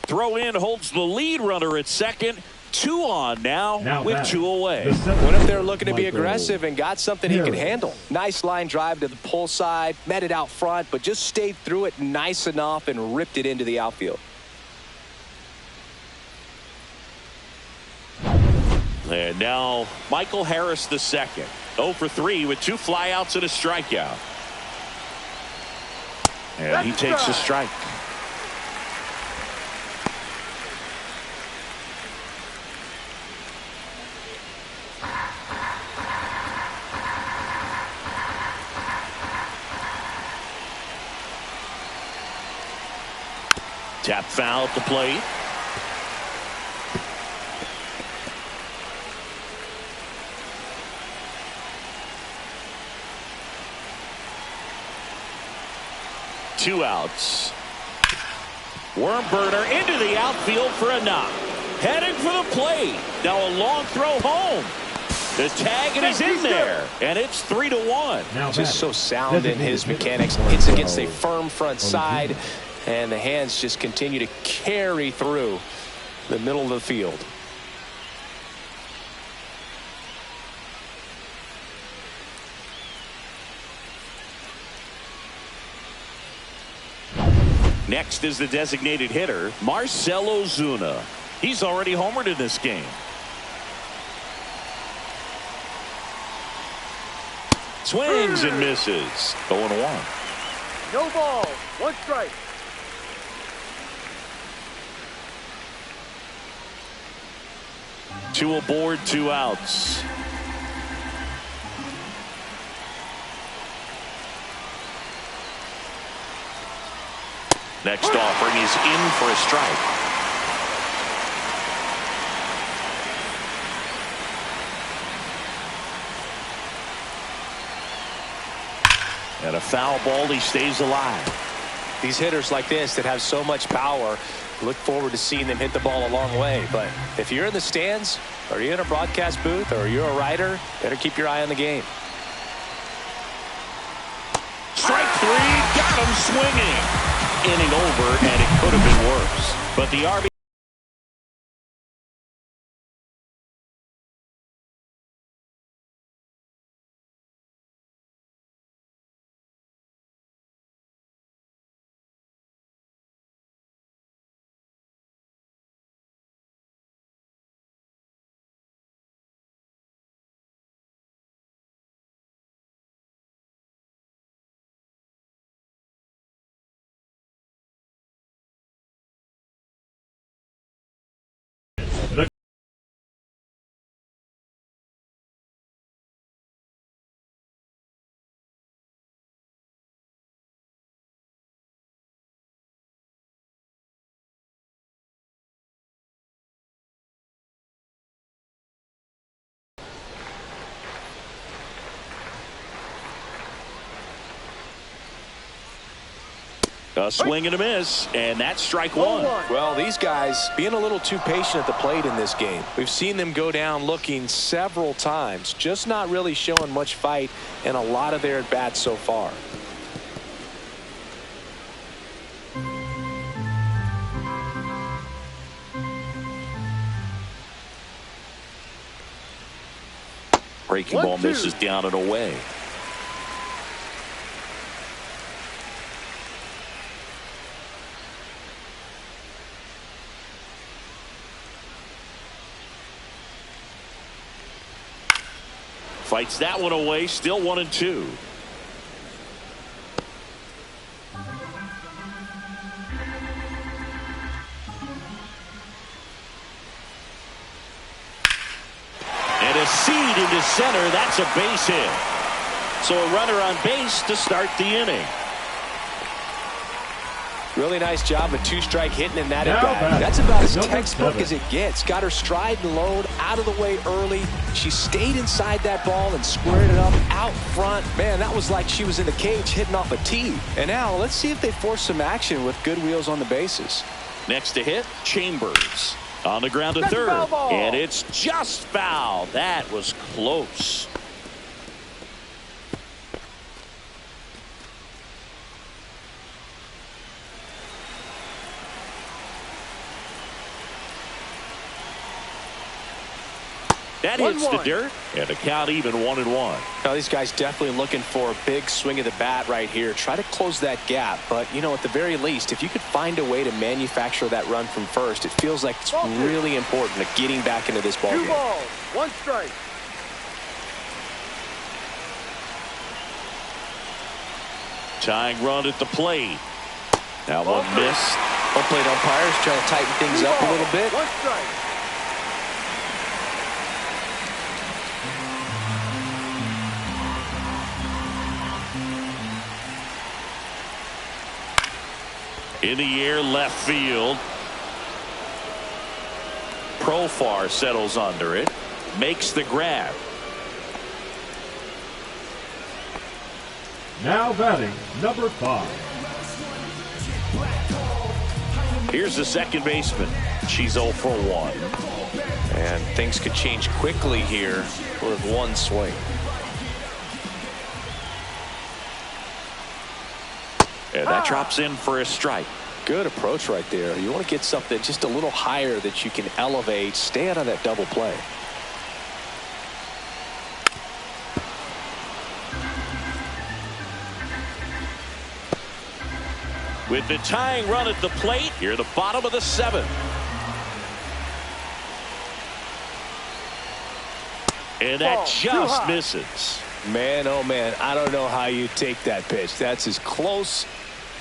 Throw in holds the lead runner at second. 2 on now with 2 away. What if they're looking to be aggressive and got something he can handle? Nice line drive to the pull side, met it out front, but just stayed through it nice enough and ripped it into the outfield. And now Michael Harris the second. 0 for 3 with 2 flyouts and a strikeout. And he takes a strike. Tap foul at the plate. 2 outs. Worm burner into the outfield for a knock. Heading for the plate. Now a long throw home. The tag, and he's in there. And it's 3-1. Just so sound in his mechanics. Hits against a firm front side. And the hands just continue to carry through the middle of the field. Next is the designated hitter, Marcell Ozuna. He's already homered in this game. Swings and misses. 0-1. No ball. 1 strike. Two aboard, 2 outs. Next offering is in for a strike. And a foul ball, he stays alive. These hitters like this that have so much power, look forward to seeing them hit the ball a long way. But if you're in the stands, or you're in a broadcast booth, or you're a writer, better keep your eye on the game. Strike 3, got him swinging. Inning over, and it could have been worse. But the RB. A swing and a miss, and that's strike 1. Well, these guys being a little too patient at the plate in this game. We've seen them go down looking several times, just not really showing much fight in a lot of their at-bats so far. Breaking ball misses down and away. Fights that one away, still 1-2. And a seed into center, that's a base hit. So a runner on base to start the inning. Really nice job of 2-strike hitting in that at-bat. That's about as textbook as it gets. Got her stride and load out of the way early. She stayed inside that ball and squared it up out front. Man, that was like she was in the cage hitting off a tee. And now let's see if they force some action with good wheels on the bases. Next to hit, Chambers. On the ground to third. And it's just foul. That was close. That hits the dirt, and the count even 1-1. Now these guys definitely looking for a big swing of the bat right here. Try to close that gap, but you know, at the very least, if you could find a way to manufacture that run from first, it feels like it's really important to getting back into this ball game. 2 balls, 1 strike. Tying run at the plate. That one missed. Home plate umpires trying to tighten things up a little bit. 1 strike. In the air, left field. Profar settles under it. Makes the grab. Now batting, number 5. Here's the second baseman. She's 0 for 1. And things could change quickly here with one swing. And that drops in for a strike. Good approach right there. You want to get something just a little higher that you can elevate. Stay out of that double play. With the tying run at the plate, here the bottom of the 7th. And that just misses. Man, oh man, I don't know how you take that pitch. That's as close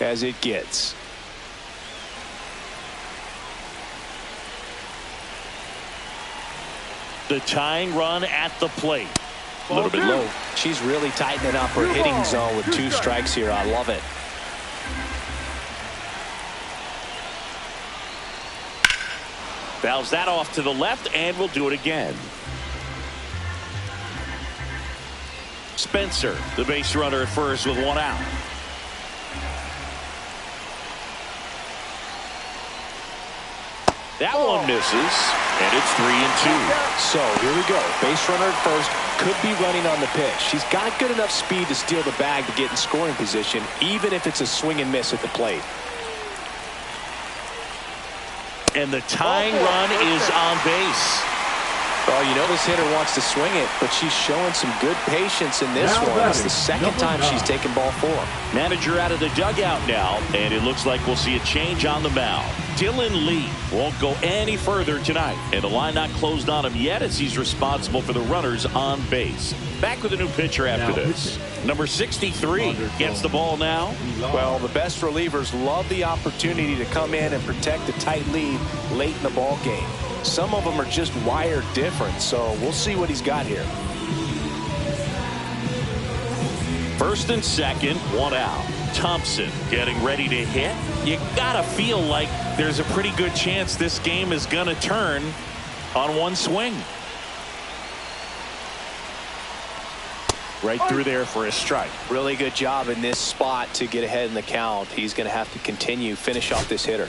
as it gets. The tying run at the plate. A little bit low. She's really tightening up her hitting zone with 2 strikes here. I love it. Fouls that off to the left, and we'll do it again. Spencer, the base runner at first with 1 out. That one misses, and it's 3-2. So here we go. Base runner at first, could be running on the pitch. She's got good enough speed to steal the bag to get in scoring position, even if it's a swing and miss at the plate. And the tying run is on base. Oh, you know this hitter wants to swing it, but she's showing some good patience in this one. It's the second time she's taken ball 4. Manager out of the dugout now, and it looks like we'll see a change on the mound. Dylan Lee won't go any further tonight, and the line not closed on him yet as he's responsible for the runners on base. Back with a new pitcher after this. Number 63 gets the ball now. Well, the best relievers love the opportunity to come in and protect a tight lead late in the ball game. Some of them are just wired different, so we'll see what he's got here. First and second, 1 out. Thompson getting ready to hit. You gotta feel like there's a pretty good chance this game is gonna turn on one swing. Right through there for a strike. Really good job in this spot to get ahead in the count. He's going to have to finish off this hitter.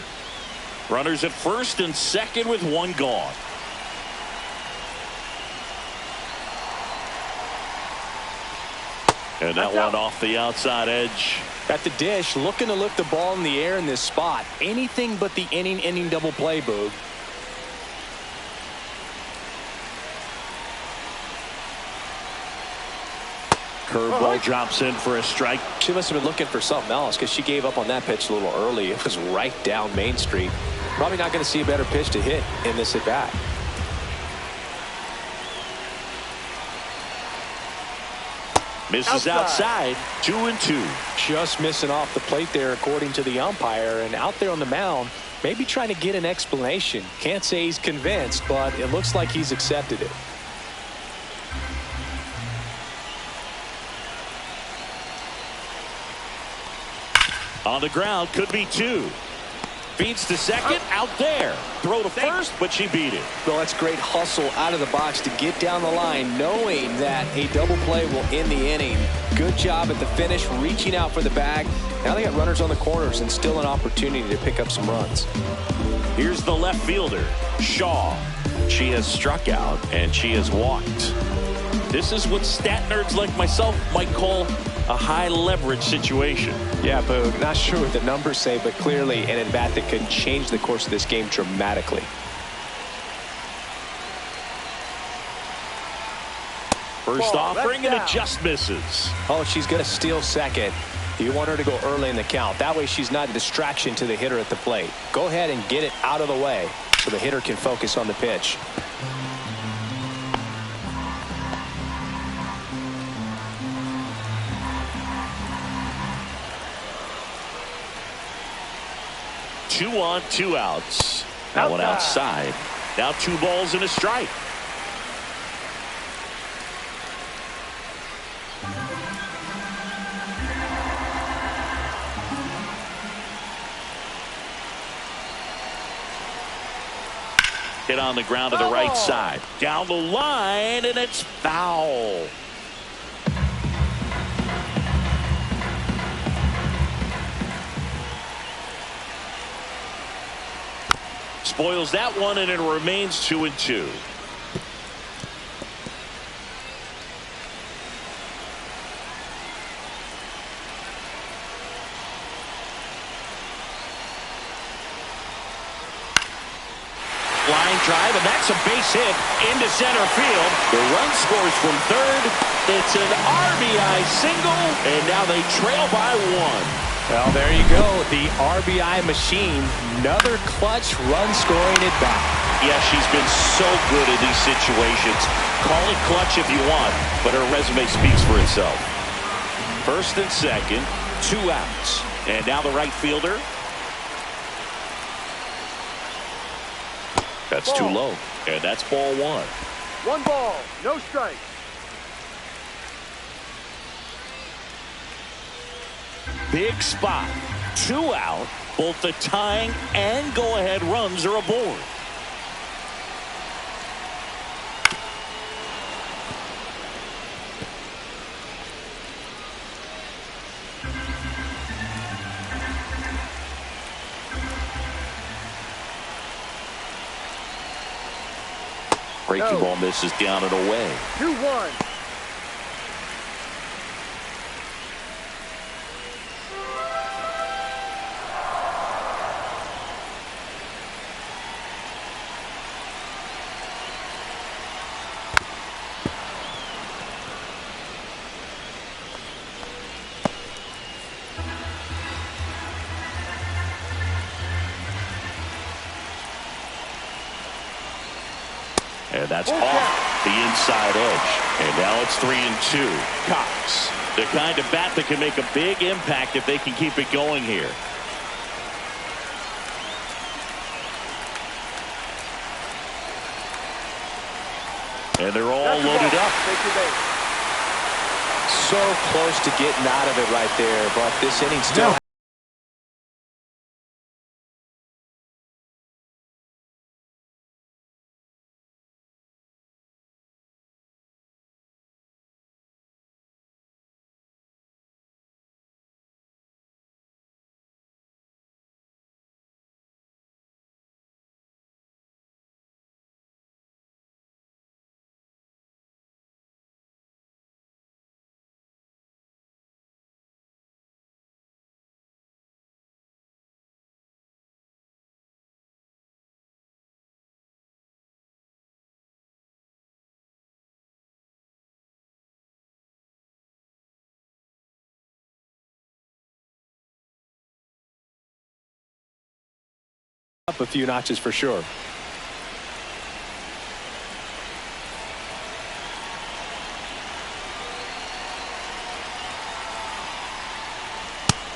Runners at first and second with 1 gone. And that one off the outside edge. At the dish, looking to lift the ball in the air in this spot. Anything but the inning double play, Boog. Curveball drops in for a strike. She must have been looking for something else because she gave up on that pitch a little early. It was right down Main Street. Probably not going to see a better pitch to hit in this at bat. Misses outside. 2-2. Just missing off the plate there according to the umpire, and out there on the mound maybe trying to get an explanation. Can't say he's convinced, but it looks like he's accepted it. On the ground, could be 2. Feeds to second, out there. Throw to first, but she beat it. Well, that's great hustle out of the box to get down the line, knowing that a double play will end the inning. Good job at the finish, reaching out for the bag. Now they got runners on the corners and still an opportunity to pick up some runs. Here's the left fielder, Shaw. She has struck out, and she has walked. This is what stat nerds like myself might call a high leverage situation. Yeah, Boog, not sure what the numbers say, but clearly an at-bat that could change the course of this game dramatically. First offering, and it just misses. Oh, she's going to steal second. You want her to go early in the count. That way she's not a distraction to the hitter at the plate. Go ahead and get it out of the way so the hitter can focus on the pitch. Two on, 2 outs. That one outside. Now 2 balls and a strike. Hit on the ground to the right side. Down the line, and it's foul. spoils that one, and it remains 2-2. Line drive, and that's a base hit into center field. The run scores from third. It's an RBI single, and now they trail by 1. Well, there you go. The RBI machine. Another clutch run scoring at bat. Yeah, she's been so good in these situations. Call it clutch if you want, but her resume speaks for itself. First and second, 2 outs. And now the right fielder. That's too low. And that's ball 1. 1 ball, no strike. Big spot. 2 out. Both the tying and go-ahead runs are aboard. Breaking ball misses down and away. 2-1. And that's off the inside edge. And now it's 3-2. Cox, the kind of bat that can make a big impact if they can keep it going here. And they're all loaded up. So close to getting out of it right there, but this inning still. Up a few notches for sure.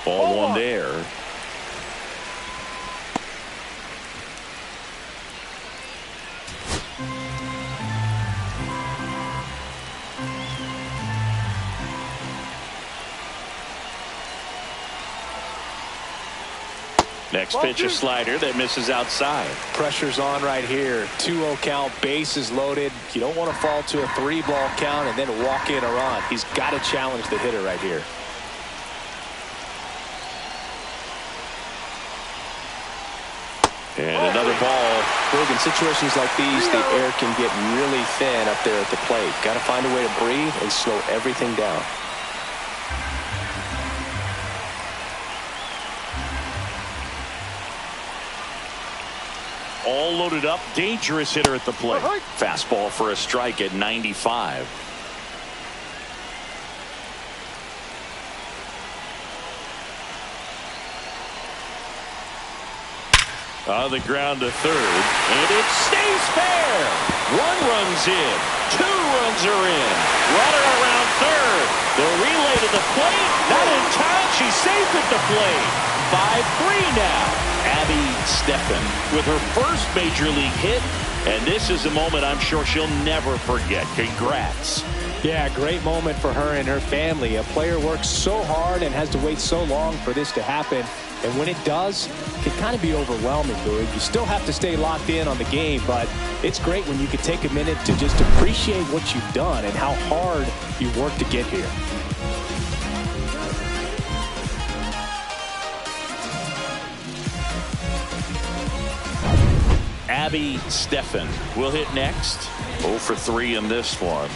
Ball 1 there. Next pitch, a slider that misses outside. Pressure's on right here. 2-0 count, bases loaded. You don't want to fall to a 3-ball count and then walk in a run. He's got to challenge the hitter right here. And another ball. Look, in situations like these, the air can get really thin up there at the plate. Got to find a way to breathe and slow everything down. All loaded up. Dangerous hitter at the plate. Fastball for a strike at 95. On the ground to third. And it stays fair. 1 run's in. 2 runs are in. Runner around third. The relay to the plate. Not in time. She's safe at the plate. 5-3 now. Abby Steffen with her first major league hit, and this is a moment I'm sure she'll never forget. Congrats. Yeah, great moment for her and her family. A player works so hard and has to wait so long for this to happen, and when it does, it can kind of be overwhelming, Boog. You still have to stay locked in on the game, but it's great when you can take a minute to just appreciate what you've done and how hard you worked to get here. Abby Steffen will hit next. 0 for 3 in this one.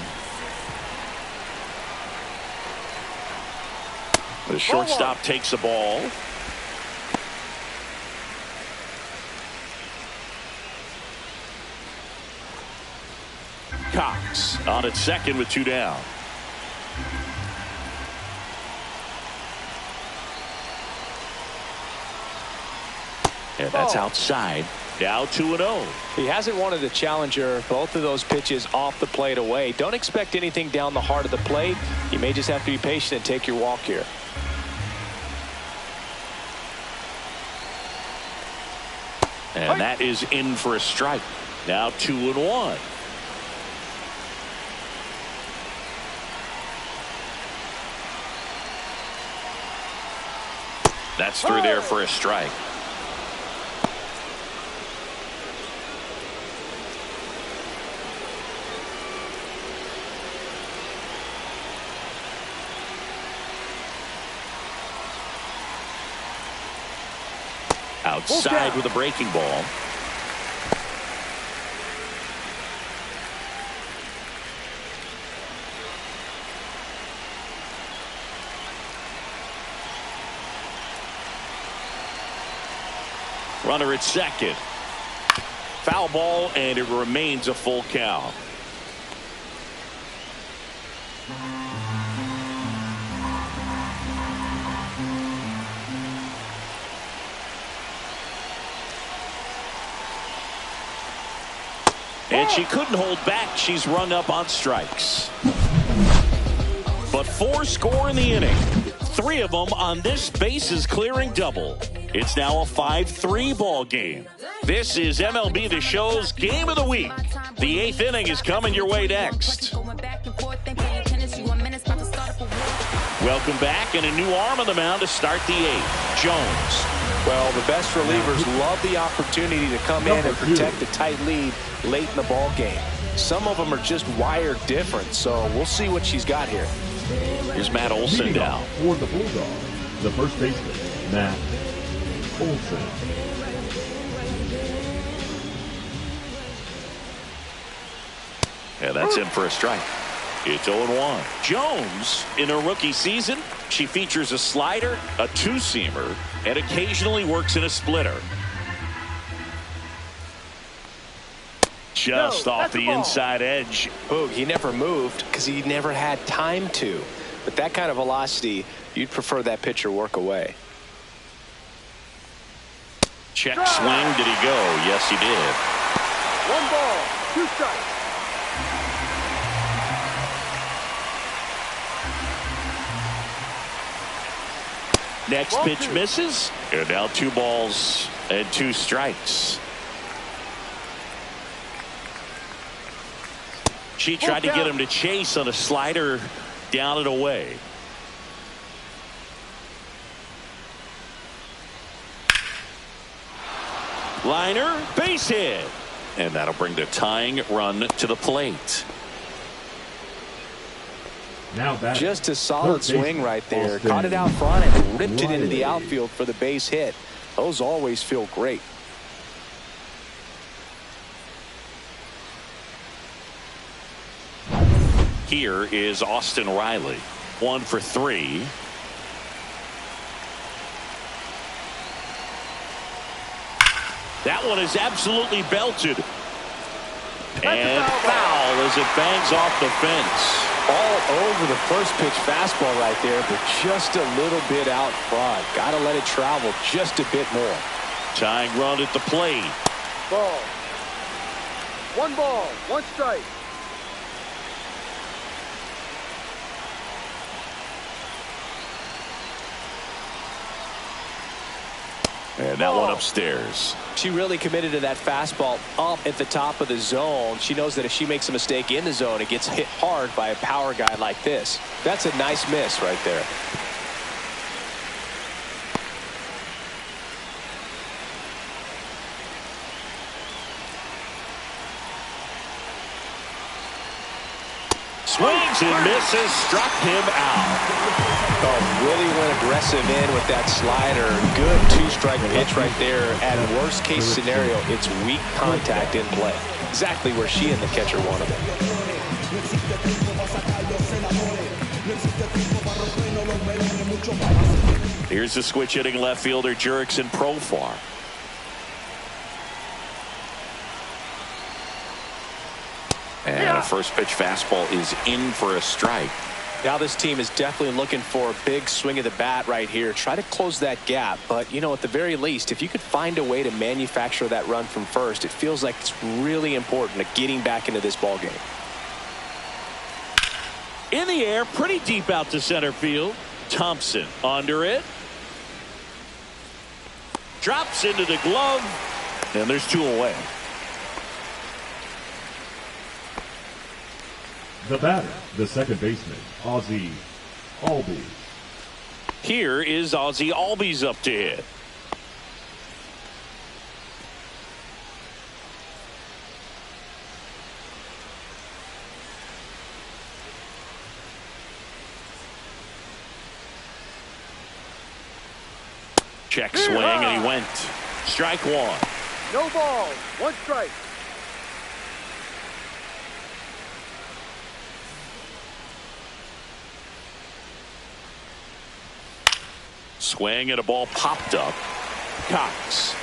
The shortstop takes the ball. Cox on at second with 2 down. And that's outside. Now 2-0. He hasn't wanted a challenger. Both of those pitches off the plate away. Don't expect anything down the heart of the plate. You may just have to be patient and take your walk here. And that is in for a strike. Now 2-1. That's through there for a strike. Outside with a breaking ball. Runner at second. Foul ball, and it remains a full count. And she couldn't hold back. She's rung up on strikes. But 4 score in the inning. 3 of them on this bases clearing double. It's now a 5-3 ball game. This is MLB The Show's Game of the Week. The 8th inning is coming your way next. Welcome back, and a new arm on the mound to start the 8th. Jones. Well, the best relievers love the opportunity to come in and protect a tight lead late in the ball game. Some of them are just wired different, so we'll see what she's got here. Here's Matt Olson down. For the Bulldogs, the first baseman, Matt Olson. Yeah, that's in for a strike. It's 0-1. Jones, in her rookie season, she features a slider, a two-seamer, and occasionally works in a splitter. Just off the inside edge. Boog, he never moved because he never had time to. But that kind of velocity, you'd prefer that pitcher work away. Check swing. Did he go? Yes, he did. 1 ball, 2 strikes. Next pitch misses. And now 2 balls and 2 strikes. She tried to get him to chase on a slider down and away. Liner, base hit. And that'll bring the tying run to the plate. Now back. Just a solid swing right there. Caught it out front and ripped it into the outfield for the base hit. Those always feel great. Here is Austin Riley. 1 for 3. That one is absolutely belted. And foul as it bangs off the fence. All over the first pitch fastball right there, but just a little bit out front. Got to let it travel just a bit more. Tying run at the plate. Ball. 1 ball, 1 strike. And that one upstairs. She really committed to that fastball up at the top of the zone. She knows that if she makes a mistake in the zone, it gets hit hard by a power guy like this. That's a nice miss right there. Swings and misses, struck him out. Oh, really went aggressive in with that slider. Good two-strike pitch right there. At worst case scenario, it's weak contact in play. Exactly where she and the catcher wanted it. Here's the switch hitting left fielder Jurickson Profar. And a first pitch fastball is in for a strike. Now this team is definitely looking for a big swing of the bat right here. Try to close that gap. But, you know, at the very least, if you could find a way to manufacture that run from first, it feels like it's really important to getting back into this ball game. In the air, pretty deep out to center field. Thompson under it. Drops into the glove. And there's two away. The batter, the second baseman, Ozzie Albies. Here is Ozzie Albies up to hit. Check swing and he went. Strike one. No ball. One strike. Swing and a ball popped up. Cox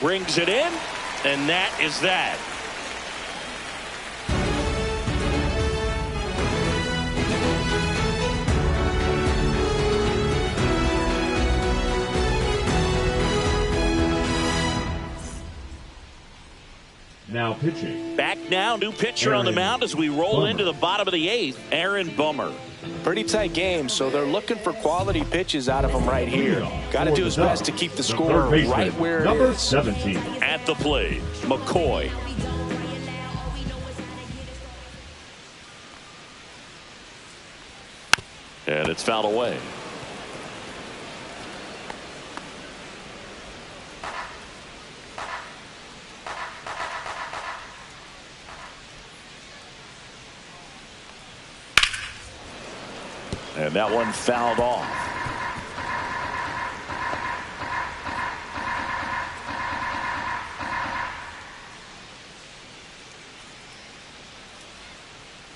brings it in, and that is that. Now pitching. Back now, new pitcher on the mound as we roll into the bottom of the eighth. Aaron Bummer. Pretty tight game, so they're looking for quality pitches out of him right here. Got to do his best to keep the score right where it Number is. 17. At the plate, McCoy. And it's fouled away. And that one fouled off.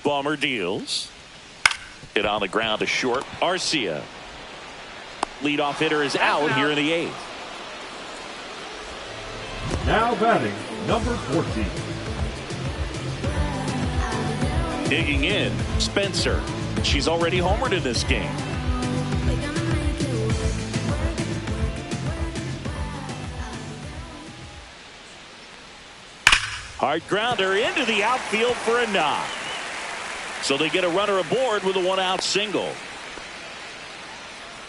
Bummer deals. Hit on the ground to short. Arcia. Leadoff hitter is out here in the eighth. Now batting, number 14. Digging in, Spencer. She's already homered in this game. Hard grounder into the outfield for a knock. So they get a runner aboard with a one-out single.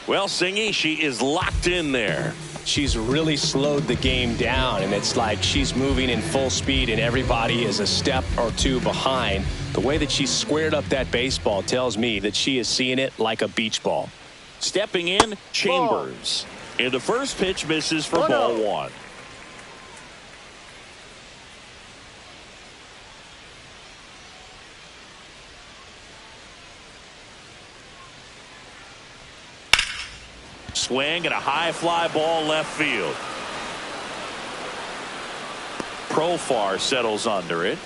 Well, Singy, she is locked in there. She's really slowed the game down, and it's like she's moving in full speed and everybody is a step or two behind. The way that she squared up that baseball tells me that she is seeing it like a beach ball. Stepping in, Chambers. And the first pitch misses for ball one. Swing and a high fly ball left field. Profar settles under it.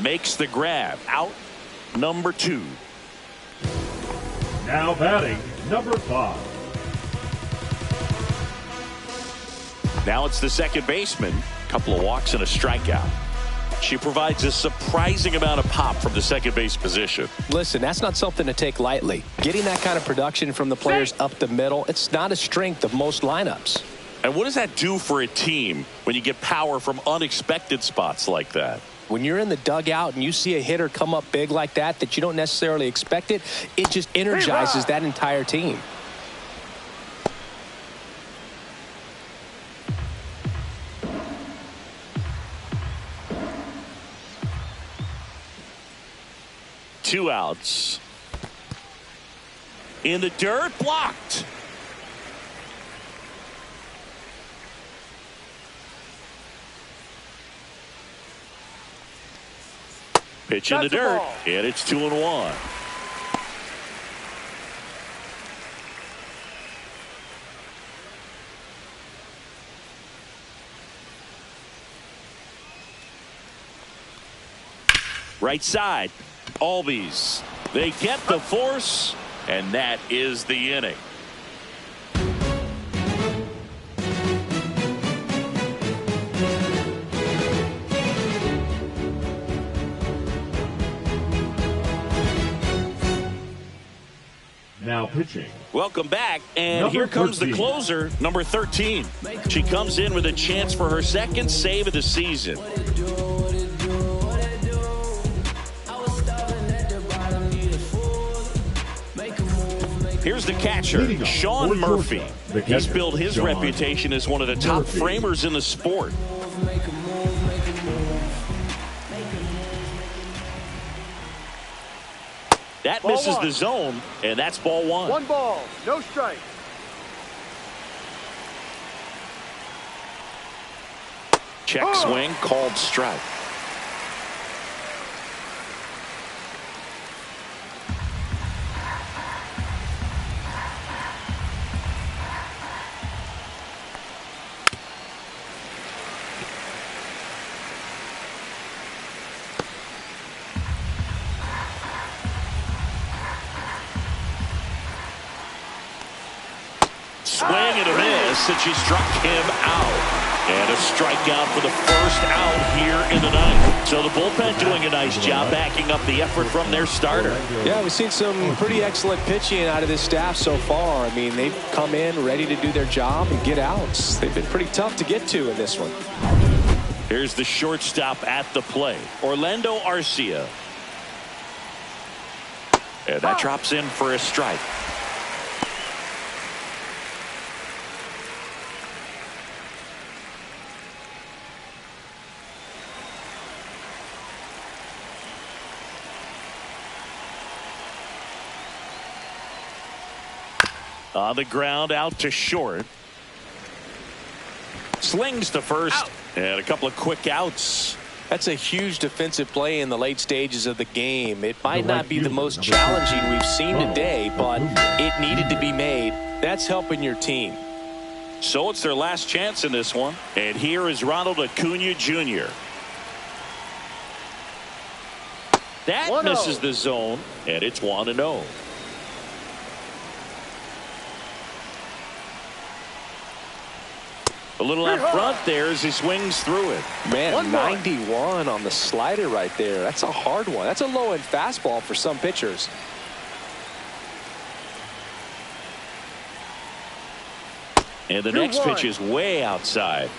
Makes the grab. Out number 2. Now batting, number 5. Now it's the second baseman. Couple of walks and a strikeout. She provides a surprising amount of pop from the second base position. Listen, that's not something to take lightly. Getting that kind of production from the players up the middle, it's not a strength of most lineups. And what does that do for a team when you get power from unexpected spots like that? When you're in the dugout and you see a hitter come up big like that you don't necessarily expect it, it just energizes that entire team. Two outs. In the dirt, blocked. Pitch in the dirt, and it's 2-1. Right side, Albies. They get the force, and that is the inning. Now pitching. Welcome back, and here comes the closer, number 13. She comes in with a chance for her second save of the season. Here's the catcher, Sean Murphy. He's built his reputation as one of the top framers in the sport. That misses the zone, and that's ball one. 1 ball, no strike. Check swing, called strike. Swing and a miss, and she struck him out. And a strikeout for the first out here in the ninth. So the bullpen doing a nice job backing up the effort from their starter. Yeah, we've seen some pretty excellent pitching out of this staff so far. I mean, they've come in ready to do their job and get outs. They've been pretty tough to get to in this one. Here's the shortstop at the plate, Orlando Arcia. And that drops in for a strike. On the ground, out to short. Slings to first, and a couple of quick outs. That's a huge defensive play in the late stages of the game. It might not be the most challenging we've seen today, but it needed to be made. That's helping your team. So it's their last chance in this one. And here is Ronald Acuna Jr. That misses the zone, and it's 1-0. A little out front there as he swings through it. Man, 91 on the slider right there. That's a hard one. That's a low-end fastball for some pitchers. And the next pitch is way outside.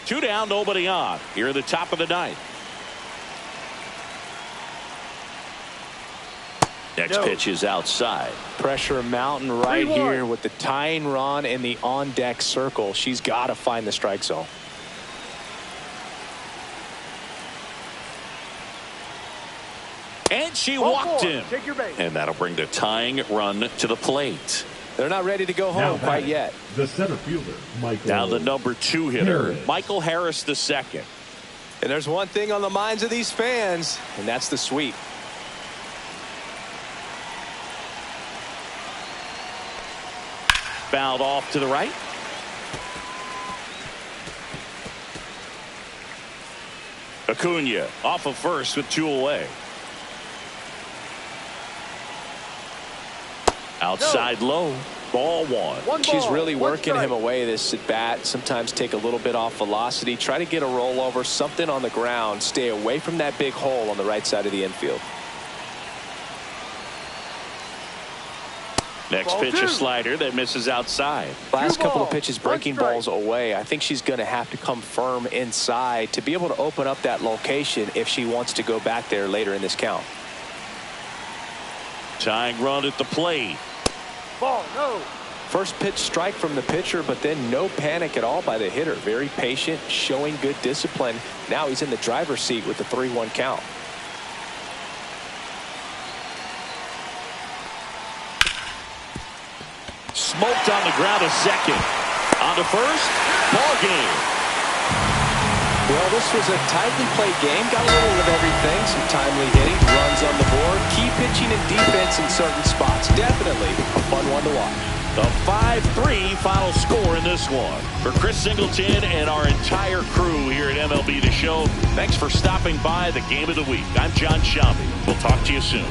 2 down, nobody on. Here at the top of the ninth. Next pitch is outside. Pressure mountain right here with the tying run in the on-deck circle. She's got to find the strike zone. And she walked him. And that'll bring the tying run to the plate. They're not ready to go home quite yet. The center fielder, Michael. Now the number 2 hitter, Michael Harris II. And there's one thing on the minds of these fans, and that's the sweep. Fouled off to the right. Acuna off of first with 2 away. Outside low. Ball one. She's really working him away this at bat. Sometimes take a little bit off velocity. Try to get a rollover, something on the ground. Stay away from that big hole on the right side of the infield. Next pitch, a slider that misses outside. Last couple of pitches breaking balls away. I think she's going to have to come firm inside to be able to open up that location if she wants to go back there later in this count. Tying run at the plate. Ball, no. First pitch strike from the pitcher, but then no panic at all by the hitter. Very patient, showing good discipline. Now he's in the driver's seat with the 3-1 count. Smoked on the ground to second. On to first. Ball game. Well, this was a tightly played game. Got a little of everything. Some timely hitting, runs on the board, key pitching and defense in certain spots. Definitely a fun one to watch. The 5-3 final score in this one. For Chris Singleton and our entire crew here at MLB The Show, thanks for stopping by the Game of the Week. I'm Ncaa. We'll talk to you soon.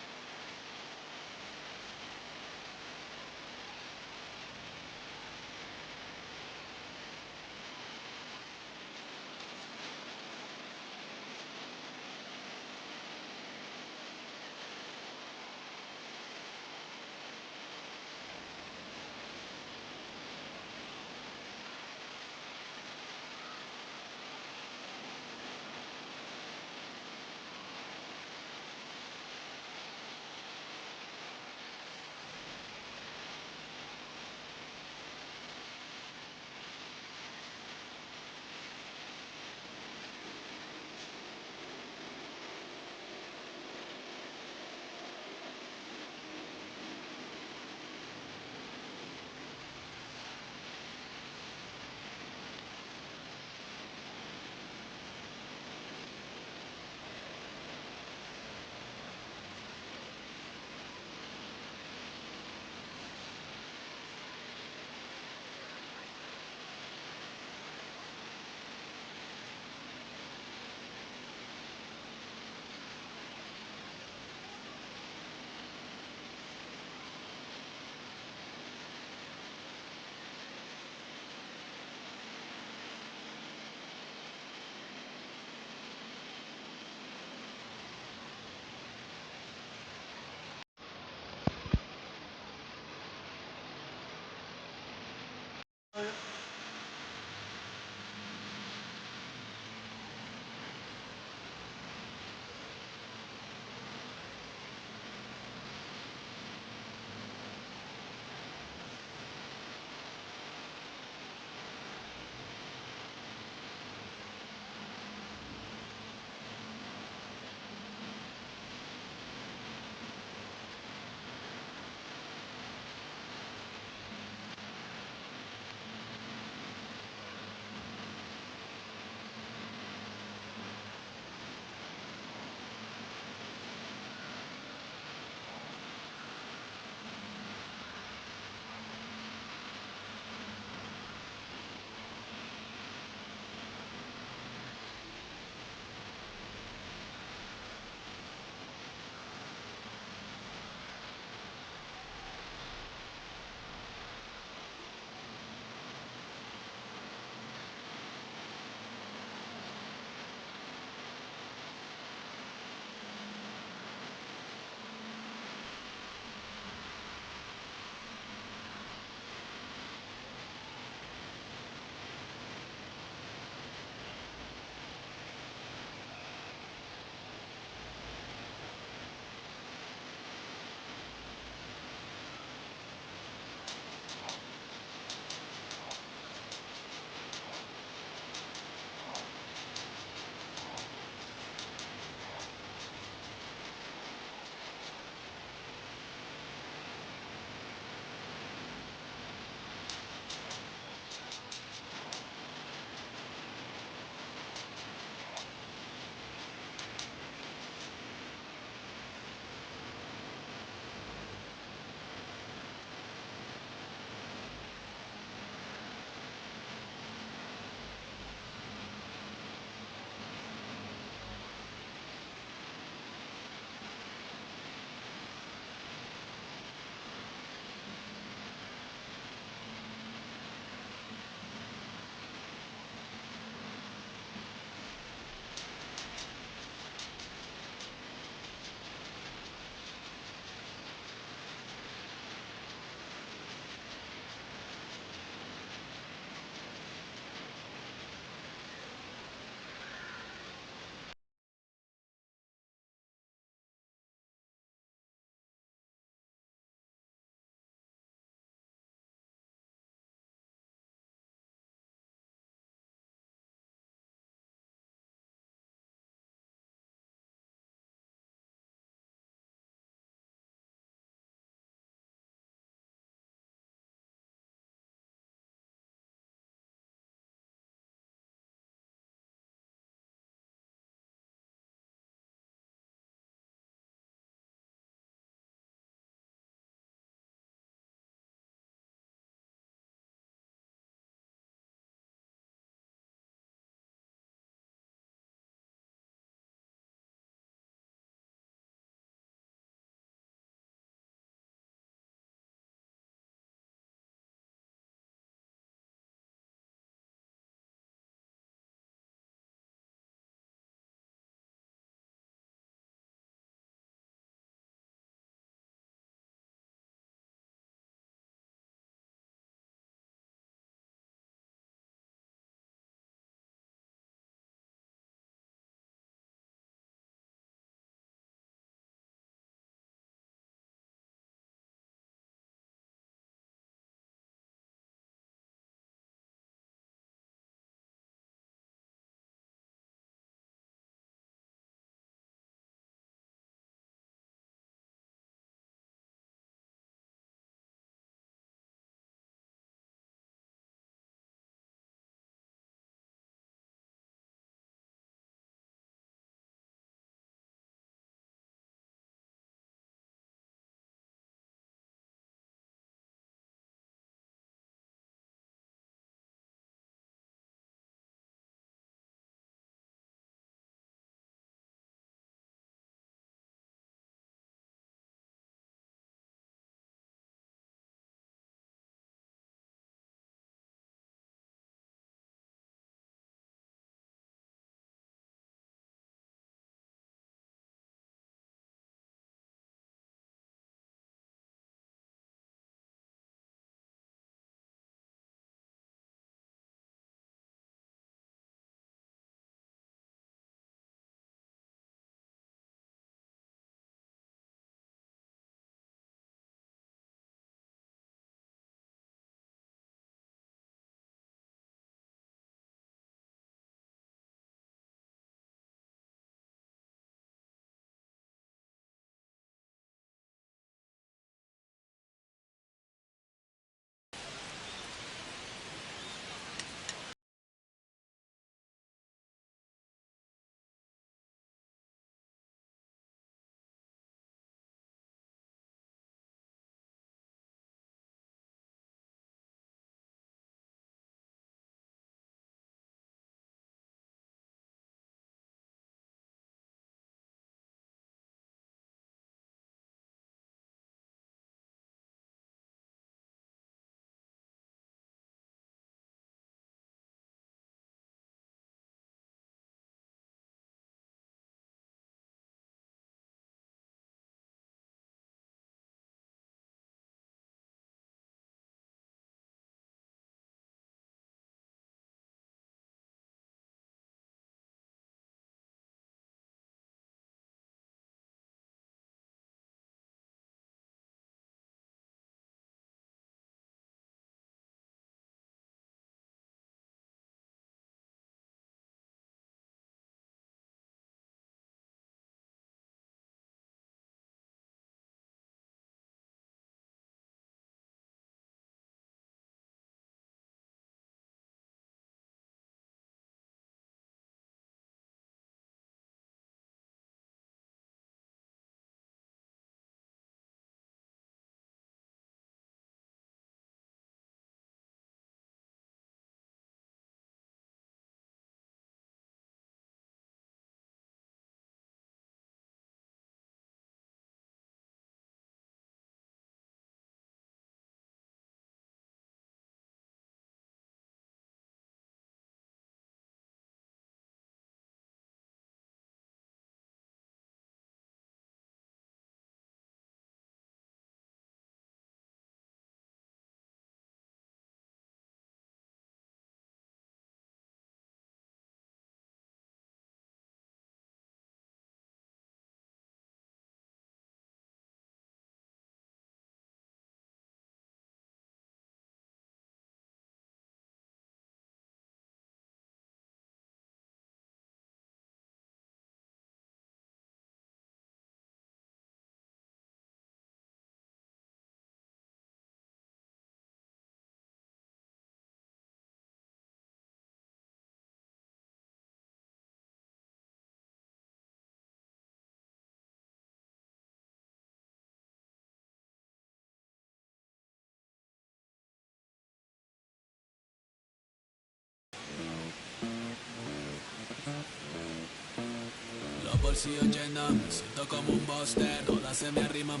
bolsillos llenos, me siento como un buster, todas se me arriman.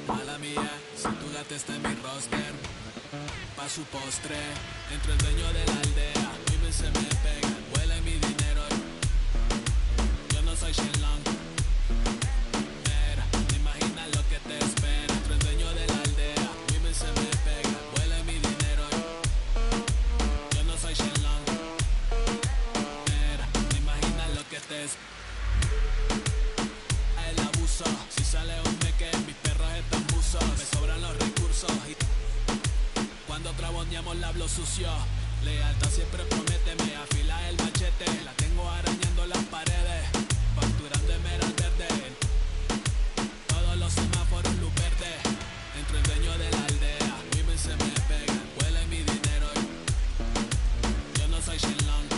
Mala mía, si tu gata está en mi roster, pa' su postre, entro el dueño de la aldea, women se me pegan, huele mi dinero, yo no soy Shenlong, mira, te imaginas lo que te espera, entro el dueño de la aldea, women se me pegan, huele mi dinero, yo no soy Shenlong, mira, te imaginas lo que te espera. El abuso, si sale un meque, mis perros están buzos, me sobran los recursos y cuando traboneamos la hablo sucio. Lealtad siempre prométeme, afila el machete, la tengo arañando las paredes, facturando emerald verde, todos los semáforos luz verde, entro el dueño de la aldea, women se me pegan, huele mi dinero, yo no soy Shenlong,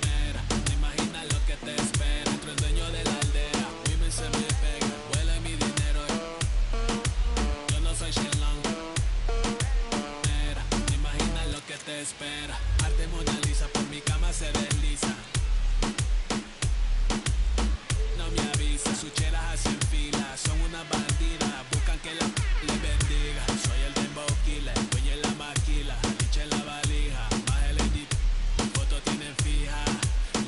mira, te imaginas lo que te espera, entro el dueño de la aldea, women se me pegan, huele mi dinero, yo no soy Shenlong, mira, te imaginas lo que te espera, arte Mona Lisa por mi cama se desliza, no me avisa, sus cheras hacen fila, son una bandida, buscan que la le bendiga, soy el dembow killer, voy en la maquila, dicha en la valija, más el edit, fotos tienen fija,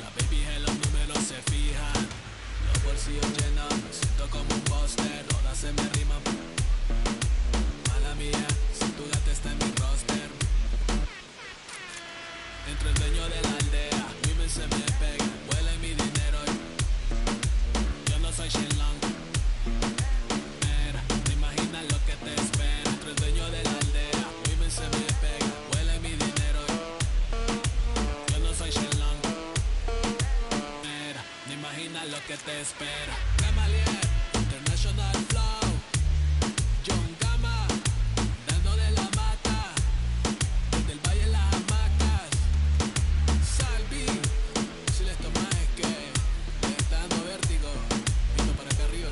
las babies en los números se fijan, los bolsillos llenos, me siento como un buster, todas se me riman, mala mía, si tu gata está en mi roster, entro el dueño de la aldea, women se me pegan, huele mi dinero, yo no soy Shenlong, mira, te imaginas lo que te espera, entro el dueño de la aldea, women se me pegan, huele mi dinero, yo no soy Shenlong, mira, te imaginas lo que te espera, Camalier, International Flow, John Gama, dándole la mata, desde el valle en las hamacas, Salvi, si les tomas es que les está dando vértigo, viendo para acá arriba.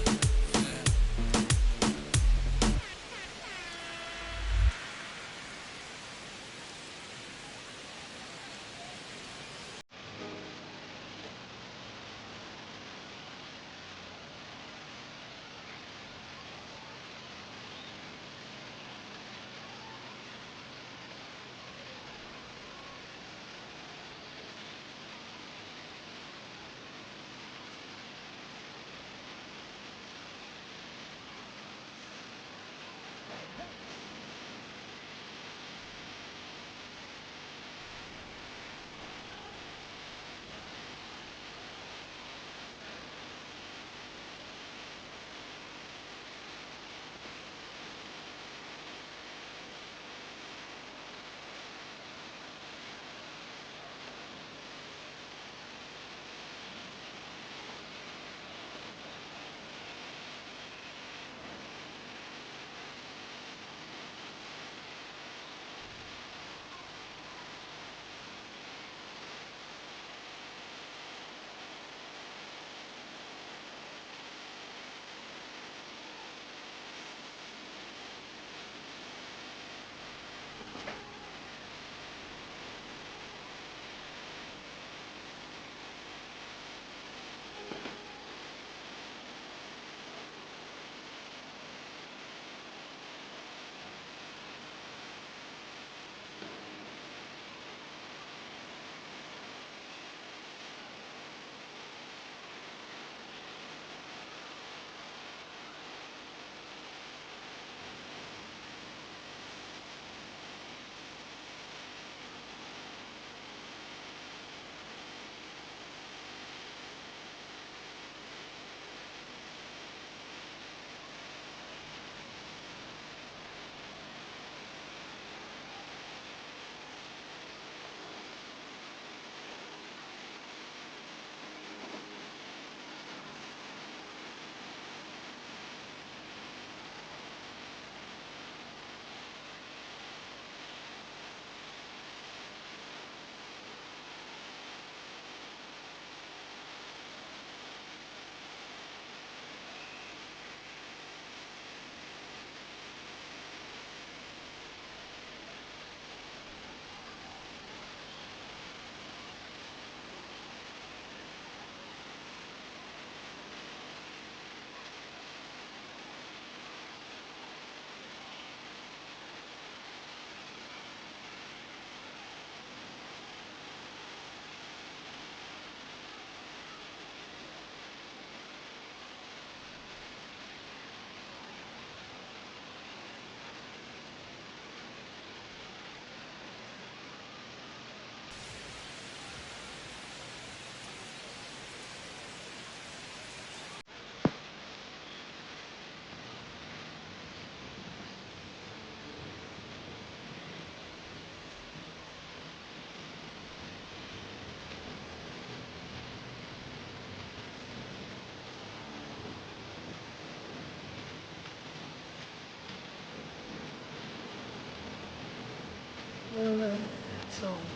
soul.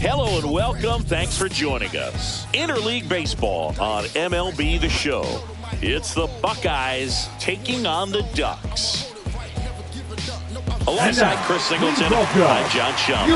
Hello and welcome. Thanks for joining us. Interleague Baseball on MLB The Show. It's the Buckeyes taking on the Ducks. Alongside Chris Singleton, I'm John Shump.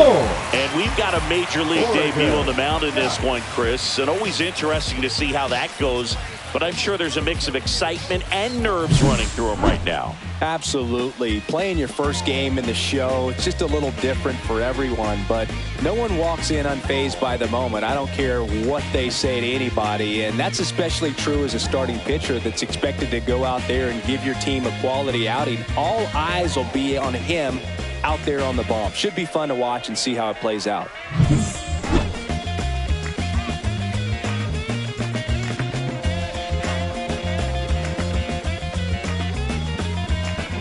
And we've got a major league debut on the mound in this one, Chris. And always interesting to see how that goes. But I'm sure there's a mix of excitement and nerves running through him right now. Absolutely. Playing your first game in the show, it's just a little different for everyone. But no one walks in unfazed by the moment. I don't care what they say to anybody. And that's especially true as a starting pitcher that's expected to go out there and give your team a quality outing. All eyes will be on him out there on the ball. Should be fun to watch and see how it plays out.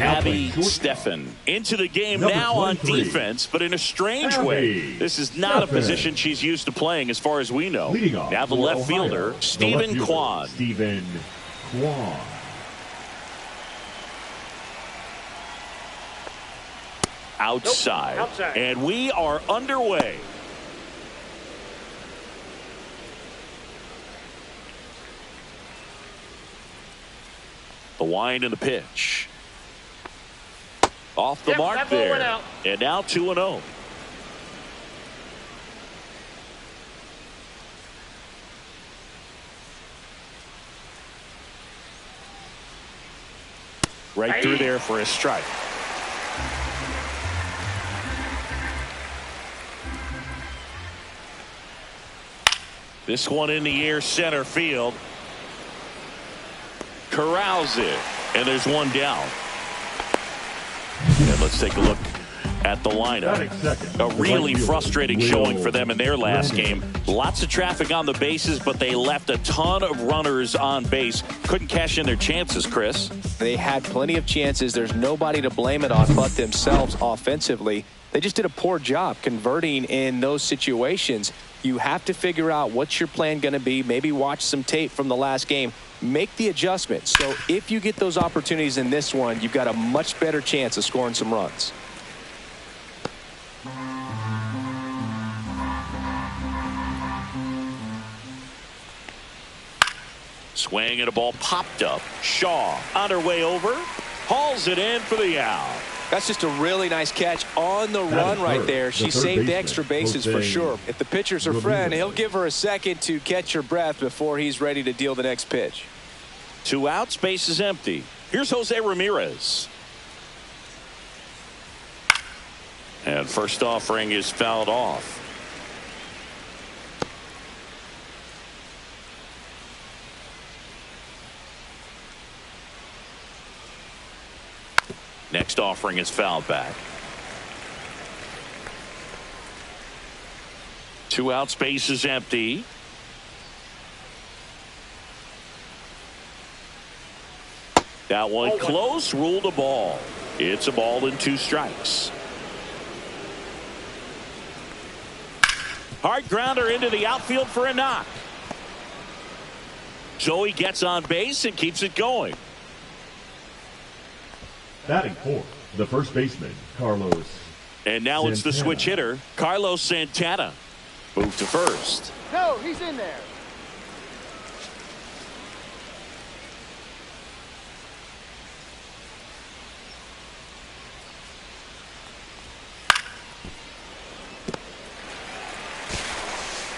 Abby Steffen into the game now on defense, but in a strange way. This is not a position she's used to playing as far as we know. Now the left fielder, Stephen Kwan. Outside. And we are underway. The wind and the pitch. Off the mark there. And now 2-0. Right through there for a strike. This one in the air, center field. Corrals it. And there's one down. And let's take a look at the lineup. A really frustrating showing for them in their last game. Lots of traffic on the bases, but they left a ton of runners on base. Couldn't cash in their chances, Chris. They had plenty of chances. There's nobody to blame it on but themselves offensively. They just did a poor job converting in those situations. You have to figure out what's your plan going to be. Maybe watch some tape from the last game. Make the adjustment. So if you get those opportunities in this one, you've got a much better chance of scoring some runs. Swing and a ball popped up. Shaw on her way over. Hauls it in for the out. That's just a really nice catch on the run right there. She saved extra bases for sure. If the pitcher's her friend, he'll give her a second to catch her breath before he's ready to deal the next pitch. 2 outs, base is empty. Here's Jose Ramirez. And first offering is fouled off. Next offering is fouled back. 2 outs, base is empty. That one close, ruled a ball. It's a ball and 2 strikes. Hard grounder into the outfield for a knock. Zoe gets on base and keeps it going. Batting fourth, the first baseman, Carlos. And now it's the switch hitter, Carlos Santana. Move to first. No, he's in there.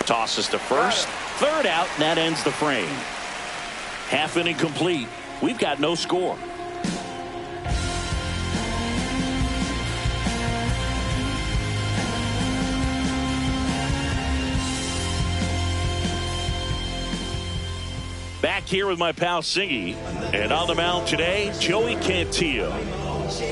Tosses to first. Third out, and that ends the frame. Half inning complete. We've got no score. Back here with my pal Singy. And on the mound today, Joey Cantillo.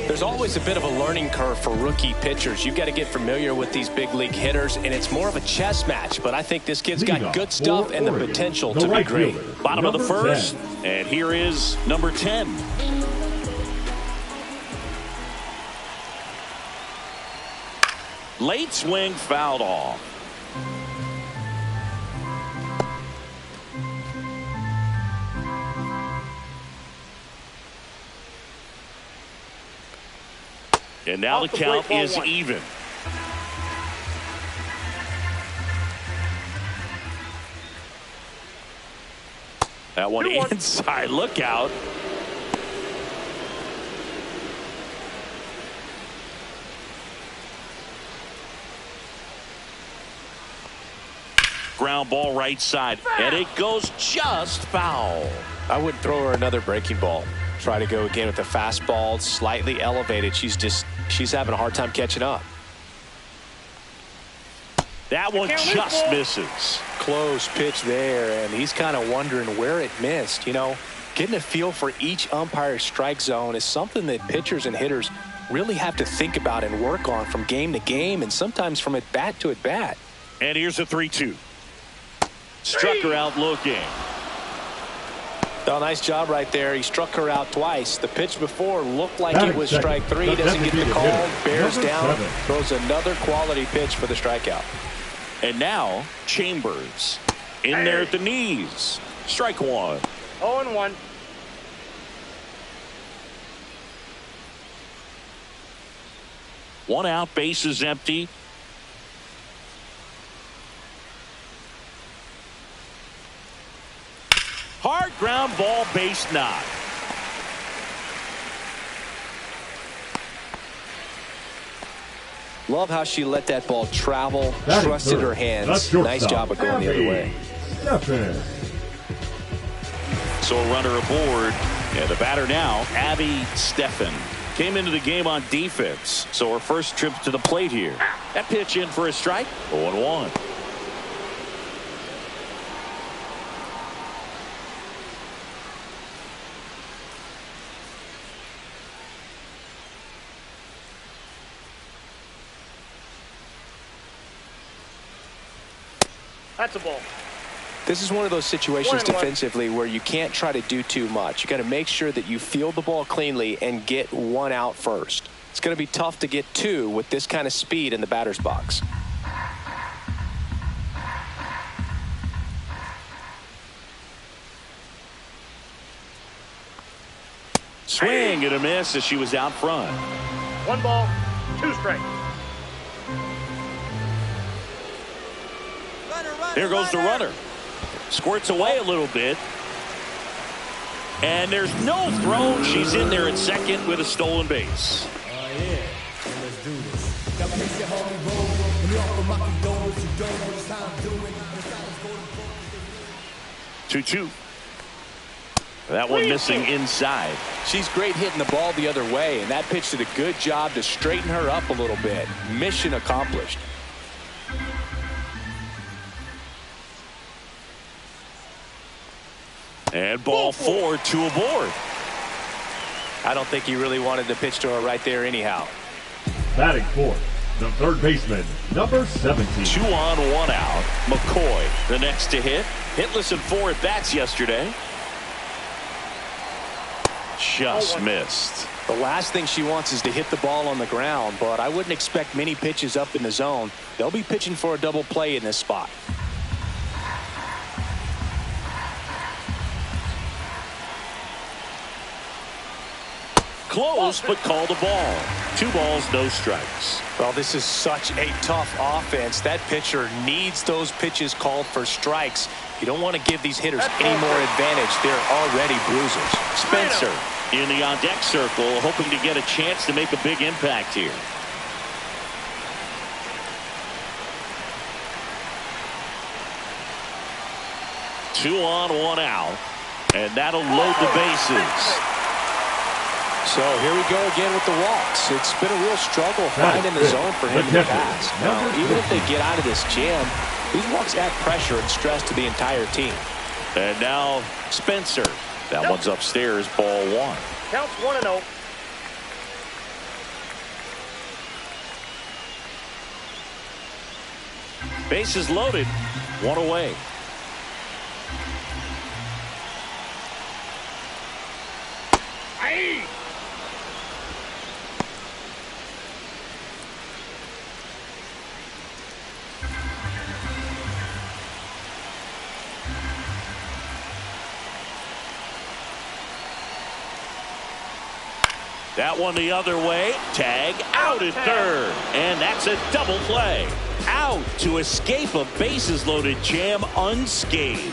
There's always a bit of a learning curve for rookie pitchers. You've got to get familiar with these big league hitters, and it's more of a chess match. But I think this kid's got good stuff and the potential to be great. Bottom of the first, and here is number 10. Late swing fouled off. And now the count is even. That one inside. Look out. Ground ball right side. And it goes just foul. I wouldn't throw her another breaking ball. Try to go again with the fastball, slightly elevated. She's having a hard time catching up. That one just misses. Close pitch there, and he's kind of wondering where it missed. You know, getting a feel for each umpire's strike zone is something that pitchers and hitters really have to think about and work on from game to game, and sometimes from at bat to at bat. And here's a 3-2. Struck her out looking. Oh, nice job right there. He struck her out twice. The pitch before looked like it was strike three. Doesn't get the call. Bears down. Throws another quality pitch for the strikeout. And now Chambers in there at the knees. Strike one. 0-1. One out, bases empty. Hard ground ball, base knock. Love how she let that ball travel, trusted her hands. Nice job of going the other way. So a runner aboard. And the batter now, Abby Steffen. Came into the game on defense. So her first trip to the plate here. That pitch in for a strike. 0-1. That's a ball. This is one of those situations defensively where you can't try to do too much. You got to make sure that you field the ball cleanly and get one out first. It's going to be tough to get two with this kind of speed in the batter's box. Swing and a miss as she was out front. 1 ball, 2 strikes. There goes the runner. Squirts away a little bit. And there's no throw. She's in there at second with a stolen base. Oh, yeah. Let's do this. Got makes it hard to roll. When you offer my condolences, you don't know what it's time doing. 2-2. That one missing inside. She's great hitting the ball the other way, and that pitch did a good job to straighten her up a little bit. Mission accomplished. And ball 4, 2 aboard. I don't think he really wanted to pitch to her right there anyhow. Batting fourth, the third baseman, number 17. 2 on, 1 out. McCoy, the next to hit. Hitless in 4 at bats yesterday. Just missed. The last thing she wants is to hit the ball on the ground, but I wouldn't expect many pitches up in the zone. They'll be pitching for a double play in this spot. Close, but called a ball. 2 balls, no strikes. Well, this is such a tough offense. That pitcher needs those pitches called for strikes. You don't want to give these hitters any more advantage. They're already bruisers. Spencer in the on-deck circle, hoping to get a chance to make a big impact here. Two on, 1 out. And that'll load the bases. So here we go again with the walks. It's been a real struggle finding the zone for him in the past. Now, even if they get out of this jam, these walks add pressure and stress to the entire team. And now Spencer. That one's upstairs, ball 1. Counts 1-0. Bases loaded. 1 away. Aye. That one the other way. Tag out at third. And that's a double play. Out to escape a bases loaded jam unscathed.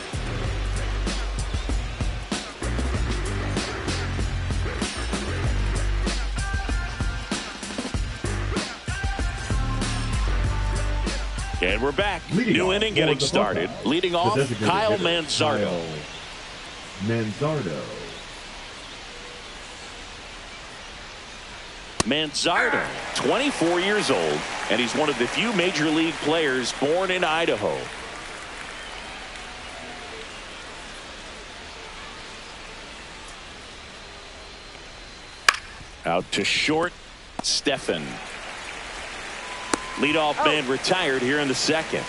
And we're back. Leading New off inning for getting the started. Buckeyes, Leading the off, designated Kyle hitter, Manzardo. Kyle Manzardo. Manzardo, 24 years old, and he's one of the few major league players born in Idaho. Out to short, Stephan. Leadoff man retired here in the second.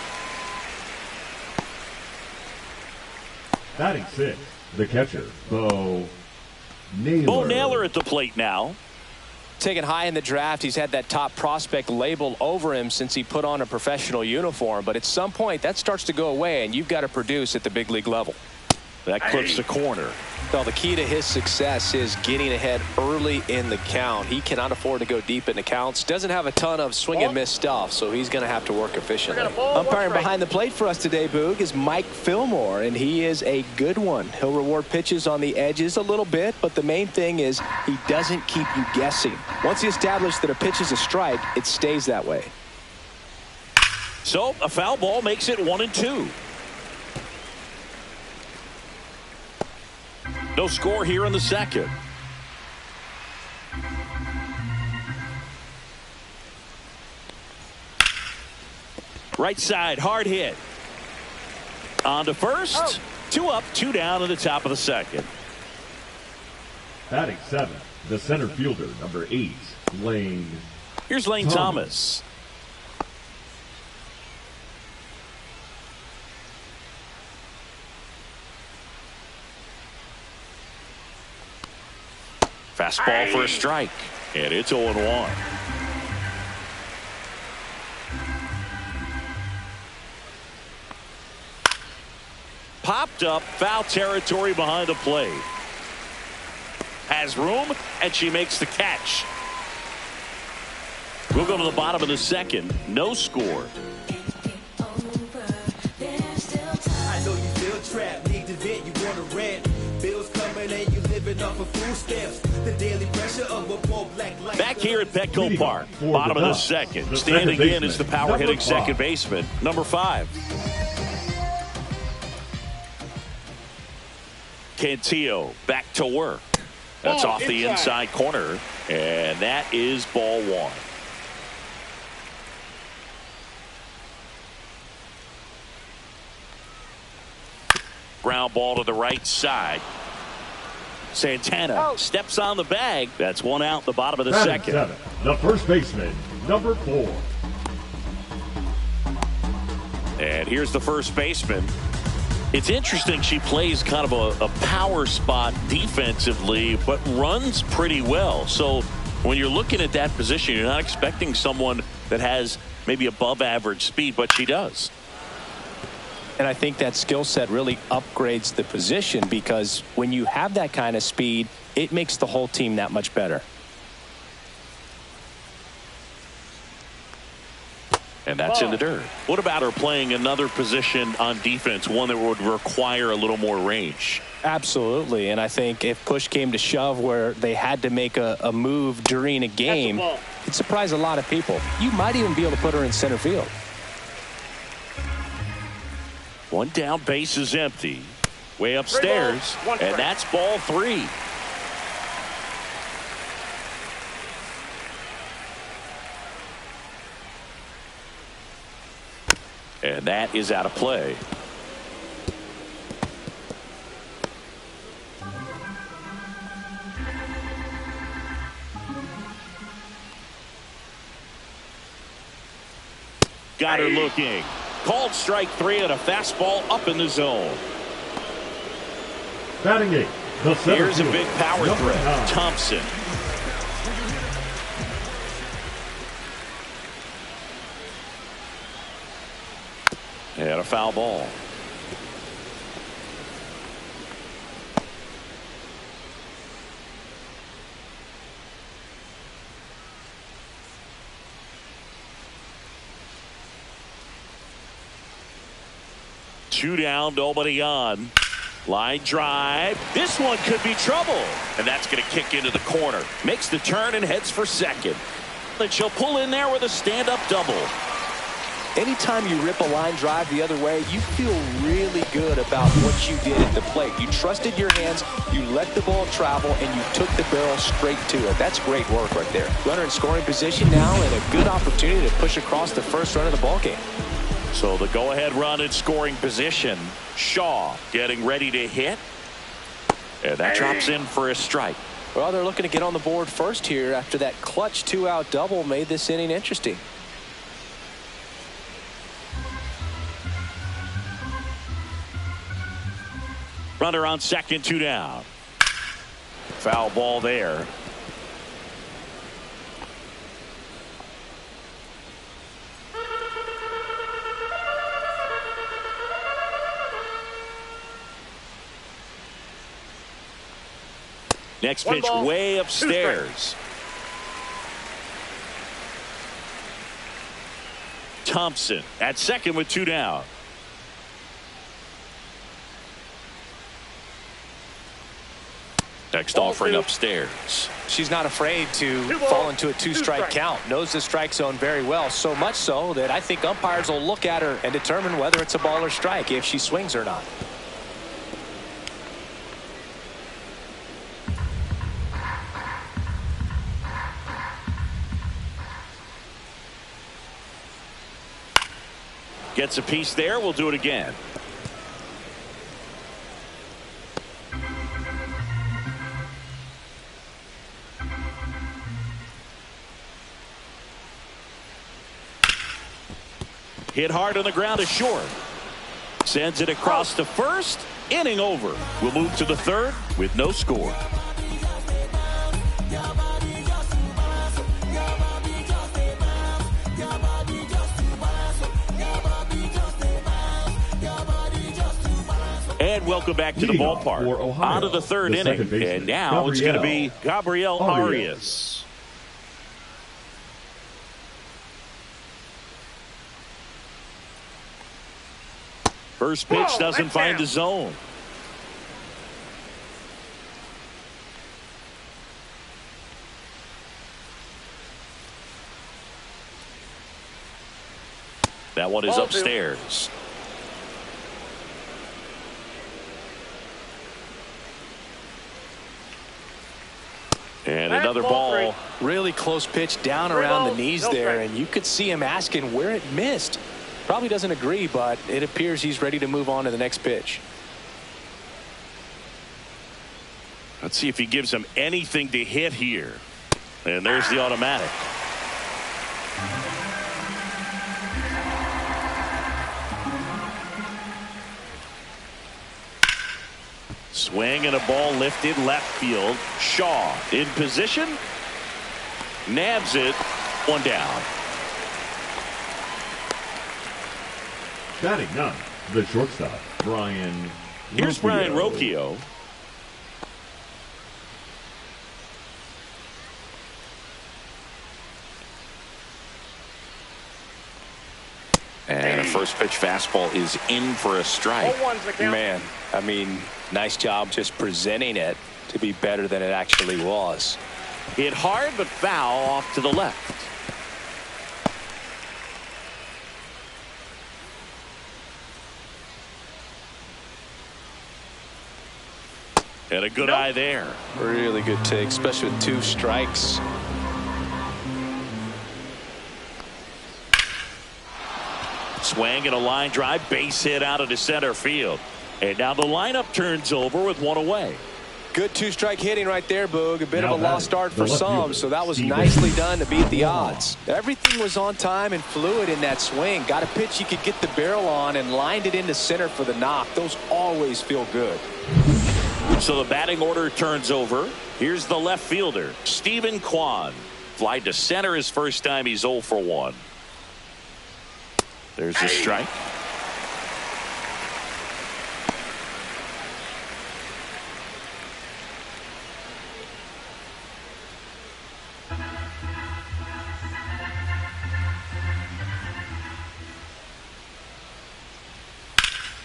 Batting sixth, the catcher, Bo Naylor. Bo Naylor at the plate now. Taken high in the draft, he's had that top prospect label over him since he put on a professional uniform. But at some point, that starts to go away, and you've got to produce at the big league level. That clips the corner. Well, the key to his success is getting ahead early in the count. He cannot afford to go deep in the counts. Doesn't have a ton of swing and miss stuff, so he's going to have to work efficiently. Umpiring behind the plate for us today, Boog, is Mike Fillmore, and he is a good one. He'll reward pitches on the edges a little bit, but the main thing is he doesn't keep you guessing. Once he establishes that a pitch is a strike, it stays that way. So a foul ball makes it 1-2. No score here in the second. Right side, hard hit. On to first. 2 up, 2 down in the top of the second. Batting seventh, the center fielder, number 8, Lane. Here's Lane Thomas. Fastball for a strike, and it's 0-1. Popped up, foul territory behind the plate. Has room, and she makes the catch. We'll go to the bottom of the second. No score. I know you feel trapped, need to vent, you want to rent. Bills coming and you living off of food stamps. The daily pressure of a poor black life. Back here at Petco Park, bottom of the second. Standing in is the power hitting second baseman, number 5. Cantillo back to work. That's off the inside corner, and that is ball 1. Ground ball to the right side. Santana steps on the bag. That's 1 out, the bottom of the second. Seventh, the first baseman, number 4. And here's the first baseman. It's interesting, she plays kind of a power spot defensively, but runs pretty well. So when you're looking at that position, you're not expecting someone that has maybe above average speed, but she does. And I think that skill set really upgrades the position, because when you have that kind of speed, it makes the whole team that much better. And that's in the dirt. What about her playing another position on defense, one that would require a little more range? Absolutely. And I think if push came to shove where they had to make a move during a game, it'd surprise a lot of people. You might even be able to put her in center field. 1 down, base is empty. Way upstairs, and that's ball 3. And that is out of play. Got her looking. Called strike 3 and a fastball up in the zone. Batting 8, the center Here's a fielder, big power number threat. 9. Thompson. And a foul ball. Two down, nobody on. Line drive. This one could be trouble. And that's going to kick into the corner. Makes the turn and heads for second. And she'll pull in there with a stand-up double. Anytime you rip a line drive the other way, you feel really good about what you did at the plate. You trusted your hands, you let the ball travel, and you took the barrel straight to it. That's great work right there. Runner in scoring position now and a good opportunity to push across the first run of the ball game. So the go-ahead run in scoring position. Shaw getting ready to hit. And that drops in for a strike. Well, they're looking to get on the board first here after that clutch 2-out double made this inning interesting. Runner on second, 2 down. Foul ball there. Next pitch way upstairs. Thompson at second with 2 down. Next offering upstairs. She's not afraid to fall into a 2-strike count. Knows the strike zone very well. So much so that I think umpires will look at her and determine whether it's a ball or strike if she swings or not. Gets a piece there. We'll do it again. Hit hard on the ground is short. Sends it across to first. Inning over. We'll move to the third with no score. And welcome back to the ballpark. Out of the third inning. And now it's going to be Gabriel Arias. First pitch doesn't find the zone. That one is upstairs. And another ball. Really close pitch down around the knees there, and you could see him asking where it missed. Probably doesn't agree, but it appears he's ready to move on to the next pitch. Let's see if he gives him anything to hit here. And there's the automatic. Swing and a ball lifted left field. Shaw in position. Nabs it. 1 down. Batting ninth, the shortstop, Brian. Here's Brian Rocchio. And a first pitch fastball is in for a strike. Man, I mean, nice job just presenting it to be better than it actually was. Hit hard but foul off to the left. And a good eye there. Really good take, especially with 2 strikes. Swing and a line drive, base hit out of the center field. And now the lineup turns over with 1 away. Good 2-strike hitting right there, Boog. A bit of a lost start for some, so that was nicely done to beat the odds. Everything was on time and fluid in that swing. Got a pitch you could get the barrel on and lined it into center for the knock. Those always feel good. So the batting order turns over. Here's the left fielder, Stephen Kwan. Fly to center his first time. He's 0 for 1. There's a strike.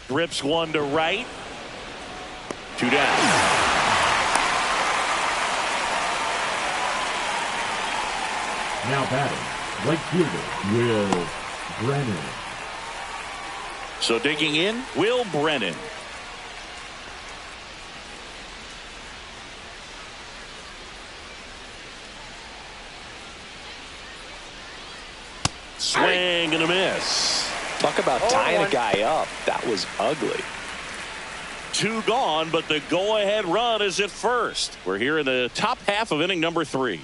Rips one to right. 2 down. Now batting, right fielder Will Brennan. So digging in, Will Brennan. Swing and a miss. Talk about tying a guy up. That was ugly. 2 gone, but the go-ahead run is at first. We're here in the top half of inning number 3.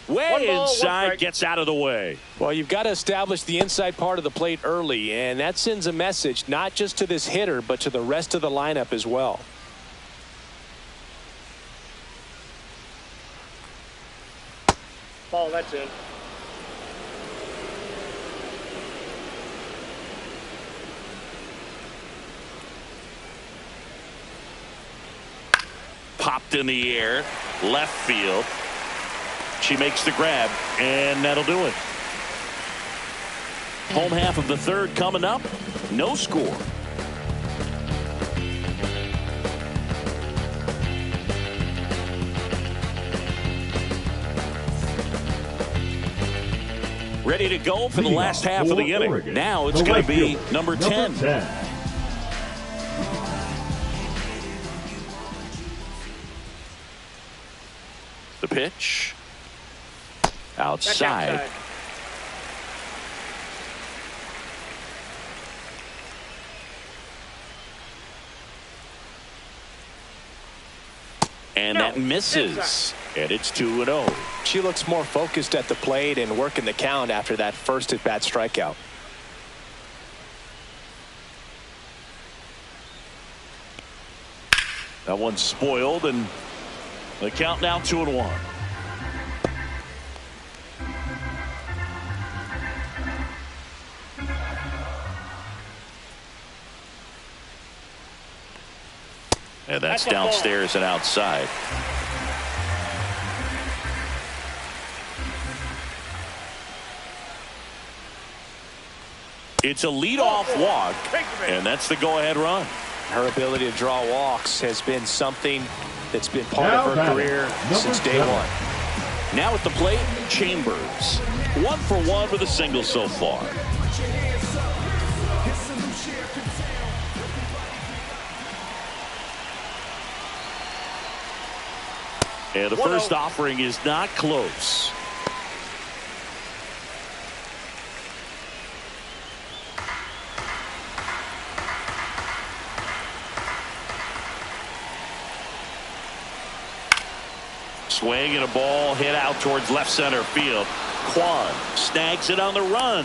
Way inside, gets out of the way. Well, you've got to establish the inside part of the plate early, and that sends a message not just to this hitter, but to the rest of the lineup as well. Ball, that's in. Popped in the air, left field. She makes the grab, and that'll do it. Home half of the 3rd coming up. No score. Ready to go for the last half of the inning. Oregon. Now it's going to be number 10. The pitch. Outside. And that misses. And it's 2-0. She looks more focused at the plate and working the count after that first at-bat strikeout. That one's spoiled, and the count now 2-1. And that's downstairs and outside. It's a leadoff walk, and that's the go-ahead run. Her ability to draw walks has been something that's been part of her career since day one. Now at the plate, Chambers. 1 for 1 with a single so far. And the first offering is not close. Swing and a ball hit out towards left center field. Quan snags it on the run.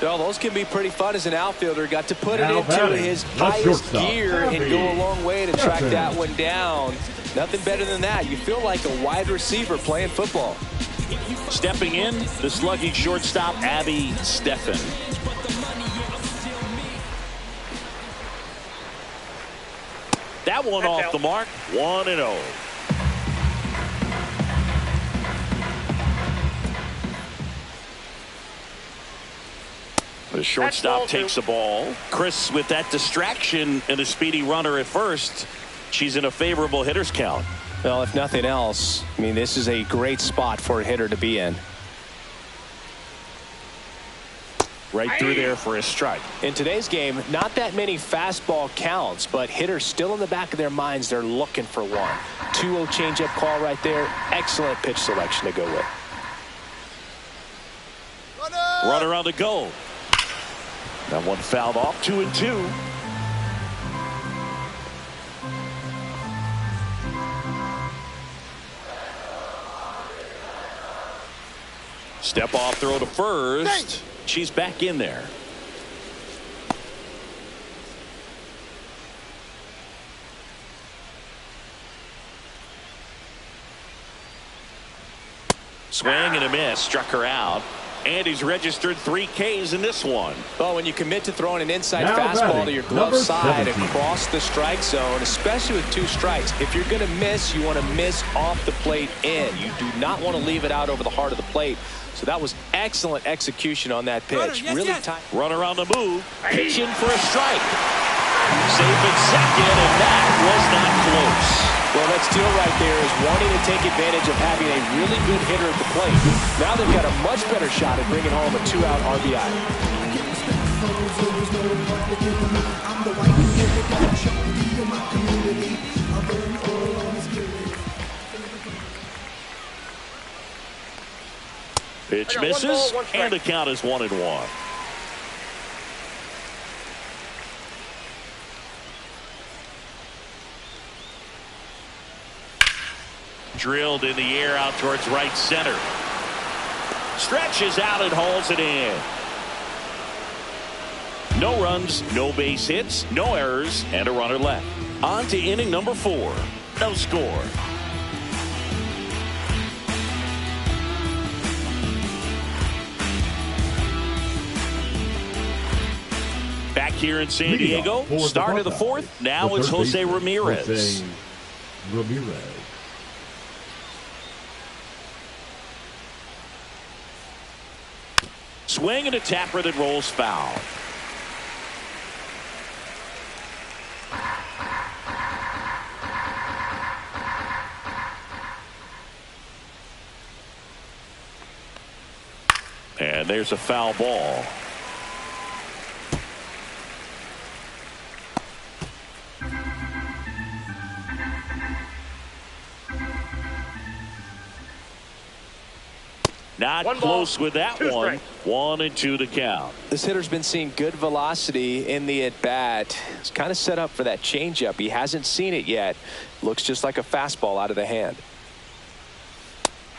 Well, those can be pretty fun as an outfielder. Got to put it into his highest gear and go a long way to track that one down. Nothing better than that. You feel like a wide receiver playing football. Stepping in, the slugging shortstop, Abby Steffen. That one off the mark, 1-0. The shortstop takes the ball. Chris with that distraction and a speedy runner at first. She's in a favorable hitter's count. Well, if nothing else, I mean, this is a great spot for a hitter to be in. Right through there for a strike. In today's game, not that many fastball counts, but hitters still in the back of their minds, they're looking for one. 2-0 changeup call right there. Excellent pitch selection to go with. Runner on the go. That one fouled off, 2-2. Step off throw to first. She's back in there. Swing and a miss, struck her out. And he's registered 3 Ks in this one. Well, when you commit to throwing an inside fastball to your glove side across the strike zone, especially with 2 strikes, if you're going to miss, you want to miss off the plate in. You do not want to leave it out over the heart of the plate. So that was excellent execution on that pitch. Really tight. Runner on the move, pitching for a strike. Safe at second, and that was not close. Well, that steal right there is wanting to take advantage of having a really good hitter at the plate. Now they've got a much better shot at bringing home a 2-out RBI. Pitch misses, and the count is 1-1. Drilled in the air out towards right center. Stretches out and hauls it in. No runs, no base hits, no errors, and a runner left. On to inning number 4. No score. Back here in San Diego, start of the 4th. Now it's Jose Ramirez. Swing and a tapper that rolls foul. And there's a foul ball. Not close with that one. 1-2 the count. This hitter's been seeing good velocity in the at-bat. It's kind of set up for that changeup. He hasn't seen it yet. Looks just like a fastball out of the hand.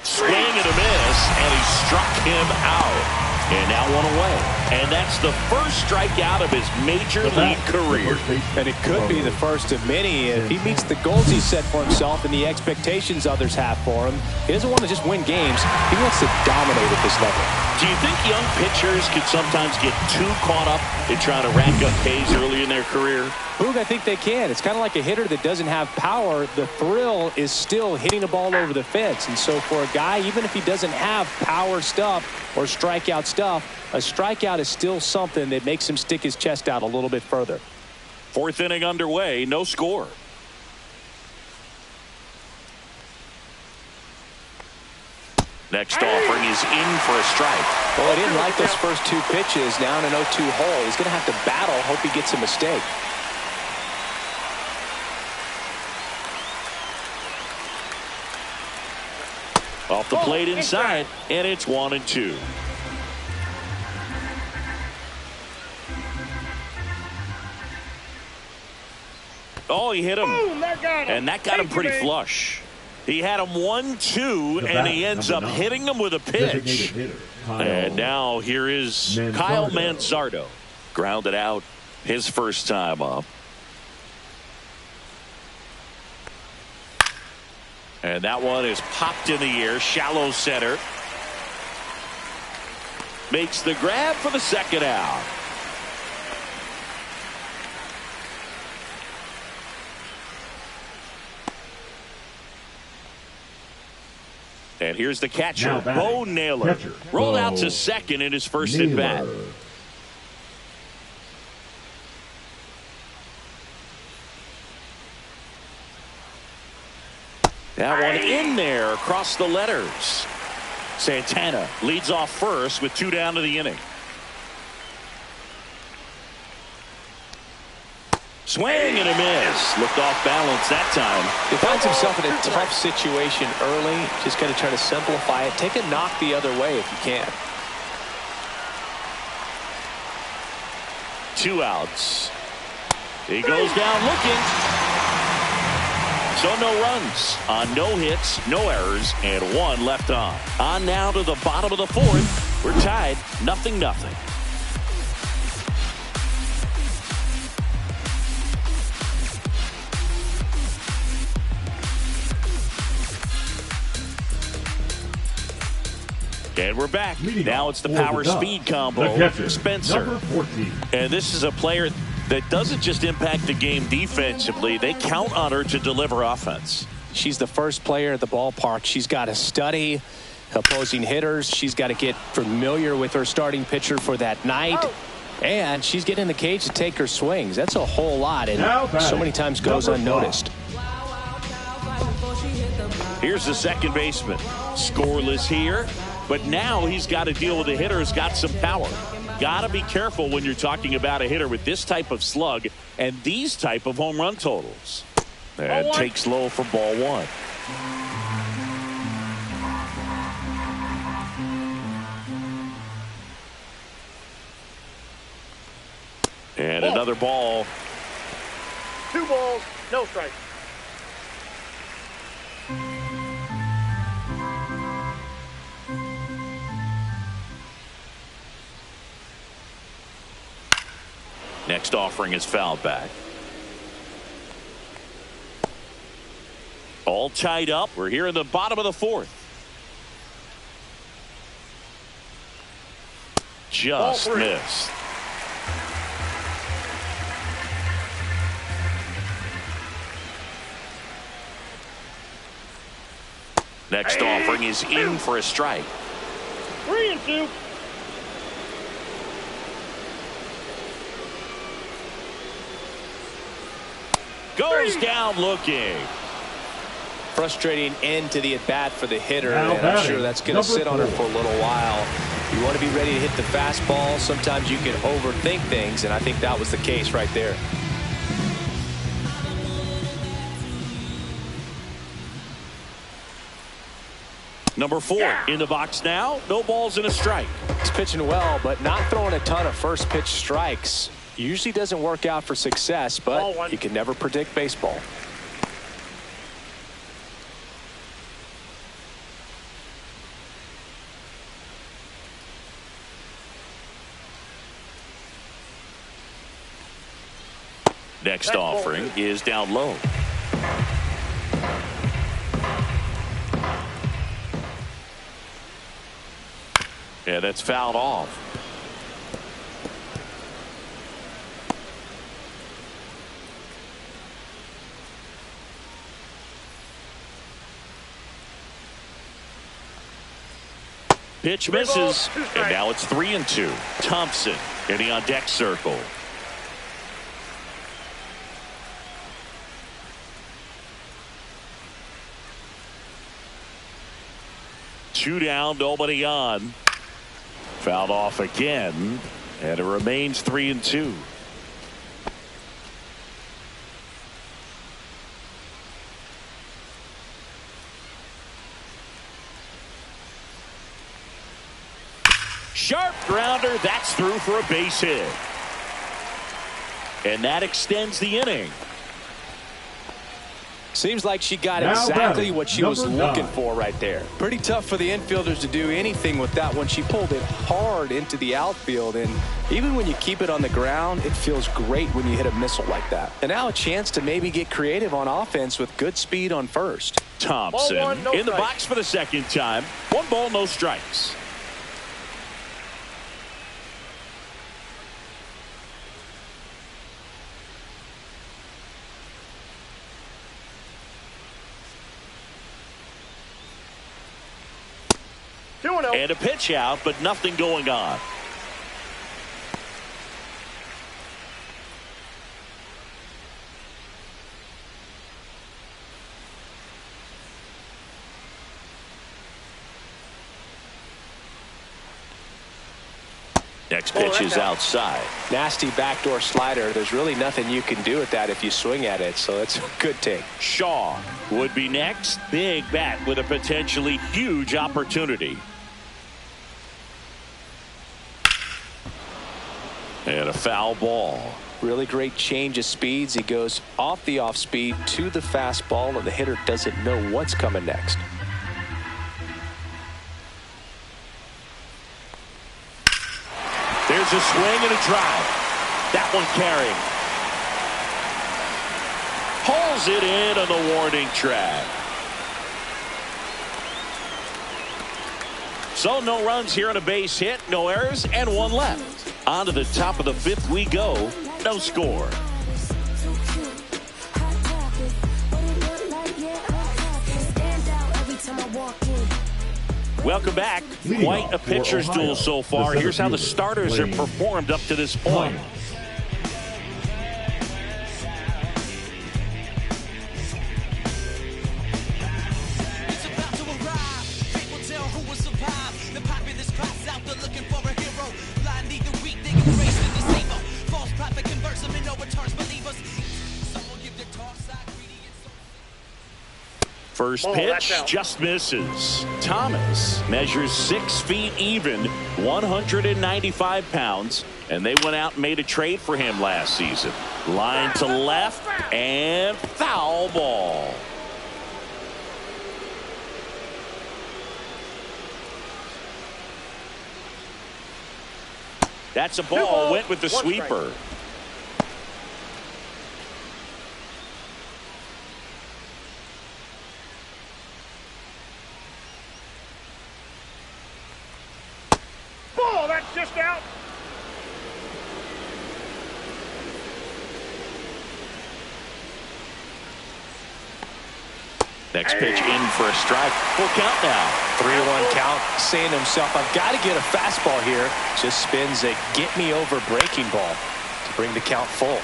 Swing and a miss, and he struck him out. And now one away. And that's the first strikeout of his major league career. And it could be the first of many if he meets the goals he set for himself and the expectations others have for him. He doesn't want to just win games. He wants to dominate at this level. Do you think young pitchers could sometimes get too caught up in trying to rack up Ks early in their career? Boog, I think they can. It's kind of like a hitter that doesn't have power. The thrill is still hitting the ball over the fence. And so for a guy, even if he doesn't have power stuff or strikeout stuff, a strikeout is still something that makes him stick his chest out a little bit further. 4th inning underway, no score. Next offering is in for a strike. Well, he didn't like those first 2 pitches. Now in an 0-2 hole, he's going to have to battle. Hope he gets a mistake. Off the plate inside, and it's 1-2. Oh, he hit him. And that got him pretty flush. He had him 1-2, and he ends up hitting him with a pitch. And now here is Kyle Manzardo. Grounded out his first time up. And that one is popped in the air, shallow center. Makes the grab for the second out. And here's the catcher, Bo Naylor. Rolled out to second in his first at bat. That one in there across the letters. Santana leads off first with 2 down to the inning. Swing and a miss. Looked off balance that time. He finds himself in a tough situation early. Just got to try to simplify it. Take a knock the other way if you can. 2 outs. He goes down looking. So no runs on no hits, no errors, and 1 left on. On now to the bottom of the 4th. We're tied 0-0. And we're back. Now it's the power speed combo. Spencer. And this is a player that doesn't just impact the game defensively. They count on her to deliver offense. She's the first player at the ballpark. She's got to study opposing hitters. She's got to get familiar with her starting pitcher for that night. And she's getting in the cage to take her swings. That's a whole lot, and so many times goes Number unnoticed. Here's the second baseman. Scoreless here, but now he's got to deal with a hitter who's got some power. Got to be careful when you're talking about a hitter with this type of slug and these type of home run totals. And takes low for ball one. And another ball. 2 balls, no strike. Next offering is fouled back. All tied up. We're here in the bottom of the fourth. Just missed. Next offering is in for a strike. 3-2. Goes down looking. Frustrating end to the at-bat for the hitter, and I'm sure that's going to sit on her for a little while. You want to be ready to hit the fastball. Sometimes you can overthink things, and I think that was the case right there. Number 4 in the box now. No balls and a strike. He's pitching well, but not throwing a ton of first pitch strikes. Usually doesn't work out for success, but you can never predict baseball. Next offering is down low. Yeah, that's fouled off. Pitch misses, and now it's 3-2. Thompson getting on deck circle. Two down, nobody on. Fouled off again, and it remains 3-2. Sharp grounder, that's through for a base hit. And that extends the inning. Seems like she got exactly what she was looking for right there. Pretty tough for the infielders to do anything with that one. She pulled it hard into the outfield, and even when you keep it on the ground, it feels great when you hit a missile like that. And now a chance to maybe get creative on offense with good speed on first. Thompson in the box for the second time. 1 ball, no strikes. And a pitch out, but nothing going on. Next pitch is outside. Nasty backdoor slider. There's really nothing you can do with that if you swing at it, so it's a good take. Ncaa would be next. Big bat with a potentially huge opportunity. And a foul ball. Really great change of speeds. He goes off the off speed to the fastball, and the hitter doesn't know what's coming next. There's a swing and a drive. That one carrying. Hauls it in on the warning track. So no runs here on a base hit, no errors, and 1 left. On to the top of the 5th we go. No score. Welcome back. Leading Quite off a for pitcher's Ohio, duel so the far. center Here's how the fielder, starters have playing performed up to this point. It's about to arrive. People tell who will survive. The populace cries out, they're looking for a hero. Blind lead the weak, they can race the deceiver. False prophet converts them into returns believers. Some will give their toss side greedy and so. First Ball, that's pitch out. just misses. Thomas measures 6 feet even, 195 pounds, and they went out and made a trade for him last season. Line to left and foul ball. That's a ball. Went with the One strike. sweeper. Ball, that's just out. Next pitch in for a strike. Full count now. 3-1 count, saying to himself, I've got to get a fastball here. Just spins a get-me-over breaking ball to bring the count full.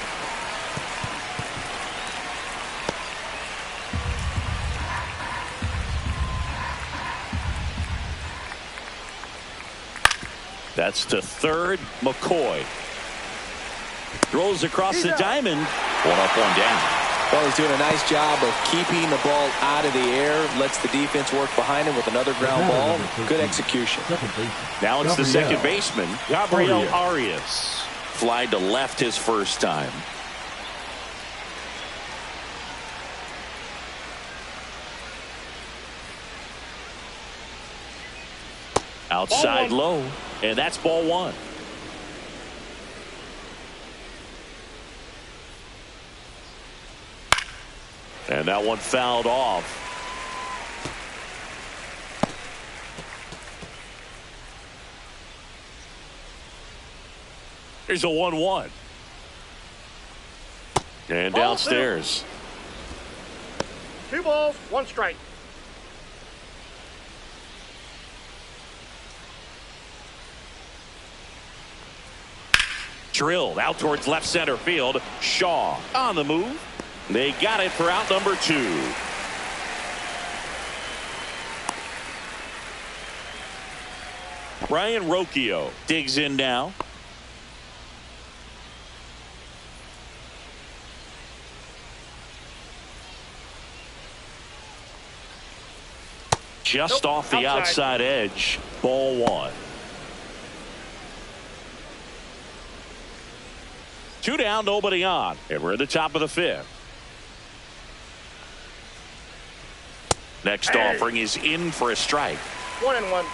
That's to third. McCoy throws across the diamond. 1 down. Well, he's doing a nice job of keeping the ball out of the air. Lets the defense work behind him with another ground ball. Good execution. Now it's the second baseman, Gabriel Arias. Fly to left his first time. Outside low, and that's ball one. And that one fouled off. Here's a 1-1. And downstairs. 2 balls, 1 strike. Drilled out towards left center field. Shaw on the move. They got it for out number 2. Brian Rocchio digs in now. Just off the outside edge. Ball 1. 2 down, nobody on, and we're at the top of the 5th. Next offering is in for a strike. 1-1.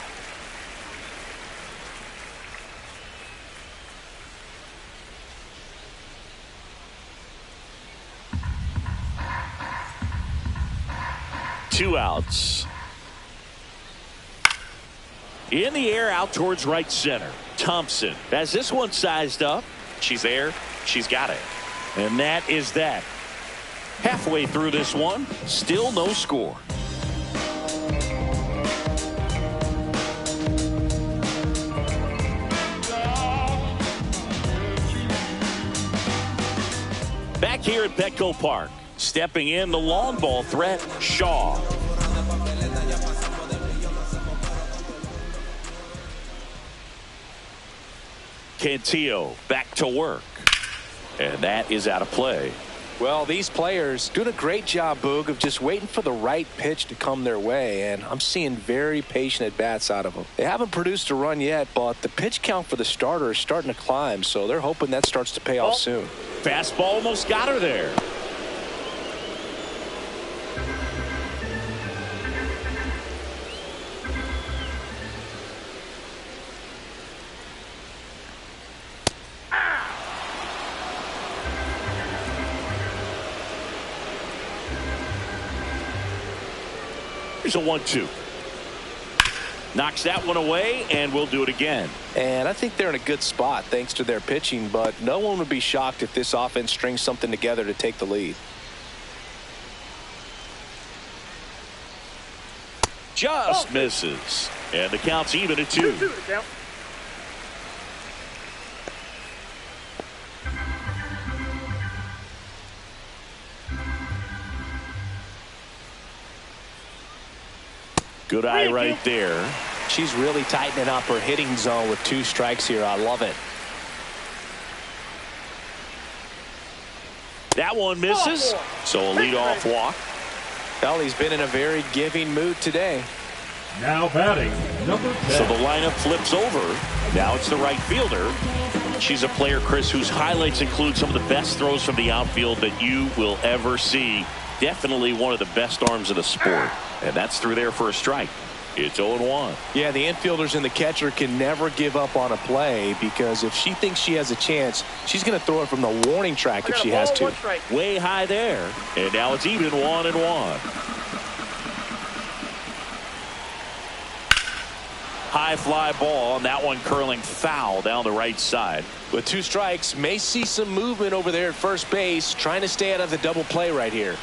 Two outs. In the air out towards right center. Thompson has this one sized up. She's there. She's got it. And that is that. Halfway through this one, still no score. Back here at Petco Park, stepping in the long ball threat, Shaw. Cantillo back to work. And that is out of play. Well, these players doing a great job, Boog, of just waiting for the right pitch to come their way, and I'm seeing very patient at-bats out of them. They haven't produced a run yet, but the pitch count for the starter is starting to climb, so they're hoping that starts to pay off soon. Fastball almost got her there. Here's a 1-2. Knocks that one away, and we'll do it again. And I think they're in a good spot thanks to their pitching, but no one would be shocked if this offense strings something together to take the lead. Just misses. And the count's even at 2. 2-2 the count. Good eye right there. She's really tightening up her hitting zone with 2 strikes here. I love it. That one misses. So a leadoff walk. Well, he's been in a very giving mood today. Now batting, number 10. So the lineup flips over. Now it's the right fielder. She's a player, Chris, whose highlights include some of the best throws from the outfield that you will ever see. Definitely one of the best arms of the sport. And that's through there for a strike. It's 0-1. Yeah, the infielders and the catcher can never give up on a play, because if she thinks she has a chance, she's going to throw it from the warning track if she has to. Way high there. And now it's even 1-1. High fly ball, and that one curling foul down the right side. With 2 strikes, may see some movement over there at first base, trying to stay out of the double play right here.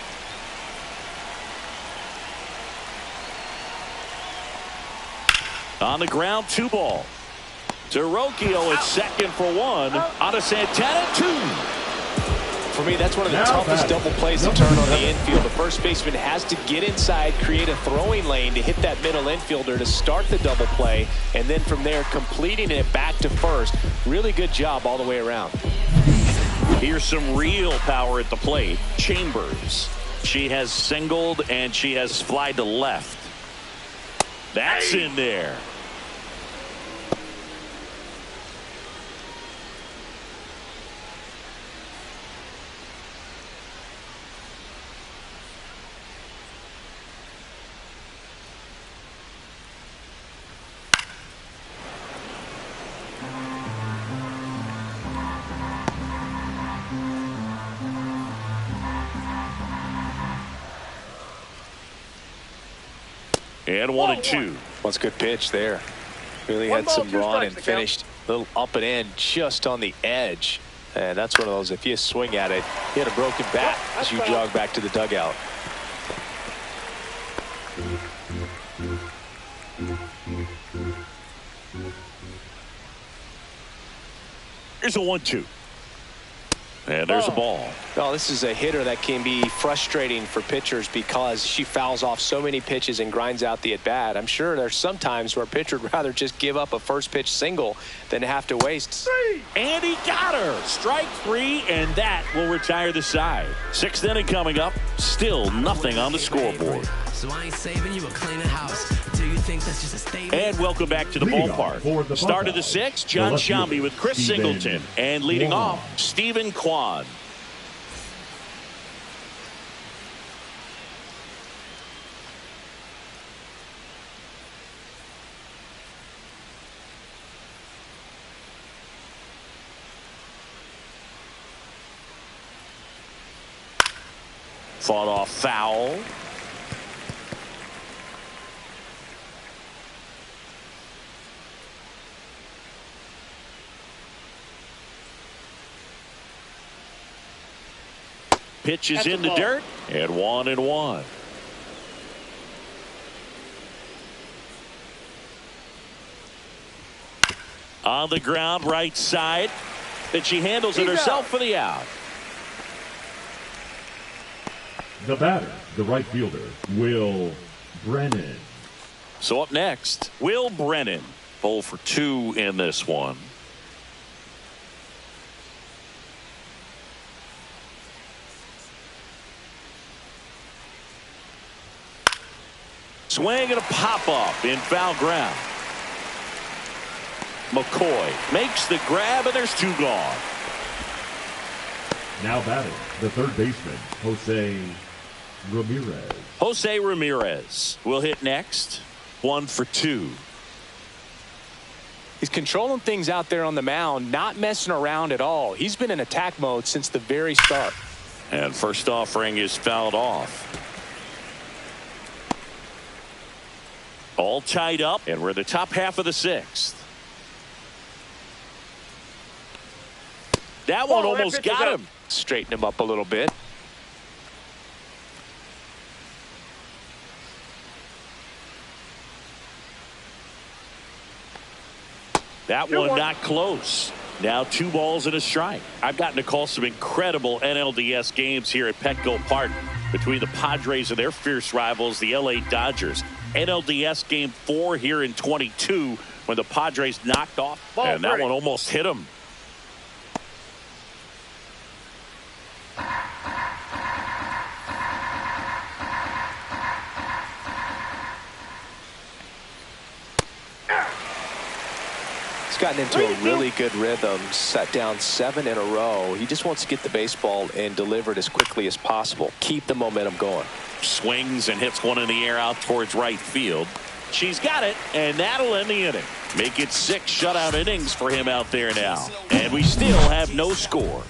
On the ground, 2 ball. Terocchio at second for 1. On to Santana, 2. For me, that's one of the toughest double plays to turn on the infield. The first baseman has to get inside, create a throwing lane to hit that middle infielder to start the double play, and then from there completing it back to first. Really good job all the way around. Here's some real power at the plate. Chambers. She has singled and she has flied to left. That's in there. And 1-2. That's a good pitch there. Really had some run and finished a little up and in just on the edge. And that's one of those, if you swing at it, you had a broken bat as you jog back to the dugout. Here's a 1-2. And there's a ball. Oh, this is a hitter that can be frustrating for pitchers because she fouls off so many pitches and grinds out the at-bat. I'm sure there's some times where a pitcher would rather just give up a first pitch single than have to waste. And he got her. Strike 3, and that will retire the side. 6th inning coming up. Still nothing on the scoreboard. So I ain't saving you a cleaning house. Do you think that's just a statement? And welcome back to the ballpark. Start of the 6th, John Shambi with Chris Singleton. And leading off, Stephen Kwan. Fought off foul. Pitch is in the dirt, and 1-1. On the ground, right side. Then she handles it herself for the out. The batter, the right fielder, Will Brennan. So up next, Will Brennan. 0 for 2 in this one. Swing and a pop-up in foul ground. McCoy makes the grab, and there's 2 gone. Now batting, the third baseman, Jose Ramirez. Jose Ramirez will hit next. 1 for 2. He's controlling things out there on the mound, not messing around at all. He's been in attack mode since the very start. And first offering is fouled off. All tied up, and we're in the top half of the 6th. That one almost got him. Straighten him up a little bit. That one not close. Now 2 balls and a strike. I've gotten to call some incredible NLDS games here at Petco Park between the Padres and their fierce rivals, the LA Dodgers. NLDS Game 4 here in 22 when the Padres knocked off. And that one almost hit him. Gotten into a really good rhythm, set down 7 in a row. He just wants to get the baseball and deliver it as quickly as possible. Keep the momentum going. Swings and hits one in the air out towards right field. She's got it, and that'll end the inning. Make it 6 shutout innings for him out there now. And we still have no score.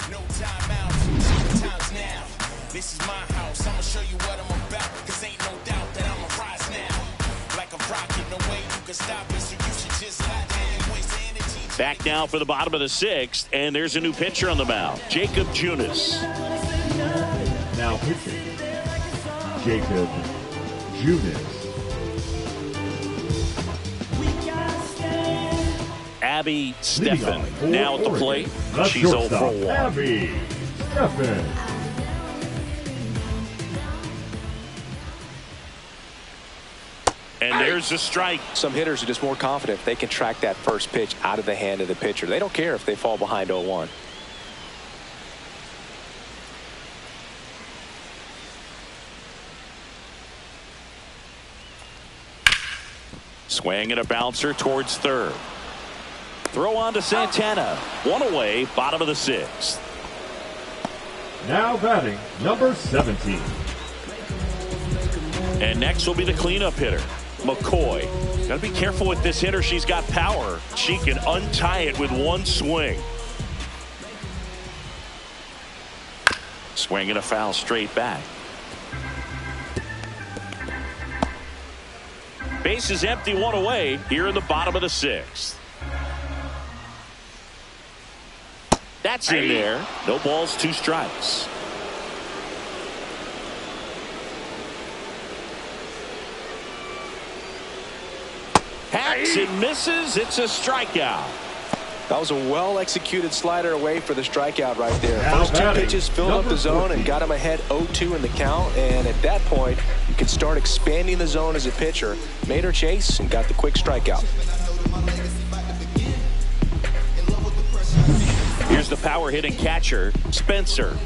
This is my house. I'm gonna show you what I'm about. Cause ain't no doubt that I'm a rise now. Like a rocket, no way you can stop it. So you should just lie down and waste energy. Back now for the bottom of the 6th, and there's a new pitcher on the mound, Jacob Junis. Now pitching, Jacob Junis. Abby Steffen now at the plate. She's 0 for 1. Abby Steffen. And there's a strike. Some hitters are just more confident if they can track that first pitch out of the hand of the pitcher. They don't care if they fall behind 0-1. Swing and a bouncer towards third. Throw on to Santana. 1 away, bottom of the 6th. Now batting, number 17. And next will be the cleanup hitter, McCoy. Got to be careful with this hitter. She's got power. She can untie it with 1 swing. Swing and a foul straight back. Base is empty, 1 away here in the bottom of the 6th. That's in there. No balls, 2 strikes. Hacks and misses. It's a strikeout. That was a well-executed slider away for the strikeout right there. First 2 pitches filled up the zone and got him ahead 0-2 in the count. And at that point, you can start expanding the zone as a pitcher. Made her chase and got the quick strikeout. Here's the power hitting catcher, Spencer.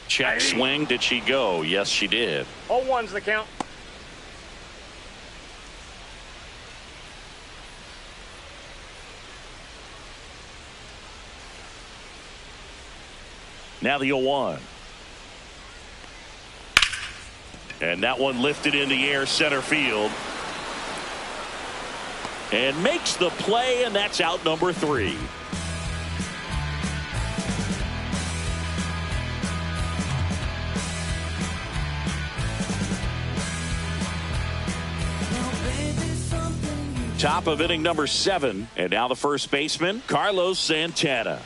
Check swing. Did she go? Yes, she did. 0-1's the count. Now the 0-1. And that one lifted in the air center field. And makes the play, and that's out number 3. Top of inning number 7, and now the first baseman, Carlos Santana.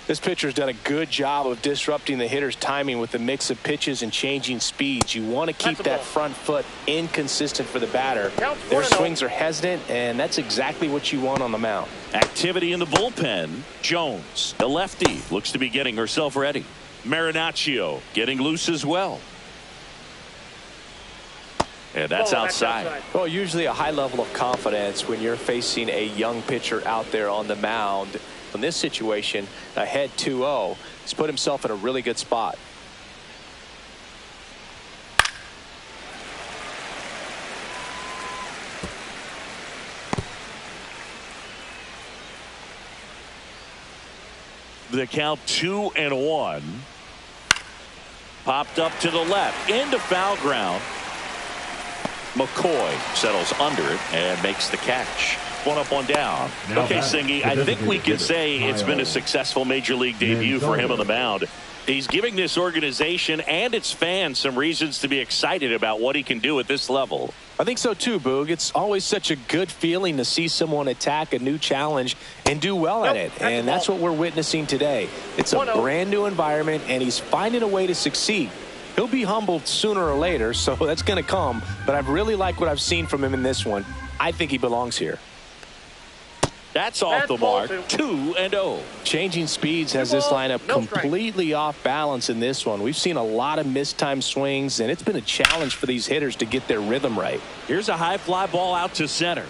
This pitcher's done a good job of disrupting the hitter's timing with the mix of pitches and changing speeds. You want to keep that front foot inconsistent for the batter. Their swings are hesitant, and that's exactly what you want on the mound. Activity in the bullpen. Jones, the lefty, looks to be getting herself ready. Marinaccio getting loose as well. And that's outside. Well, usually a high level of confidence when you're facing a young pitcher out there on the mound. In this situation, ahead 2-0, he's put himself in a really good spot. The count 2-1. Popped up to the left into foul ground. McCoy settles under it and makes the catch. 1 up, 1 down. Okay, Singy, I think we can say it's been a successful major league debut for him on the mound. He's giving this organization and its fans some reasons to be excited about what he can do at this level. I think so too, Boog. It's always such a good feeling to see someone attack a new challenge and do well at it. And that's what we're witnessing today. It's a brand new environment, and he's finding a way to succeed. He'll be humbled sooner or later, so that's going to come. But I really like what I've seen from him in this one. I think he belongs here. That's off the mark. 2-0. Changing speeds has this lineup completely off balance in this one. We've seen a lot of mistimed swings, and it's been a challenge for these hitters to get their rhythm right. Here's a high fly ball out to center.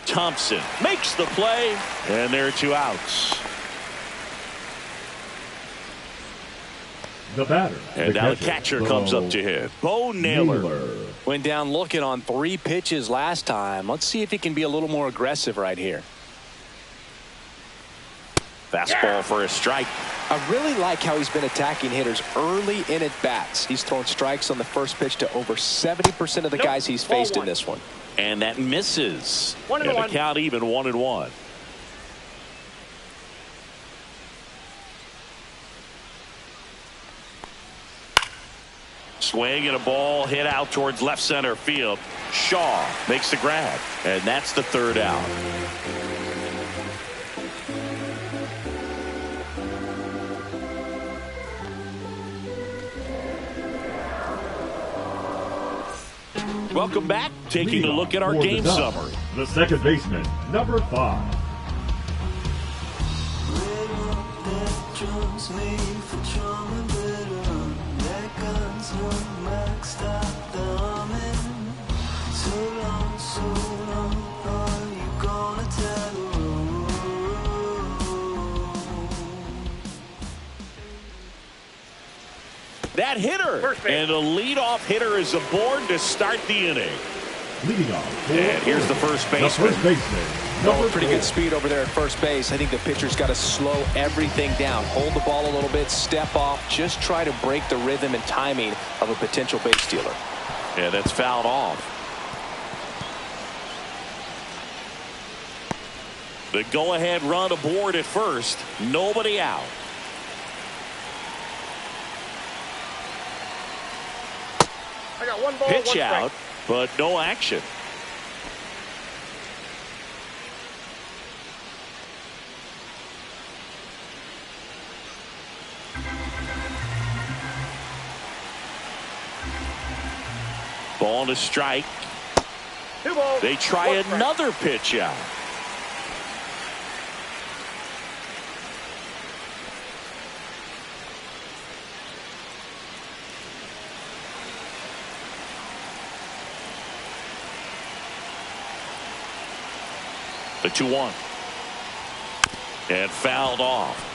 Thompson makes the play, and there are 2 outs. The batter. And now the catcher comes up to hit. Bo Naylor. Went down looking on 3 pitches last time. Let's see if he can be a little more aggressive right here. Fastball for a strike. I really like how he's been attacking hitters early in at bats. He's thrown strikes on the first pitch to over 70% of the guys he's faced in this one. And that misses. 1-1. And the count even 1-1. Swing and a ball hit out towards left center field. Shaw makes the grab, and that's the 3rd out. Welcome back. Taking a look at our game summary. The second baseman, number 5. That hitter and the leadoff hitter is aboard to start the inning. Leading off. And here's the first baseman. Pretty good speed over there at first base. I think the pitcher's got to slow everything down. Hold the ball a little bit, step off, just try to break the rhythm and timing of a potential base stealer. Yeah, that's fouled off. The go-ahead run aboard at first. Nobody out. I got 1 ball, Pitch 1 out, but no action. Ball to strike. 2 balls. They try another pitch out. The 2-1. And fouled off.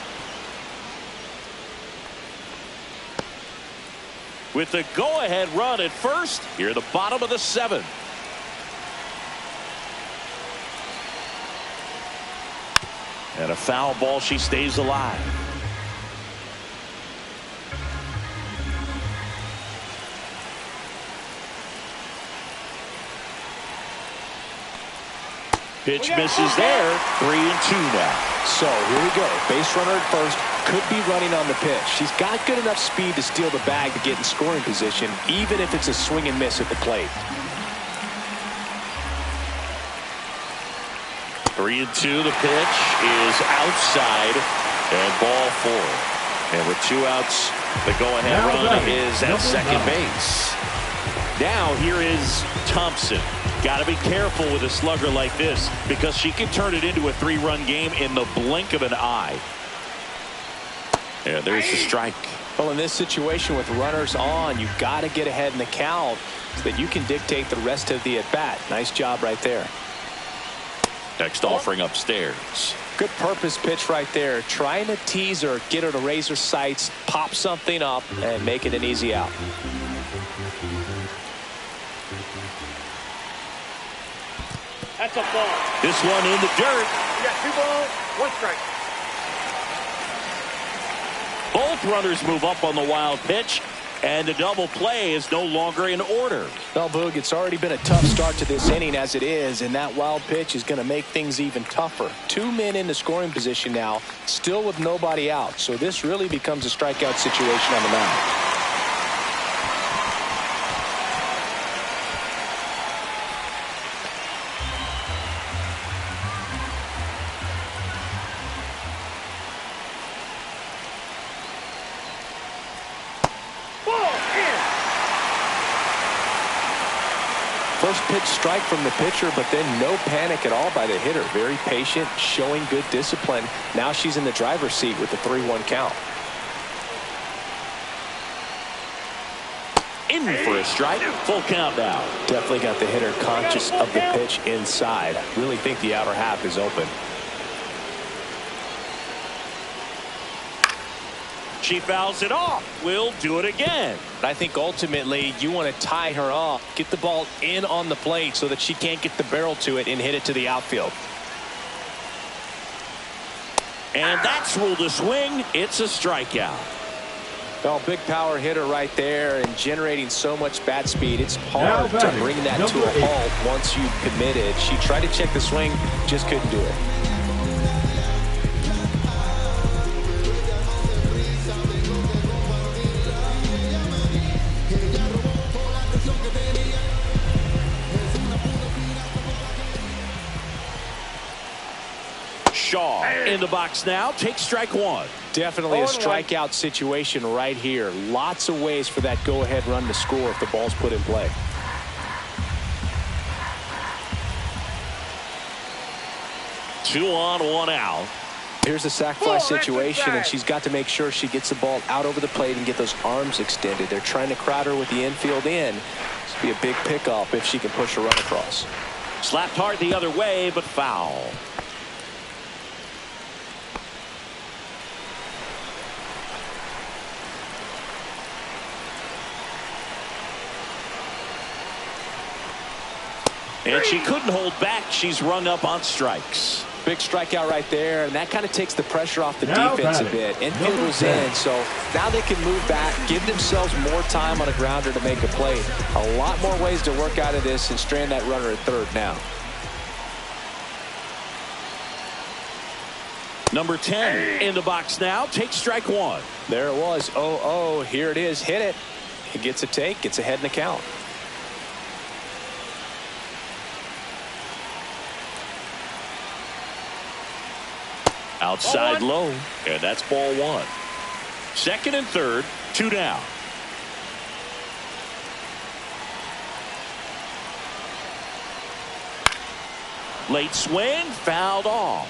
With the go-ahead run at first, here at the bottom of the 7th. And a foul ball, she stays alive. Pitch misses there. 3-2 now. So here we go. Base runner at first. Could be running on the pitch. She's got good enough speed to steal the bag to get in scoring position, even if it's a swing and miss at the plate. 3-2. The pitch is outside and ball 4. And with 2 outs, the go-ahead run is at second base. Now here is Thompson. Got to be careful with a slugger like this because she can turn it into a 3-run game in the blink of an eye. And there's the strike. Well, in this situation with runners on, you've got to get ahead in the count so that you can dictate the rest of the at-bat. Nice job right there. Next offering upstairs. Good purpose pitch right there. Trying to tease her, get her to raise her sights, pop something up, and make it an easy out. That's a ball. This one in the dirt. You got 2 balls, 1 strike. Both runners move up on the wild pitch, and the double play is no longer in order. Well, Boog, it's already been a tough start to this inning as it is, and that wild pitch is going to make things even tougher. 2 men in the scoring position now, still with nobody out, so this really becomes a strikeout situation on the mound. First pitch strike from the pitcher, but then no panic at all by the hitter. Very patient, showing good discipline. Now she's in the driver's seat with the 3-1 count. In for a strike. Full count now. Definitely got the hitter conscious of the pitch inside. Really think the outer half is open. She fouls it off. We'll do it again. I think ultimately you want to tie her off, get the ball in on the plate so that she can't get the barrel to it and hit it to the outfield. And that's ruled a swing. It's a strikeout. Well, big power hitter right there and generating so much bat speed. It's hard to bring that to a halt once you've committed. She tried to check the swing, just couldn't do it. Shaw in the box now. Takes strike one. Definitely a strikeout situation right here. Lots of ways for that go-ahead run to score if the ball's put in play. Two on, one out. Here's a sac fly situation, and she's got to make sure she gets the ball out over the plate and get those arms extended. They're trying to crowd her with the infield in. This would be a big pickup if she can push a run across. Slapped hard the other way, but foul. And she couldn't hold back. She's rung up on strikes. Big strikeout right there, and that kind of takes the pressure off the defense a bit. Infield was in, so now they can move back, give themselves more time on a grounder to make a play. A lot more ways to work out of this and strand that runner at third now. Number 10 in the box now. Takes strike one. There it was. 0-0. Here it is. Hit it. He gets a take. Gets ahead in the count. Outside low, and that's ball one. Second and third, two down. Late swing, fouled off.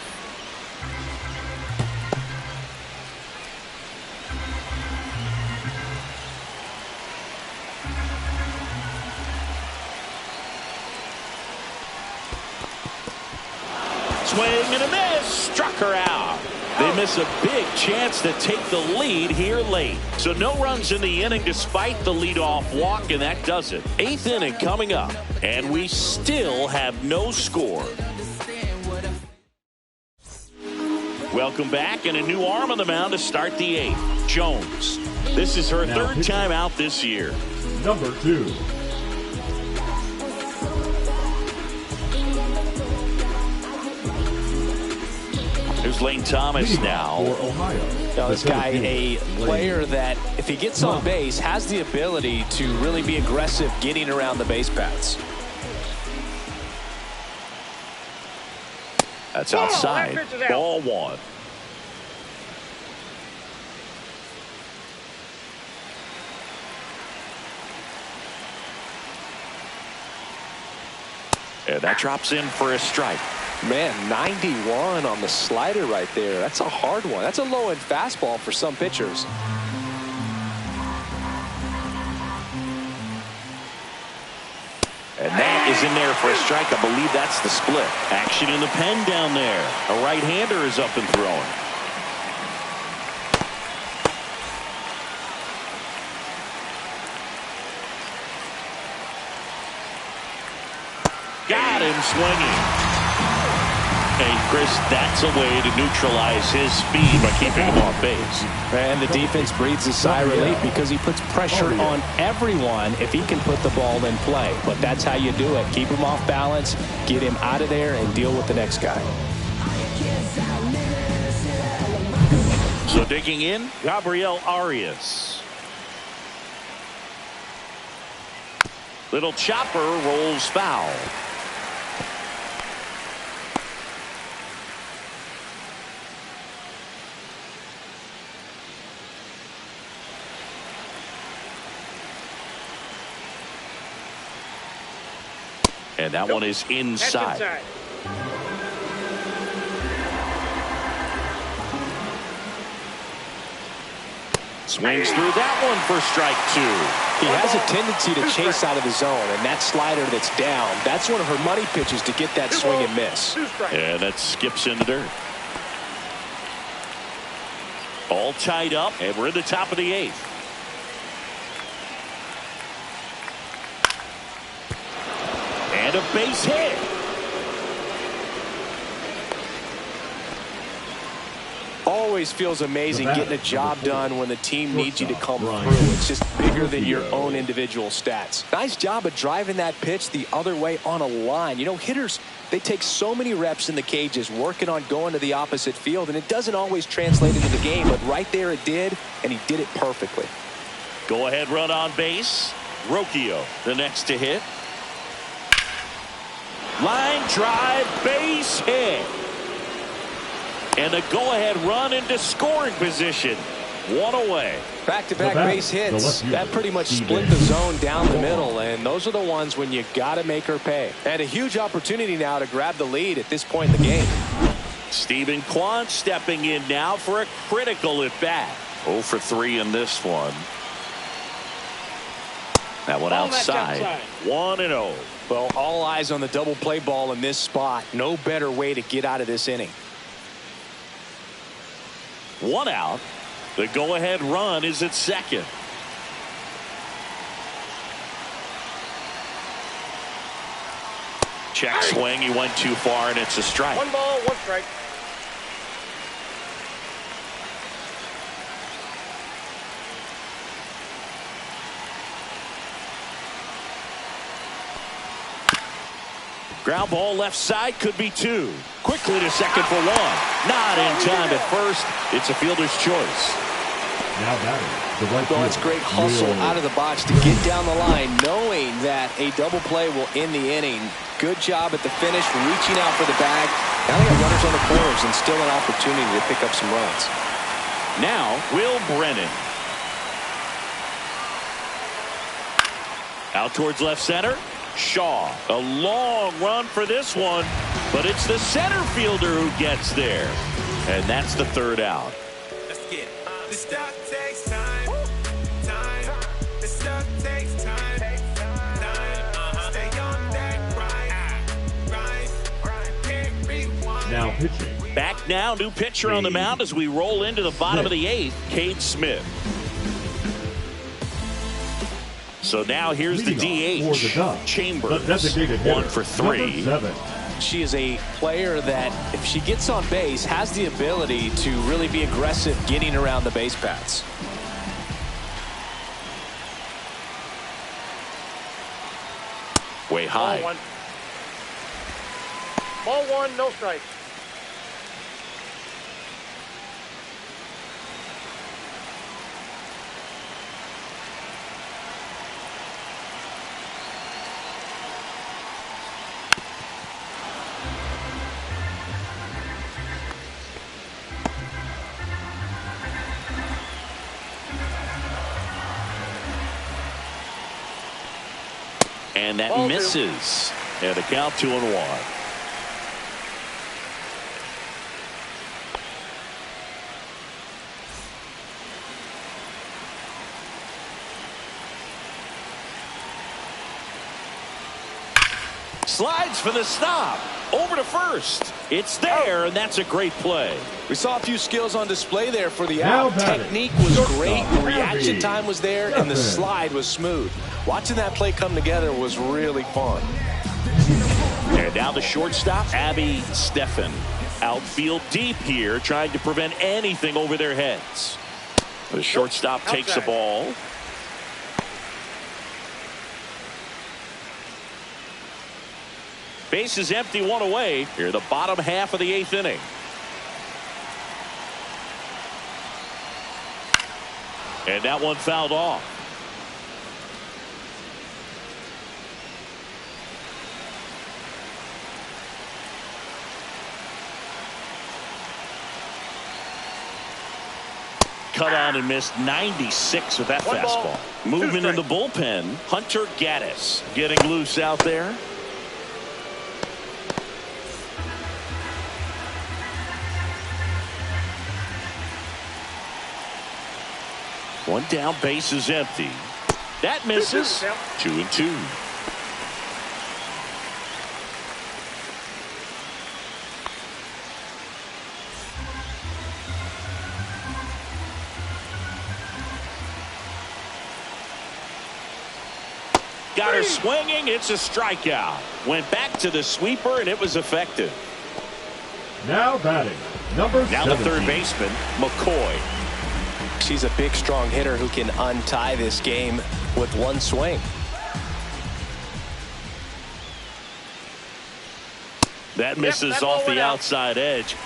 Swing and a miss. Struck her out. They miss a big chance to take the lead here late. So no runs in the inning despite the leadoff walk, and that does it. Eighth inning coming up, and we still have no score. Welcome back, and a new arm on the mound to start the eighth. Jones. This is her third time out this year. Number 2. Here's Lane Thomas now. For Ohio. Now this guy, a player that if he gets on base has the ability to really be aggressive getting around the base paths. That's outside. Ball one. And that drops in for a strike. Man, 91 on the slider right there. That's a hard one. That's a low-end fastball for some pitchers. And that is in there for a strike. I believe that's the split. Action in the pen down there. A right-hander is up and throwing. Got him swinging. Hey, Chris, that's a way to neutralize his speed by keeping him off base. And the defense breathes a sigh of relief because he puts pressure on everyone if he can put the ball in play. But that's how you do it. Keep him off balance, get him out of there, and deal with the next guy. So digging in, Gabriel Arias. Little chopper rolls foul. And that one is inside. Swings through that one for strike 2. He has a tendency to chase out of the zone, and that slider that's down, that's one of her money pitches to get that swing and miss. And that skips in the dirt. All tied up, and we're in the top of the 8th. And a base hit. Always feels amazing getting a job done when the team needs you to come through. It's just bigger than your own individual stats. Nice job of driving that pitch the other way on a line. You know, hitters, they take so many reps in the cages working on going to the opposite field, and it doesn't always translate into the game, but right there it did, and he did it perfectly. Go ahead run on base. Rocchio the next to hit. Line drive, base hit. And a go-ahead run into scoring position. One away. Back-to-back base hits. That pretty much split the zone down the middle, and those are the ones when you got to make her pay. And a huge opportunity now to grab the lead at this point in the game. Stephen Kwan stepping in now for a critical at-bat. 0 for 3 in this one. That one outside. 1-0. Well, all eyes on the double play ball in this spot. No better way to get out of this inning. 1 out. The go-ahead run is at second. Check swing. He went too far, and it's a strike. 1 ball, 1 strike. Ground ball left side, could be 2. Quickly to second for 1. Not in time at first. It's a fielder's choice. Now batting, the right Well, it's great hustle out of the box to get down the line, knowing that a double play will end the inning. Good job at the finish, reaching out for the bag. Now they got runners on the corners and still an opportunity to pick up some runs. Now, Will Brennan. Out towards left center. Shaw, a long run for this one, but it's the center fielder who gets there, and that's the 3rd out. Let's get it. This stuff takes time. This stuff takes time. Stay on that grind. Rewind. Now pitching. Back now, new pitcher on the mound as we roll into the bottom of the 8th, Cade Smith. So now here's the DH, Chambers, 1 for 3. She is a player that, if she gets on base, has the ability to really be aggressive getting around the base paths. Way high. Ball 1, no strikes. And that Ball misses. And a count 2-1. Slides for the stop. Over to first. It's there, and that's a great play. We saw a few skills on display there for the out. Technique was great, reaction time was there, and the slide was smooth. Watching that play come together was really fun. And now the shortstop, Abby Steffen. Outfield deep here, trying to prevent anything over their heads. The shortstop takes the ball. Base is empty, 1 away. Here, the bottom half of the 8th inning. And that one fouled off. Cut on and missed 96 with that fastball. Movement in the bullpen. Hunter Gaddis getting loose out there. One down, base is empty. That misses. 2-2. Got her swinging. It's a strikeout. Went back to the sweeper, and it was effective. Now batting, number 17. Now the third baseman, McCoy. She's a big, strong hitter who can untie this game with one swing. That misses off the outside edge.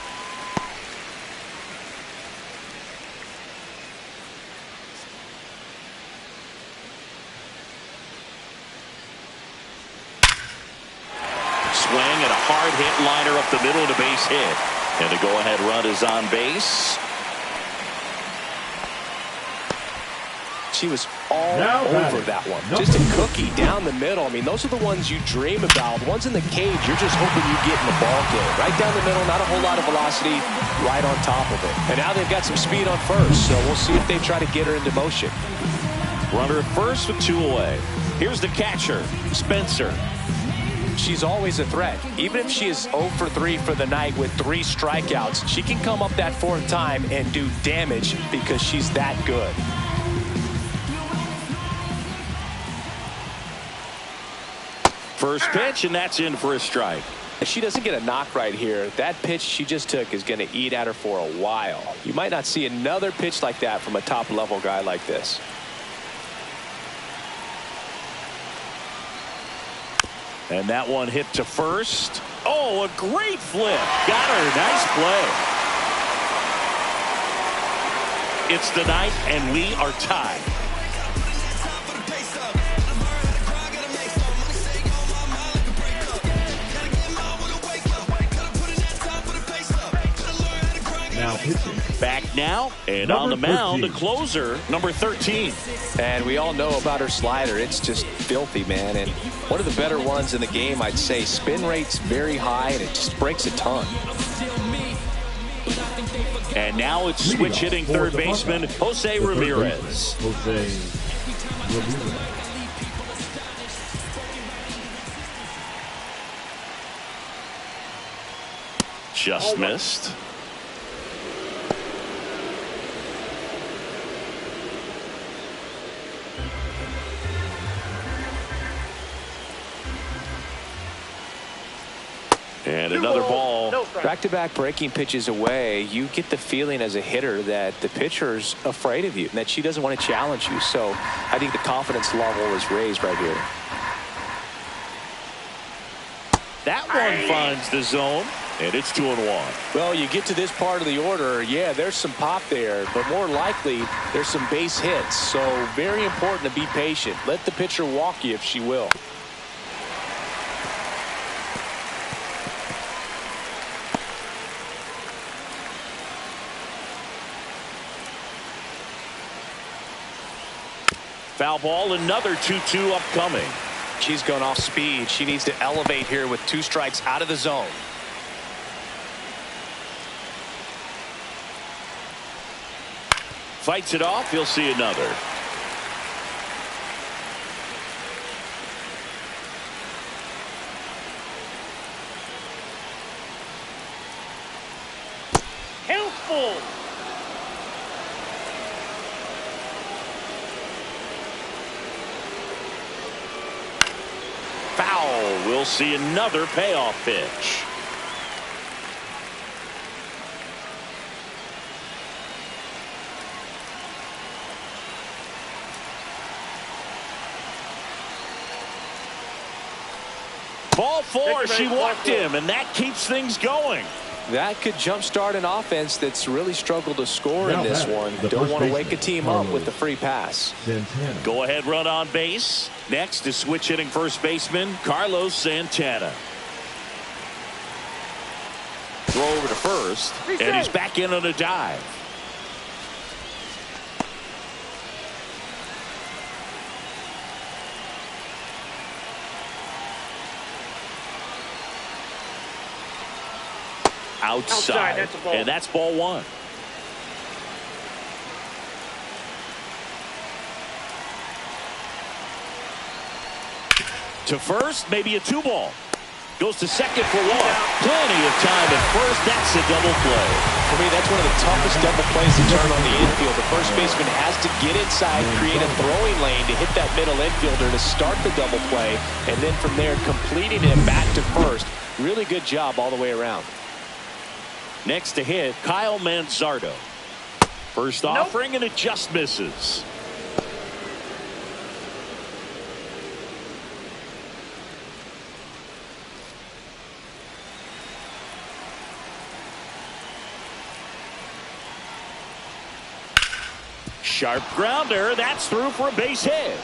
Swing and a hard hit liner up the middle and a base hit. And the go-ahead run is on base. She was all over that one. Just a cookie down the middle. I mean, those are the ones you dream about. The ones in the cage, you're just hoping you get in the ball game. Right down the middle, not a whole lot of velocity, right on top of it. And now they've got some speed on first, so we'll see if they try to get her into motion. Runner at first with 2 away. Here's the catcher, Spencer. She's always a threat. Even if she is 0 for 3 for the night with 3 strikeouts, she can come up that 4th time and do damage because she's that good. First pitch, and that's in for a strike. If she doesn't get a knock right here, that pitch she just took is going to eat at her for a while. You might not see another pitch like that from a top-level guy like this. And that one hit to first. Oh, a great flip. Got her. Nice play. It's the night, and we are tied. Now pitching. Back now, and Number on the mound, 13. the closer, number 13. And we all know about her slider. It's just filthy, man. And one of the better ones in the game, I'd say. Spin rate's very high, and it just breaks a ton. And now it's switch hitting third baseman, Jose Ramirez. Jose Ramirez. Just missed. And another ball. Back-to-back breaking pitches away, you get the feeling as a hitter that the pitcher's afraid of you and that she doesn't want to challenge you. So I think the confidence level is raised right here. That one finds the zone, and it's 2-1. Well, you get to this part of the order, yeah, there's some pop there, but more likely there's some base hits. So very important to be patient. Let the pitcher walk you if she will. Foul ball, another 2-2 upcoming. She's going off speed. She needs to elevate here with 2 strikes out of the zone. Fights it off. He'll see another. Helpful. Foul. We'll see another payoff pitch. Ball 4. She walked him, and that keeps things going. That could jumpstart an offense that's really struggled to score in this one. Don't want to wake a team up with the free pass. Go ahead run on base. Next is switch hitting first baseman Carlos Santana. Throw over to first, and he's back in on a dive. Outside. And that's ball 1. To first, maybe a 2-ball. Goes to second for 1. Plenty of time at first. That's a double play. For me, that's one of the toughest double plays to turn on the infield. The first baseman has to get inside, create a throwing lane to hit that middle infielder to start the double play, and then from there completing it back to first. Really good job all the way around. Next to hit, Kyle Manzardo. First offering, and it just misses. Sharp grounder. That's through for a base hit.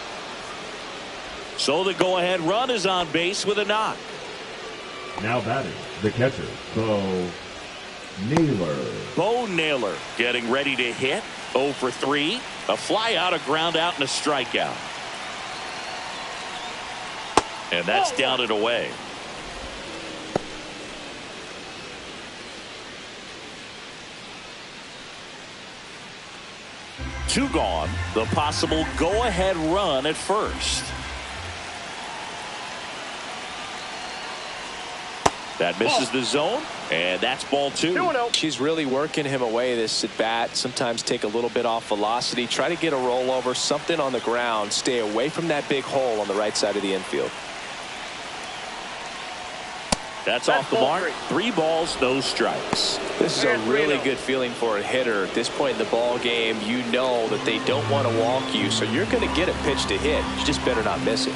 So the go-ahead run is on base with a knock. Now batting, the catcher, Bo Naylor. Bo Naylor getting ready to hit. 0 for 3. A fly out, a ground out, and a strikeout. And that's down and away. Two gone. The possible go-ahead run at first. That misses the zone, and that's ball 2. She's really working him away this at bat. Sometimes take a little bit off velocity. Try to get a rollover, something on the ground. Stay away from that big hole on the right side of the infield. That's off the mark. 3 balls, no strikes. This is a really good feeling for a hitter. At this point in the ball game, you know that they don't want to walk you, so you're going to get a pitch to hit. You just better not miss it.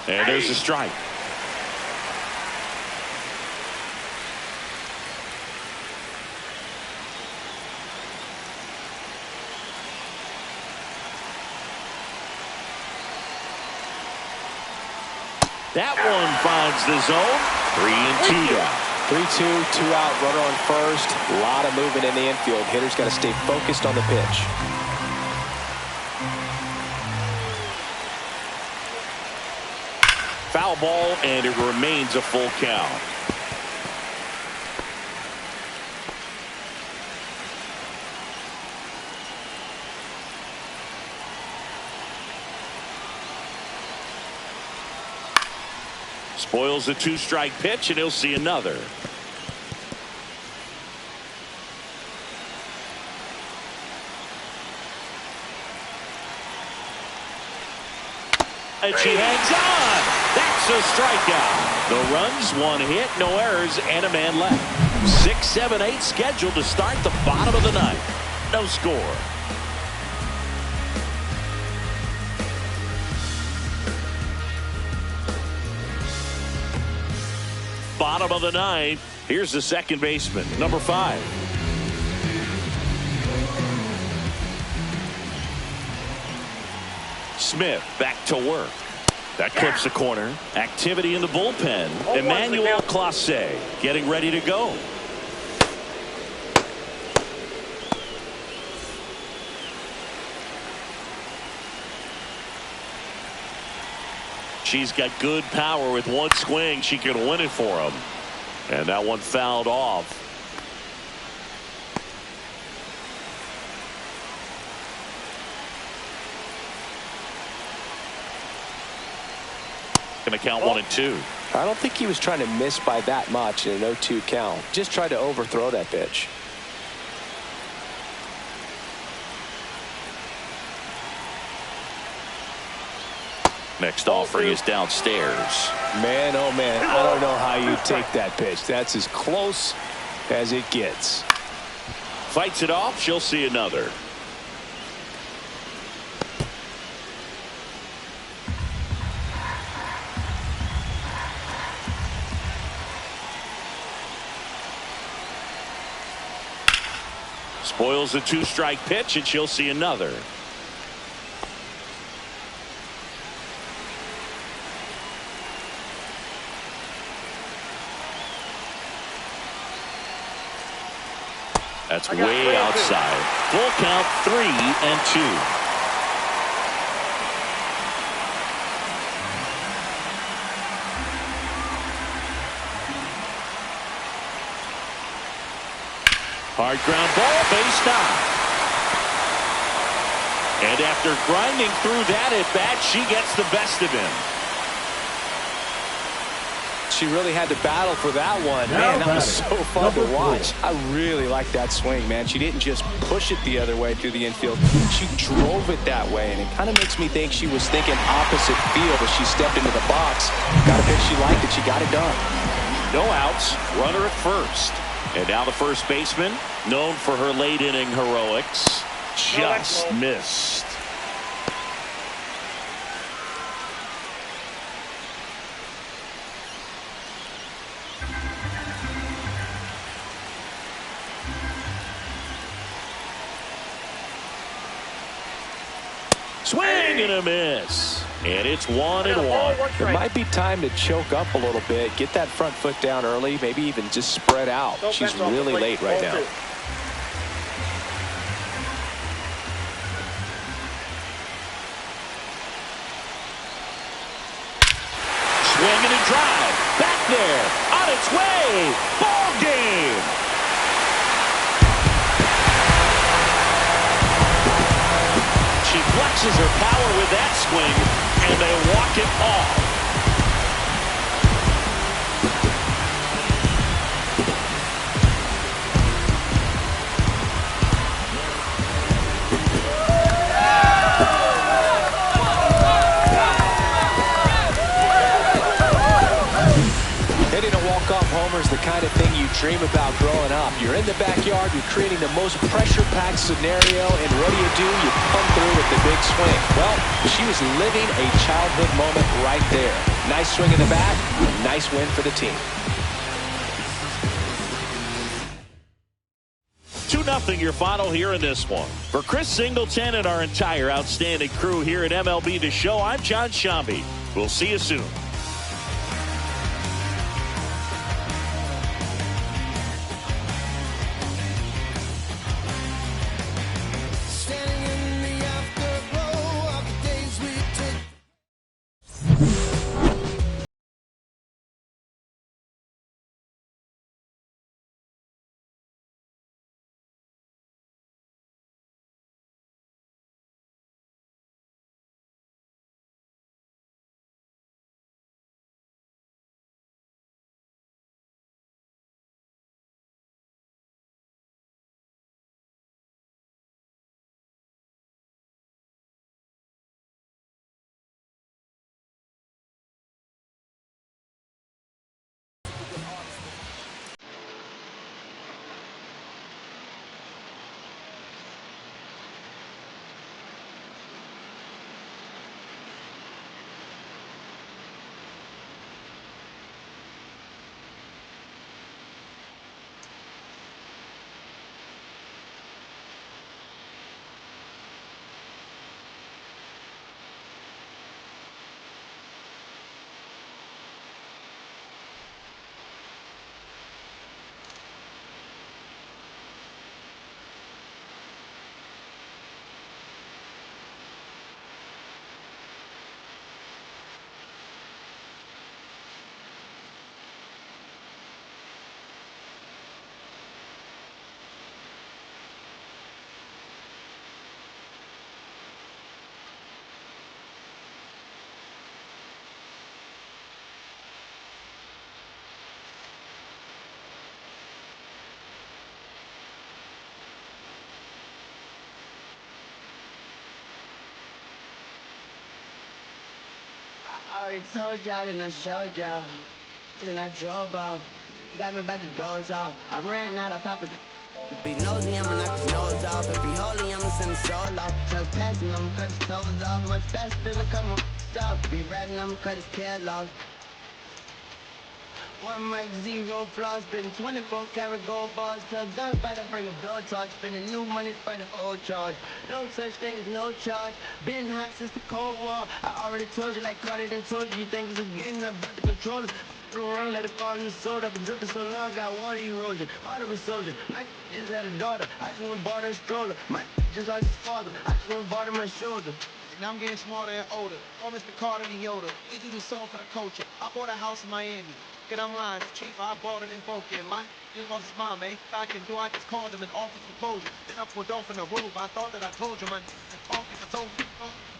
And there's a strike. That one finds the zone. 3-2 down. 3-2, 2 out, runner on first. A lot of movement in the infield. Hitter's got to stay focused on the pitch. Foul ball, and it remains a full count. Spoils a 2-strike pitch, and he'll see another. And she hangs on. That's a strikeout. No runs, 1 hit, no errors, and a man left. 6, 7, 8 scheduled to start the bottom of the 9th. No score. Bottom of the 9th. Here's the second baseman, number 5. Smith back to work. That clips the corner. Activity in the bullpen. Emmanuel Clase getting ready to go. She's got good power. With 1 swing, she can win it for him. And that one fouled off. Going to count 1 and 2. I don't think he was trying to miss by that much in an 0-2 count. Just tried to overthrow that pitch. Next offering is downstairs. Man, oh man, I don't know how you take that pitch. That's as close as it gets. Fights it off. She'll see another. Spoils a 2-strike pitch, and she'll see another. That's way outside. Full count, 3-2. Hard ground ball, base knock. And after grinding through that at bat, she gets the best of him. She really had to battle for that one. Man, that was so fun to watch. I really like that swing, man. She didn't just push it the other way through the infield. She drove it that way, and it kind of makes me think she was thinking opposite field as she stepped into the box. Got a pitch she liked it. She got it done. No outs, runner at first. And now the first baseman, known for her late inning heroics, just missed. Swing and a miss. And it's 1-1. It might be time to choke up a little bit, get that front foot down early, maybe even just spread out. She's really late right now. Swing and a drive. Back there. On its way. Ball game. She flexes her power with that swing, and they walk it off. Hitting a walk-off homer is the kind of thing you dream about growing up. You're in the backyard, you're creating the most pressure-packed scenario, and what do? You come through with the big swing. Well, she was living a childhood moment right there. Nice swing in the bat, nice win for the team. 2-0 your final here in this one. For Chris Singleton and our entire outstanding crew here at MLB The Show, I'm John Shambi. We'll see you soon. I already told y'all and I showed y'all. Then I drove off. Got me about to doze off. I ran out of papa. Be nosy, I'ma knock his nose off. If he holy, I'ma send his soul off. Just passing, I'ma cut his toes off. Much faster than a couple stop. Be ratting, I'ma cut his tail off. One mic, zero flaws, spin 24 karat gold bars. Till done by the bring a blow torch. Spending new money for the old charge. No such thing as no charge. Been hot since the Cold War. I already told you like Carter done told you. You think it's a game, I'm about to control it. Rain, let it fall in the soda. Been dripping so long, got water erosion. Part of a soldier. My just had a daughter. I just went bought her a stroller. My just like his father. I just went bought her my shoulder. Now I'm getting smarter and older. Oh, Mr. Carter and Yoda. We do the song for the culture. I bought a house in Miami. Get online, chief, I bought it in broken. My was mom, eh? Back in do I just called him and offered proposal. Then I pulled off in a robe. I thought that I told you, man. And talking, I told you.